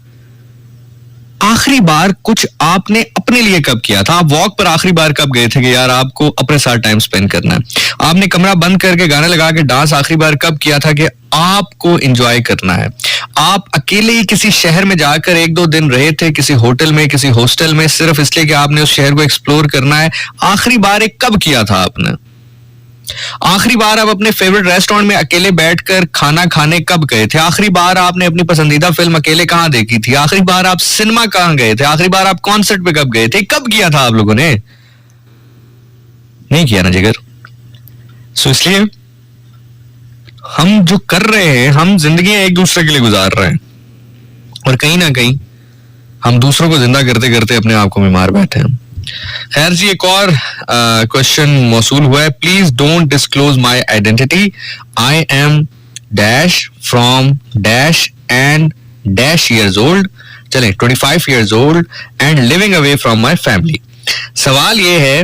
आखिरी बार कुछ आपने अपने लिए कब किया था? आप वॉक पर आखिरी बार कब गए थे कि यार आपको अपने साथ टाइम स्पेंड करना है? आपने कमरा बंद करके गाना लगा के डांस आखिरी बार कब किया था कि आपको एंजॉय करना है? आप अकेले ही किसी शहर में जाकर 1-2 दिन रहे थे, किसी होटल में, किसी हॉस्टल में, सिर्फ इसलिए कि आपने उस शहर को एक्सप्लोर करना है? आखिरी बार एक कब किया था आपने? आखिरी बार आप अपने फेवरेट रेस्टोरेंट में अकेले बैठकर खाना खाने कब गए थे? आखिरी बार आपने अपनी पसंदीदा फिल्म अकेले कहां देखी थी? आखिरी बार आप सिनेमा कहां गए थे? आखिरी बार आप कॉन्सर्ट पे कब गए थे? कब किया था आप लोगों ने? नहीं किया ना जिगर। सो इसलिए हम जो कर रहे हैं, हम जिंदगी एक दूसरे के लिए गुजार रहे हैं और कहीं ना कहीं हम दूसरों को जिंदा करते करते अपने आप को बीमार बैठे हैं। खैर जी, एक और क्वेश्चन मौसूल हुआ है। Please don't disclose my identity, I am dash from dash and dash years old, चलें 25 years old and living away from my family. सवाल ये है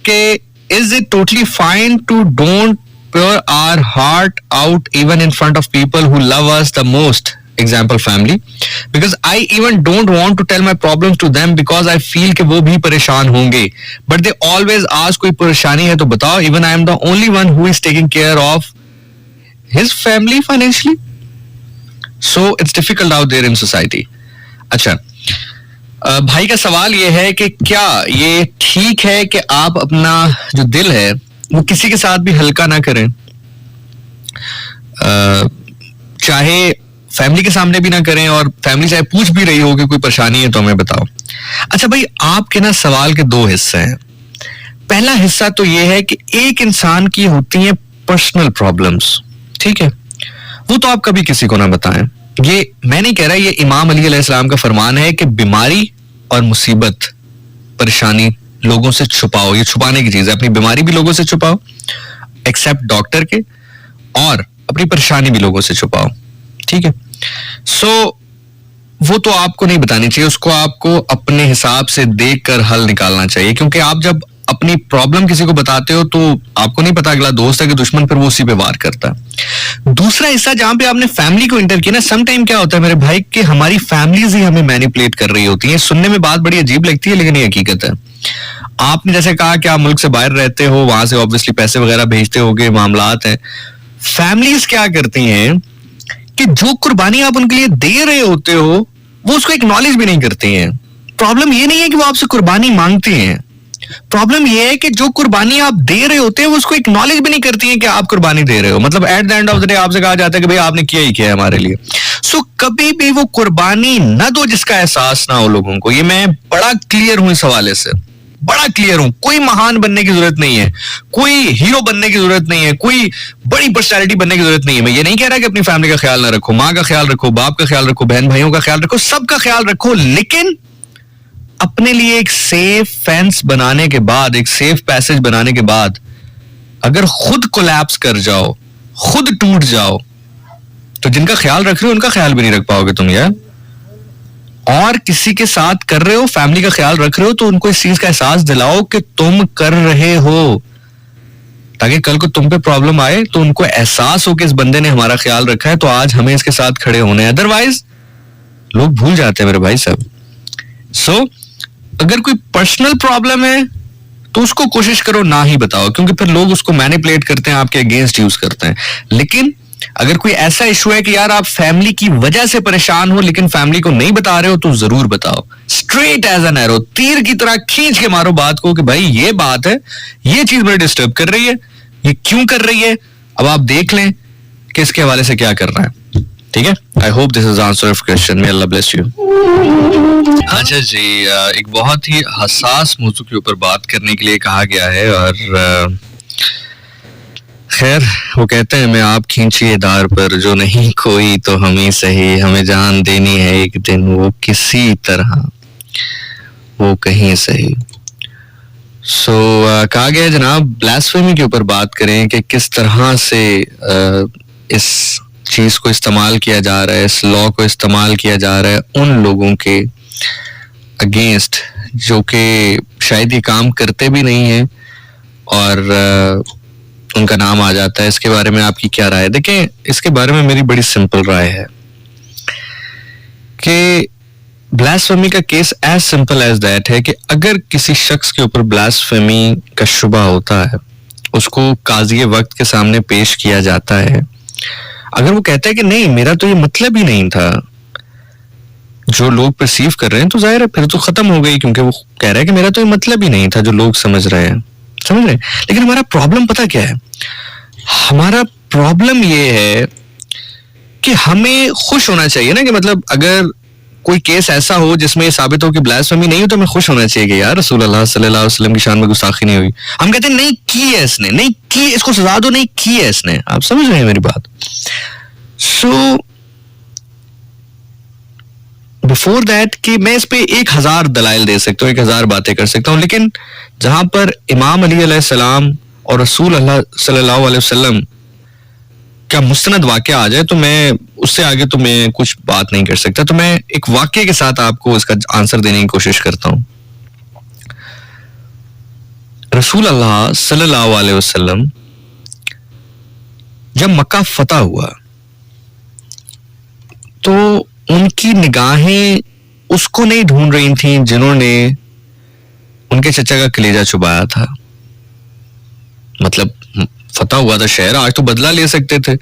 कि is it totally fine to don't pour our heart out even in front of people who love us the most, example family, because I even don't want to tell my problems to them because I feel कि वो भी परेशान होंगे, but they always ask कोई परेशानी है तो बताओ, even I am the only one who is taking care of his family financially, so it's difficult out there in society. अच्छा, भाई का सवाल ये है कि क्या ये ठीक है कि आप अपना जो दिल है वो किसी के साथ भी हल्का ना करें, चाहे फैमिली के सामने भी ना करें, और फैमिली चाहे पूछ भी रही हो कि कोई परेशानी है तो हमें बताओ। अच्छा भाई, आपके ना सवाल के 2 हिस्से हैं। पहला हिस्सा तो ये है कि एक इंसान की होती हैं पर्सनल प्रॉब्लम्स, ठीक है, वो तो आप कभी किसी को ना बताएं। ये मैं नहीं कह रहा, ये इमाम अली अलैहिस्सलाम का फरमान है कि बीमारी और मुसीबत, परेशानी लोगों से छुपाओ, ये छुपाने की चीज है। अपनी बीमारी भी लोगों से छुपाओ एक्सेप्ट डॉक्टर के, और अपनी परेशानी भी लोगों से छुपाओ, ठीक है। सो वो तो आपको नहीं बतानी चाहिए, उसको आपको अपने हिसाब से देखकर हल निकालना चाहिए, क्योंकि आप जब अपनी प्रॉब्लम किसी को बताते हो तो आपको नहीं पता अगला दोस्त है कि दुश्मन, फिर वो उसी पे वार करता है। दूसरा हिस्सा जहां पे आपने फैमिली को इंटर किया ना, सम टाइम क्या होता है मेरे भाई कि हमारी फैमिलीज ही हमें मैनिपुलेट कर रही होती हैं। सुनने में बात बड़ी अजीब लगती है लेकिन ये हकीकत है। आपने जैसे कहा कि आप मुल्क से बाहर रहते हो, वहां से ऑब्वियसली पैसे वगैरह भेजते होगे, मामलात हैं। फैमिलीज क्या करती हैं कि जो कुर्बानी आप उनके लिए दे रहे होते हो वो उसको एक्नॉलेज भी नहीं करती हैं। प्रॉब्लम ये नहीं है कि वो आपसे कुर्बानी मांगती हैं, प्रॉब्लम ये है कि जो कुर्बानी आप दे रहे होते हैं वो उसको एक्नॉलेज भी नहीं करती हैं कि आप कुर्बानी दे रहे हो। मतलब at the end of the day आपसे कहा जाता है कि भाई आपने किया ही किया है हमारे लिए। सो कभी भी वो कुर्बानी न दो जिसका एहसास ना हो लोगों को। ये मैं बड़ा क्लियर हूं इस हवाले से, बड़ा क्लियर हूं। कोई महान बनने की जरूरत नहीं है, कोई हीरो बनने की जरूरत नहीं है, कोई बड़ी पर्सनैलिटी बनने की जरूरत नहीं है। मैं ये नहीं कह रहा कि अपनी फैमिली का ख्याल ना रखो, माँ का ख्याल रखो, बाप का ख्याल रखो, बहन भाइयों का ख्याल रखो, सबका ख्याल रखो, लेकिन अपने लिए एक सेफ फेंस बनाने के बाद, एक सेफ पैसेज बनाने के बाद अगर खुद कोलैप्स कर जाओ, खुद टूट जाओ, तो जिनका ख्याल रख रहे हो उनका ख्याल भी नहीं रख पाओगे तुम यार। और किसी के साथ कर रहे हो, फैमिली का ख्याल रख रहे हो, तो उनको इस चीज का एहसास दिलाओ कि तुम कर रहे हो, ताकि कल को तुम पे प्रॉब्लम आए तो उनको एहसास हो कि इस बंदे ने हमारा ख्याल रखा है तो आज हमें इसके साथ खड़े होने हैं। अदरवाइज लोग भूल जाते हैं मेरे भाई साहब। सो अगर कोई पर्सनल प्रॉब्लम है तो उसको कोशिश करो ना ही बताओ, क्योंकि फिर लोग उसको मैनिपुलेट करते हैं, आपके अगेंस्ट यूज करते हैं। लेकिन अगर कोई ऐसा इशू है कि यार आप फैमिली की वजह से परेशान हो लेकिन फैमिली को नहीं बता रहे हो, तो जरूर बताओ, स्ट्रेट एज एन एरो, तीर की तरह खींच के मारो बात को कि भाई ये बात है, ये चीज मुझे डिस्टर्ब कर रही है, ये क्यों कर रही है, अब आप देख लें कि इसके हवाले से क्या करना है। ठीक है, आई hope this is answer of question, may Allah bless you. अच्छा जी, एक बहुत ही हसास मौजू के ऊपर बात करने के लिए कहा गया है, और खैर वो कहते हैं मैं आप खींचिए दार पर, जो नहीं कोई तो हम ही सही, हमें जान देनी है एक दिन वो किसी तरह, वो कहीं सही। सो कहा गया है जनाब, ब्लास्फेमी के ऊपर बात करें कि किस तरह से इस चीज को इस्तेमाल किया जा रहा है, इस लॉ को इस्तेमाल किया जा रहा है उन लोगों के अगेंस्ट जो कि शायद ये काम करते भी नहीं है और उनका नाम आ जाता है। इसके बारे में आपकी क्या राय है? देखें, इसके बारे में मेरी बड़ी सिंपल राय है कि ब्लास्फेमी का case as simple as that है कि अगर किसी शख्स के ऊपर ब्लास्फेमी का शुबा होता है, उसको काजी वक्त के सामने पेश किया जाता है, अगर वो कहता है कि नहीं मेरा तो ये मतलब ही नहीं था, जो लोग परसीव कर रहे हैं, तो जाहिर है फिर तो खत्म हो गई, क्योंकि वो कह रहा है कि मेरा तो ये मतलब ही नहीं था जो लोग समझ रहे हैं। समझ रहे हैं? लेकिन हमारा प्रॉब्लम पता क्या है? हमारा प्रॉब्लम ये है कि हमें खुश होना चाहिए ना, कि मतलब अगर कोई केस ऐसा हो जिसमें ये साबित हो कि ब्लास्फेमी नहीं हो, तो हमें खुश होना चाहिए कि यार रसूल अल्लाह सल्लल्लाहु अलैहि वसल्लम की शान में गुस्ताखी नहीं हुई। हम कहते हैं नहीं की है इसने, नहीं की, इसको सजा दो, नहीं की है इसने। आप समझ रहे हैं मेरी बात? सो बिफोर दैट कि मैं इस पे 1000 दलाइल दे सकता हूँ, 1000 बातें कर सकता हूँ, लेकिन जहां पर इमाम अली अलैहिस्सलाम और रसूल अल्लाह सल्लल्लाहु अलैहि वसल्लम क्या मुस्तनद वाक़या आ जाए, तो मैं उससे आगे तो मैं कुछ बात नहीं कर सकता। तो मैं एक वाक़ये के साथ आपको इसका आंसर देने की कोशिश करता हूँ। रसूल अल्लाह सल्लल्लाहु अलैहि वसल्लम जब मक्का फतह हुआ तो उनकी निगाहें उसको नहीं ढूंढ रही थी जिन्होंने उनके चचा का कलेजा चुबाया था। मतलब फतह हुआ था शहर, आज तो बदला ले सकते थे,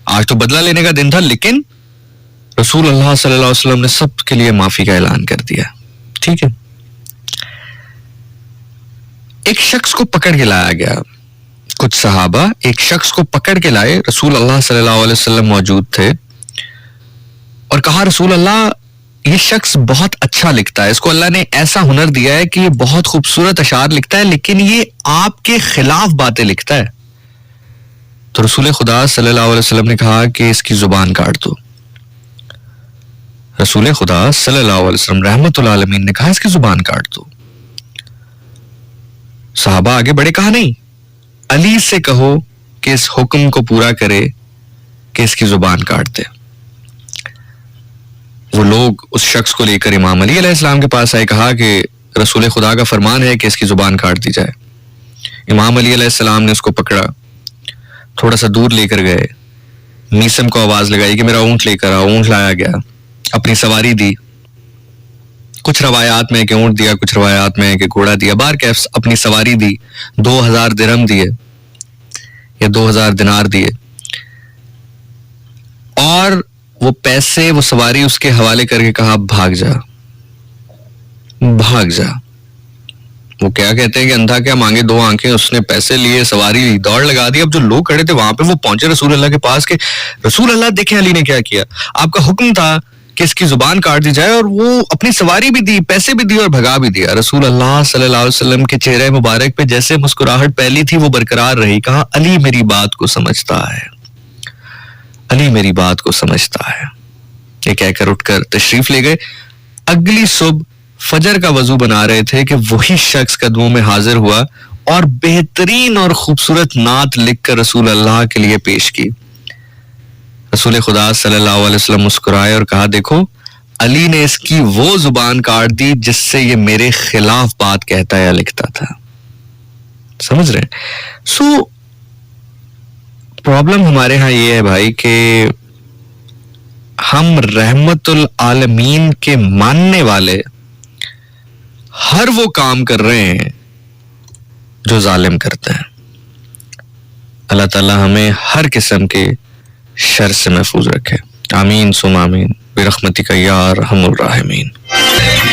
आज तो बदला लेने का दिन था, लेकिन रसूल अल्लाह सल्लल्लाहु अलैहि वसल्लम ने सबके लिए माफी का ऐलान कर दिया। ठीक है, एक शख्स को पकड़ के लाया गया, कुछ सहाबा एक शख्स को पकड़ के लाए, रसूल अल्लाह सल्लल्लाहु अलैहि वसल्लम मौजूद थे, और कहा रसूल अल्लाह ये शख्स बहुत अच्छा लिखता है, इसको अल्लाह ने ऐसा हुनर दिया है कि ये बहुत खूबसूरत अशार लिखता है, लेकिन ये आपके खिलाफ बातें लिखता है। तो रसूल खुदा सल्लल्लाहु अलैहि वसल्लम ने कहा कि इसकी जुबान काट दो। रसूल खुदा सल्लल्लाहु अलैहि वसल्लम रहमतुल आलमीन ने कहा इसकी जुबान काट दो। सहाबा आगे बढ़े, कहा नहीं, अली से कहो कि इस हुक्म को पूरा करे कि इसकी जुबान काट दे। वो लोग उस शख्स को लेकर इमाम अली अलैहिस्सलाम के पास आए, कहा कि रसूल खुदा का फरमान है कि इसकी जुबान काट दी जाए। इमाम अली अलैहिस्सलाम ने उसको पकड़ा, थोड़ा सा दूर लेकर गए, मीसम को आवाज लगाई कि मेरा ऊंट लेकर आओ। ऊंट लाया गया, अपनी सवारी दी, कुछ रवायात में कि ऊंट दिया, कुछ रवायात में कि घोड़ा दिया, बार कैफ अपनी सवारी दी, 2000 दिरहम दिए या 2000 दिनार दिए, और वो पैसे वो सवारी उसके हवाले करके कहा भाग जा, भाग जा। वो क्या कहते हैं कि अंधा क्या मांगे दो आंखें, उसने पैसे लिए, सवारी ली, दौड़ लगा दी। अब जो लोग खड़े थे वहां पे वो पहुंचे रसूल अल्लाह के पास के रसूल अल्लाह देखें अली ने क्या किया, आपका हुक्म था कि इसकी जुबान काट दी जाए, और वो अपनी सवारी भी दी, पैसे भी दिए और भगा भी दिया। रसूल अल्लाह सल्लल्लाहु अलैहि वसल्लम के चेहरे मुबारक पे जैसे मुस्कुराहट पहली थी वो बरकरार रही। कहा अली मेरी बात को समझता है, अली मेरी बात को समझता है। ये कहकर उठकर तशरीफ ले गए। अगली सुबह फजर का वजू बना रहे थे कि वही शख्स कदमों में हाजिर हुआ और बेहतरीन और खूबसूरत नात लिखकर रसूल अल्लाह के लिए पेश की। रसूल खुदा सल्लल्लाहु अलैहि वसल्लम मुस्कुराए और कहा देखो अली ने इसकी वो जुबान काट दी जिससे ये मेरे खिलाफ बात कहता या लिखता था। समझ रहे हैं? सो प्रॉब्लम हमारे यहाँ ये है भाई कि हम रहमतुल आलमीन के मानने वाले हर वो काम कर रहे हैं जो जालिम करते हैं। अल्लाह ताला हमें हर किस्म के शर से महफूज रखे। आमीन सुम आमीन बिरहमतिका या अरहमुर राहिमीन।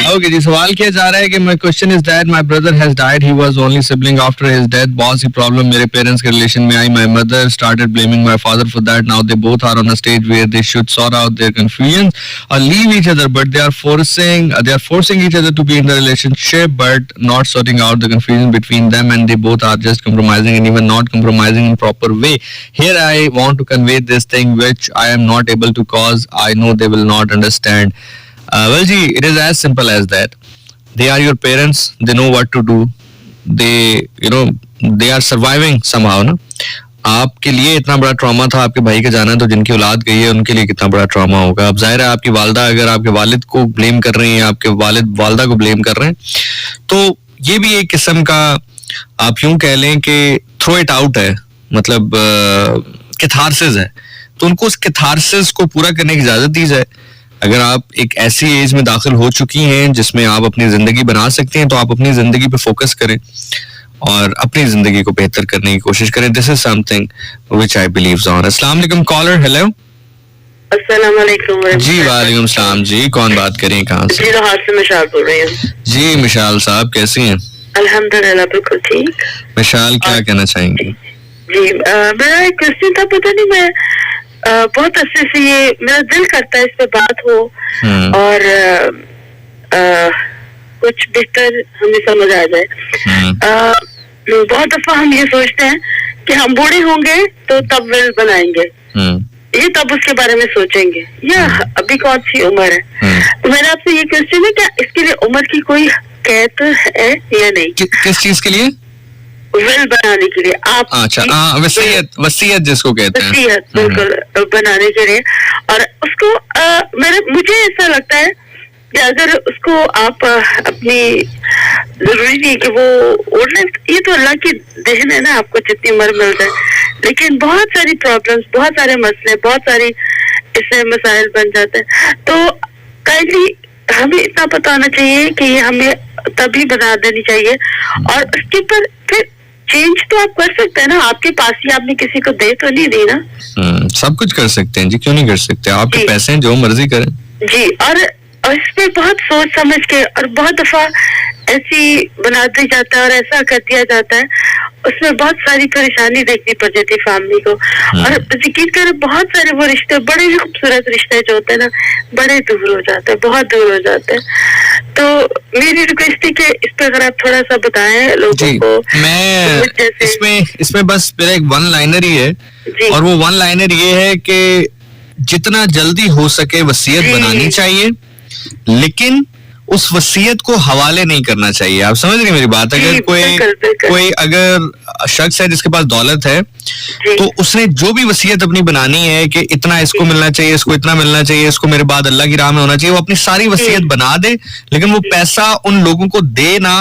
Okay, जी सवाल किया जा रहा है कि my question is that my brother has died. He was only sibling after his death. बहुत सी problem मेरे parents के relation में आई. My mother started blaming my father for that. Now they both are on a stage where they should sort out their confusions or leave each other, but they are forcing each other to be in the relationship, but not sorting out the confusion between them, and they both are just compromising and even not compromising in proper way. Here I want to convey this thing which I am not able to cause. I know they will not understand. Well, ji, it is as simple as that. They are your parents. They know what to do. They are surviving somehow, ना? आपके लिए इतना बड़ा ट्रॉमा था आपके भाई के जाना, तो जिनकी औलाद गई है उनके लिए कितना बड़ा ट्रॉमा होगा। अब जाहिर है आपकी वालदा अगर आपके वालिद को ब्लेम कर रही हैं, आपके वालदा को ब्लेम कर रहे हैं, तो ये भी एक किस्म का आप यूं कह लें कि थ्रो इट आउट है, मतलब कैथारसिस है। तो उनको उस कैथारसिस को पूरा करने की इजाजत दी जाए। अगर आप एक ऐसी एज में दाखिल हो चुकी हैं जिसमें आप अपनी जिंदगी बना सकते हैं, तो आप अपनी जिंदगी पे फोकस करें और अपनी जिंदगी को बेहतर करने की कोशिश करें। This is something which I believes on. अस्सलाम वालेकुम कॉलर। हेलो। अस्सलाम वालेकुम। जी वालेकुम सलाम जी, कौन बात करें, कहाँ से? से मिशाल बोल रही हूँ। जी मिशाल साहब कैसी हैं? अल्हम्दुलिल्लाह बिल्कुल ठीक। मिशाल क्या कहना चाहेंगी? जी मेरा एक क्वेश्चन था, पता नहीं मैं बहुत अच्छे से ये मेरा दिल करता है इस पे बात हो और कुछ बेहतर हमें समझ आ जाए। बहुत दफा हम ये सोचते हैं कि हम बूढ़े होंगे तो तब विल बनाएंगे, ये तब उसके बारे में सोचेंगे, या अभी कौन सी उम्र है। तो मेरा आपसे ये क्वेश्चन है, क्या इसके लिए उम्र की कोई कैद है या नहीं? किस चीज के लिए? विल बनाने के लिए आप। अच्छा, वसीयत जिसको कहते हैं, वसीयत बिल्कुल बनाने के लिए। और उसको मुझे ऐसा लगता है कि अगर उसको आप अपनी, जरूरी नहीं कि वो ओल्ड, ये तो अल्लाह की देन है ना, आपको जितनी उम्र मिल जाए, लेकिन बहुत सारी प्रॉब्लम्स, बहुत सारे मसले, बहुत सारी इससे मसाइल बन जाते हैं। तो काइंडली हमें इतना पता होना चाहिए कि ये हमें तभी बना देनी चाहिए, और उसके ऊपर फिर चेंज तो आप कर सकते हैं ना, आपके पास ही, आपने किसी को दे तो नहीं दी ना। सब कुछ कर सकते हैं जी, क्यों नहीं कर सकते? आपके पैसे हैं, जो मर्जी करें जी। और इसमें बहुत सोच समझ के, और बहुत दफा ऐसी बना दिया जाता है और ऐसा कर दिया जाता है, उसमें बहुत सारी परेशानी देखनी पड़ जाती है फैमिली को। और यकीन करें बहुत सारे वो रिश्ते, बड़े ही खूबसूरत रिश्ते जो होते हैं ना, बड़े दूर हो जाते हैं, बहुत दूर हो जाते हैं। तो मेरी रिक्वेस्ट है कि इस पर अगर आप थोड़ा सा बताएं लोगों को। मैं इसमें बस मेरा एक वन लाइनर ही है, और वो वन लाइनर ये है कि जितना जल्दी हो सके वसीयत बनानी चाहिए, लेकिन उस वसीयत को हवाले नहीं करना चाहिए। आप समझ रही मेरी बात? अगर कोई अगर शख्स है जिसके पास दौलत है, तो उसने जो भी वसीयत अपनी बनानी है कि इतना इसको मिलना चाहिए, इसको इतना मिलना चाहिए, इसको मेरे बाद अल्लाह की राह में होना चाहिए, वो अपनी सारी वसीयत बना दे, लेकिन वो पैसा उन लोगों को दे ना।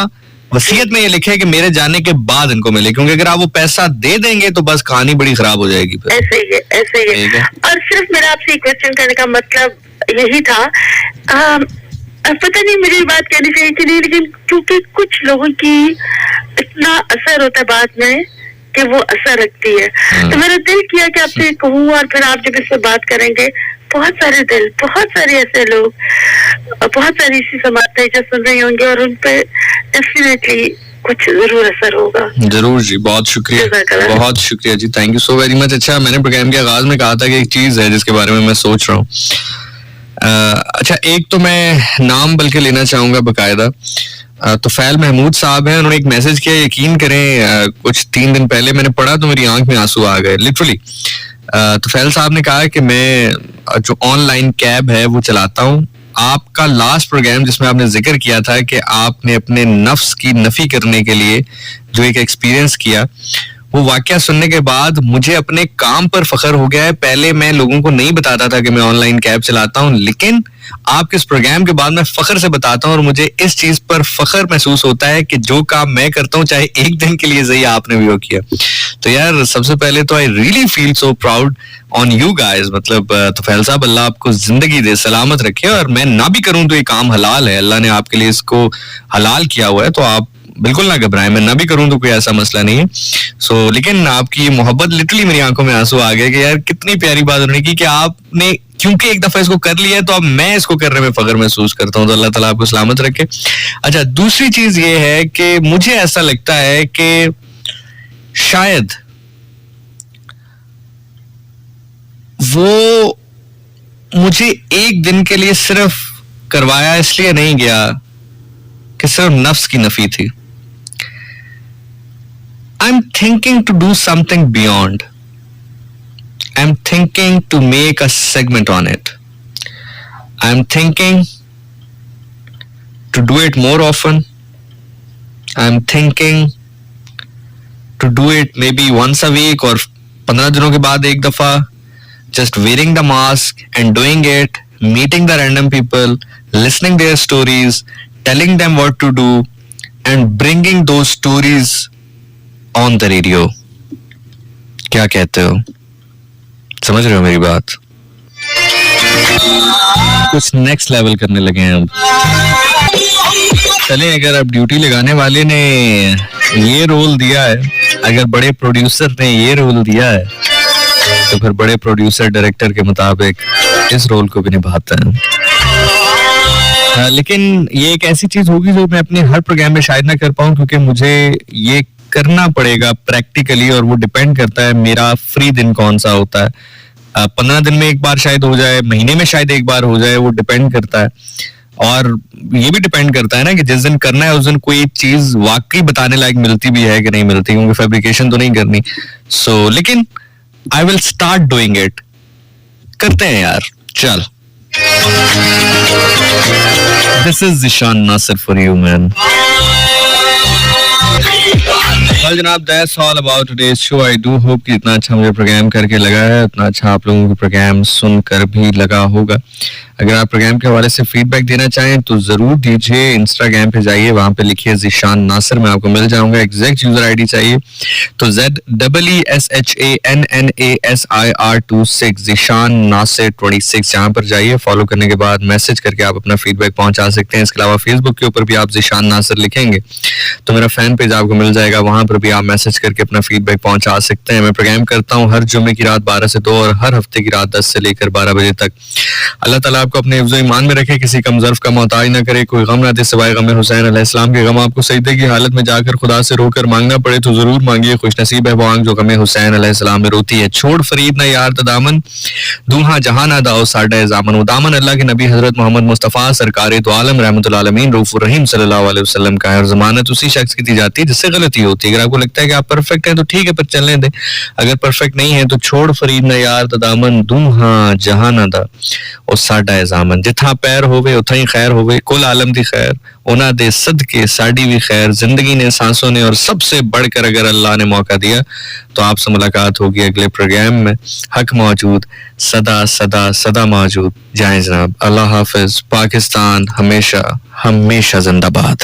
वसीयत में ये लिखे कि मेरे जाने के बाद इनको मिले, क्योंकि अगर आप वो पैसा दे देंगे तो बस कहानी बड़ी खराब हो जाएगी। ऐसे ही है। और सिर्फ मेरा आपसे क्वेश्चन करने का मतलब यही था, पता नहीं मुझे बात कहनी चाहिए कि नहीं, लेकिन क्योंकि कुछ लोगों की इतना असर होता है बाद में कि वो असर रखती है, तो मेरा दिल किया कि आपसे कहूँ, और फिर आप जब इस पर बात करेंगे, बहुत सारे ऐसे लोग, बहुत सारी ऐसी समाजताएं जो सुन रही होंगी, और उन पे डेफिनेटली कुछ जरूर असर होगा। जरूर जी, बहुत शुक्रिया जी, thank you so very much. अच्छा, मैंने प्रोग्राम के आगाज में कहा था कि एक चीज है जिसके बारे में मैं सोच रहा हूँ। अच्छा, एक तो मैं नाम बल्कि लेना चाहूंगा बकायदा। तो फैल महमूद साहब हैं, उन्होंने एक मैसेज किया, यकीन करें कुछ 3 दिन पहले मैंने पढ़ा तो मेरी आंख में आंसू आ गए लिटरली। तो फैल साहब ने कहा कि मैं जो ऑनलाइन कैब है वो चलाता हूँ। आपका लास्ट प्रोग्राम जिसमें आपने जिक्र किया था कि आपने अपने नफ्स की नफी करने के लिए जो एक एक्सपीरियंस किया, वो वाकया सुनने के बाद मुझे अपने काम पर फख्र हो गया है। पहले मैं लोगों को नहीं बताता था कि मैं ऑनलाइन कैब चलाता हूँ, लेकिन आपके इस प्रोग्राम के बाद मैं फख्र से बताता हूँ, और मुझे इस चीज पर फख्र महसूस होता है कि जो काम मैं करता हूँ, चाहे एक दिन के लिए सही, आपने भी वो किया। तो यार सबसे पहले तो I really feel so proud on you guys. मतलब तो फैल साहब, अल्लाह आपको जिंदगी दे, सलामत रखे, और मैं ना भी करूँ तो ये काम हलाल है, अल्लाह ने आपके लिए इसको हलाल किया हुआ है, तो आप बिल्कुल ना घबराएं, मैं ना भी करूं तो कोई ऐसा मसला नहीं है। सो लेकिन आपकी मोहब्बत, लिटरली मेरी आंखों में आंसू आ गए कि यार कितनी प्यारी बात होने की कि आपने क्योंकि एक दफा इसको कर लिया है तो अब मैं इसको करने में फख्र महसूस करता हूं। तो अल्लाह ताला आपको सलामत रखे। अच्छा, दूसरी चीज ये है कि मुझे ऐसा लगता है कि शायद वो मुझे एक दिन के लिए सिर्फ करवाया इसलिए नहीं गया कि सिर्फ नफ्स की नफी थी। I am thinking to do something beyond. I'm thinking to make a segment on it. I'm thinking to do it more often. I'm thinking to do it maybe once a week or 15 दिनों के बाद एक दफा. Just wearing the mask and doing it, meeting the random people, listening their stories, telling them what to do, and bringing those stories on the radio. क्या कहते हो? समझ रहे हो मेरी बात? कुछ नेक्स्ट लेवल करने लगे हैं अब. चलें, अगर अब ड्यूटी लगाने वाले ने ये रोल दिया है, अगर बड़े प्रोड्यूसर ने ये रोल दिया है, तो फिर बड़े प्रोड्यूसर डायरेक्टर के मुताबिक इस रोल को भी निभाता है. लेकिन ये एक ऐसी चीज होगी जो मैं अपने हर प्रोग्राम में शायद ना कर पाऊं, क्योंकि मुझे ये करना पड़ेगा प्रैक्टिकली, और वो डिपेंड करता है मेरा फ्री दिन कौन सा होता है. 15 दिन में एक बार शायद हो जाए, महीने में शायद एक बार हो जाए, वो डिपेंड करता है. और ये भी डिपेंड करता है ना कि जिस दिन करना है उस दिन कोई चीज वाकई बताने लायक मिलती भी है कि नहीं मिलती, क्योंकि फैब्रिकेशन तो नहीं करनी. सो लेकिन I will start doing it. करते हैं यार, चल. This is Zeeshan Nasir for you man. well, जनाब, that's all about today's show. I do hope कि इतना अच्छा मुझे प्रोग्राम करके लगा है, उतना अच्छा आप लोगों को प्रोग्राम सुनकर भी लगा होगा. अगर आप प्रोग्राम के हवाले से फीडबैक देना चाहें तो जरूर दीजिए. इंस्टाग्राम पे जाइए, वहां पे लिखिए ज़िशान नासिर, मैं आपको मिल जाऊंगा. एग्जैक्ट यूजर आईडी चाहिए तो ZEESHANNASIR26 ज़िशान नासिर 26. यहाँ पर जाइए, फॉलो करने के बाद मैसेज करके आप अपना फीडबैक पहुंचा सकते हैं. इसके अलावा फेसबुक के ऊपर भी आप ज़िशान नासिर लिखेंगे तो मेरा फैन पेज आपको मिल जाएगा, वहां पर भी आप मैसेज करके अपना फीडबैक पहुंचा सकते हैं. मैं प्रोग्राम करता हूँ हर जुम्मे की रात 12 से 2 और हर हफ्ते की रात 10 से लेकर 12 बजे तक. अल्लाह ताला आपको अपने हिफ्ज़ ईमान में रखे, किसी कम ज़र्फ़ का मोहताज न करे, कोई गम ना दे सिवाय गम हुसैन अलैहिस्सलाम के. गम आपको सजदे की हालत में जाकर खुदा से रोकर मांगना पड़े तो जरूर मांगिए. खुश नसीब है वो आंख जो गम हुसैन अलैहिस्सलाम में रोती है. छोड़ फरीद ना यार तदामन, दूहा जहां ना दाओ साडा ज़ामन. वो दामन अल्लाह के नबी हजरत मोहम्मद मुस्तफ़ा सरकार दो आलम रहमतुल आलमीन रऊफ़ुर रहीम सल्लल्लाहु अलैहि वसल्लम का है. और ज़मानत उसी शख्स की दी जाती है जिससे गलती होती है. अगर आपको लगता है कि आप परफेक्ट हैं तो ठीक है, पर चलने दें. अगर परफेक्ट नहीं है तो छोड़ फरीद ना यार तदामन, दूहा जहां ना दा ओ साडा ज़ामन. जिथा पैर होवे उथा ही खैर होवे, कुल आलम दी खैर उना दे सदके साडी भी खैर. जिंदगी ने, सांसों ने, और सबसे बढ़कर अगर अल्लाह ने मौका दिया तो आपसे मुलाकात होगी अगले प्रोग्राम में. हक मौजूद, सदा सदा सदा मौजूद. जाए जनाब, अल्लाह हाफिज. पाकिस्तान हमेशा हमेशा जिंदाबाद.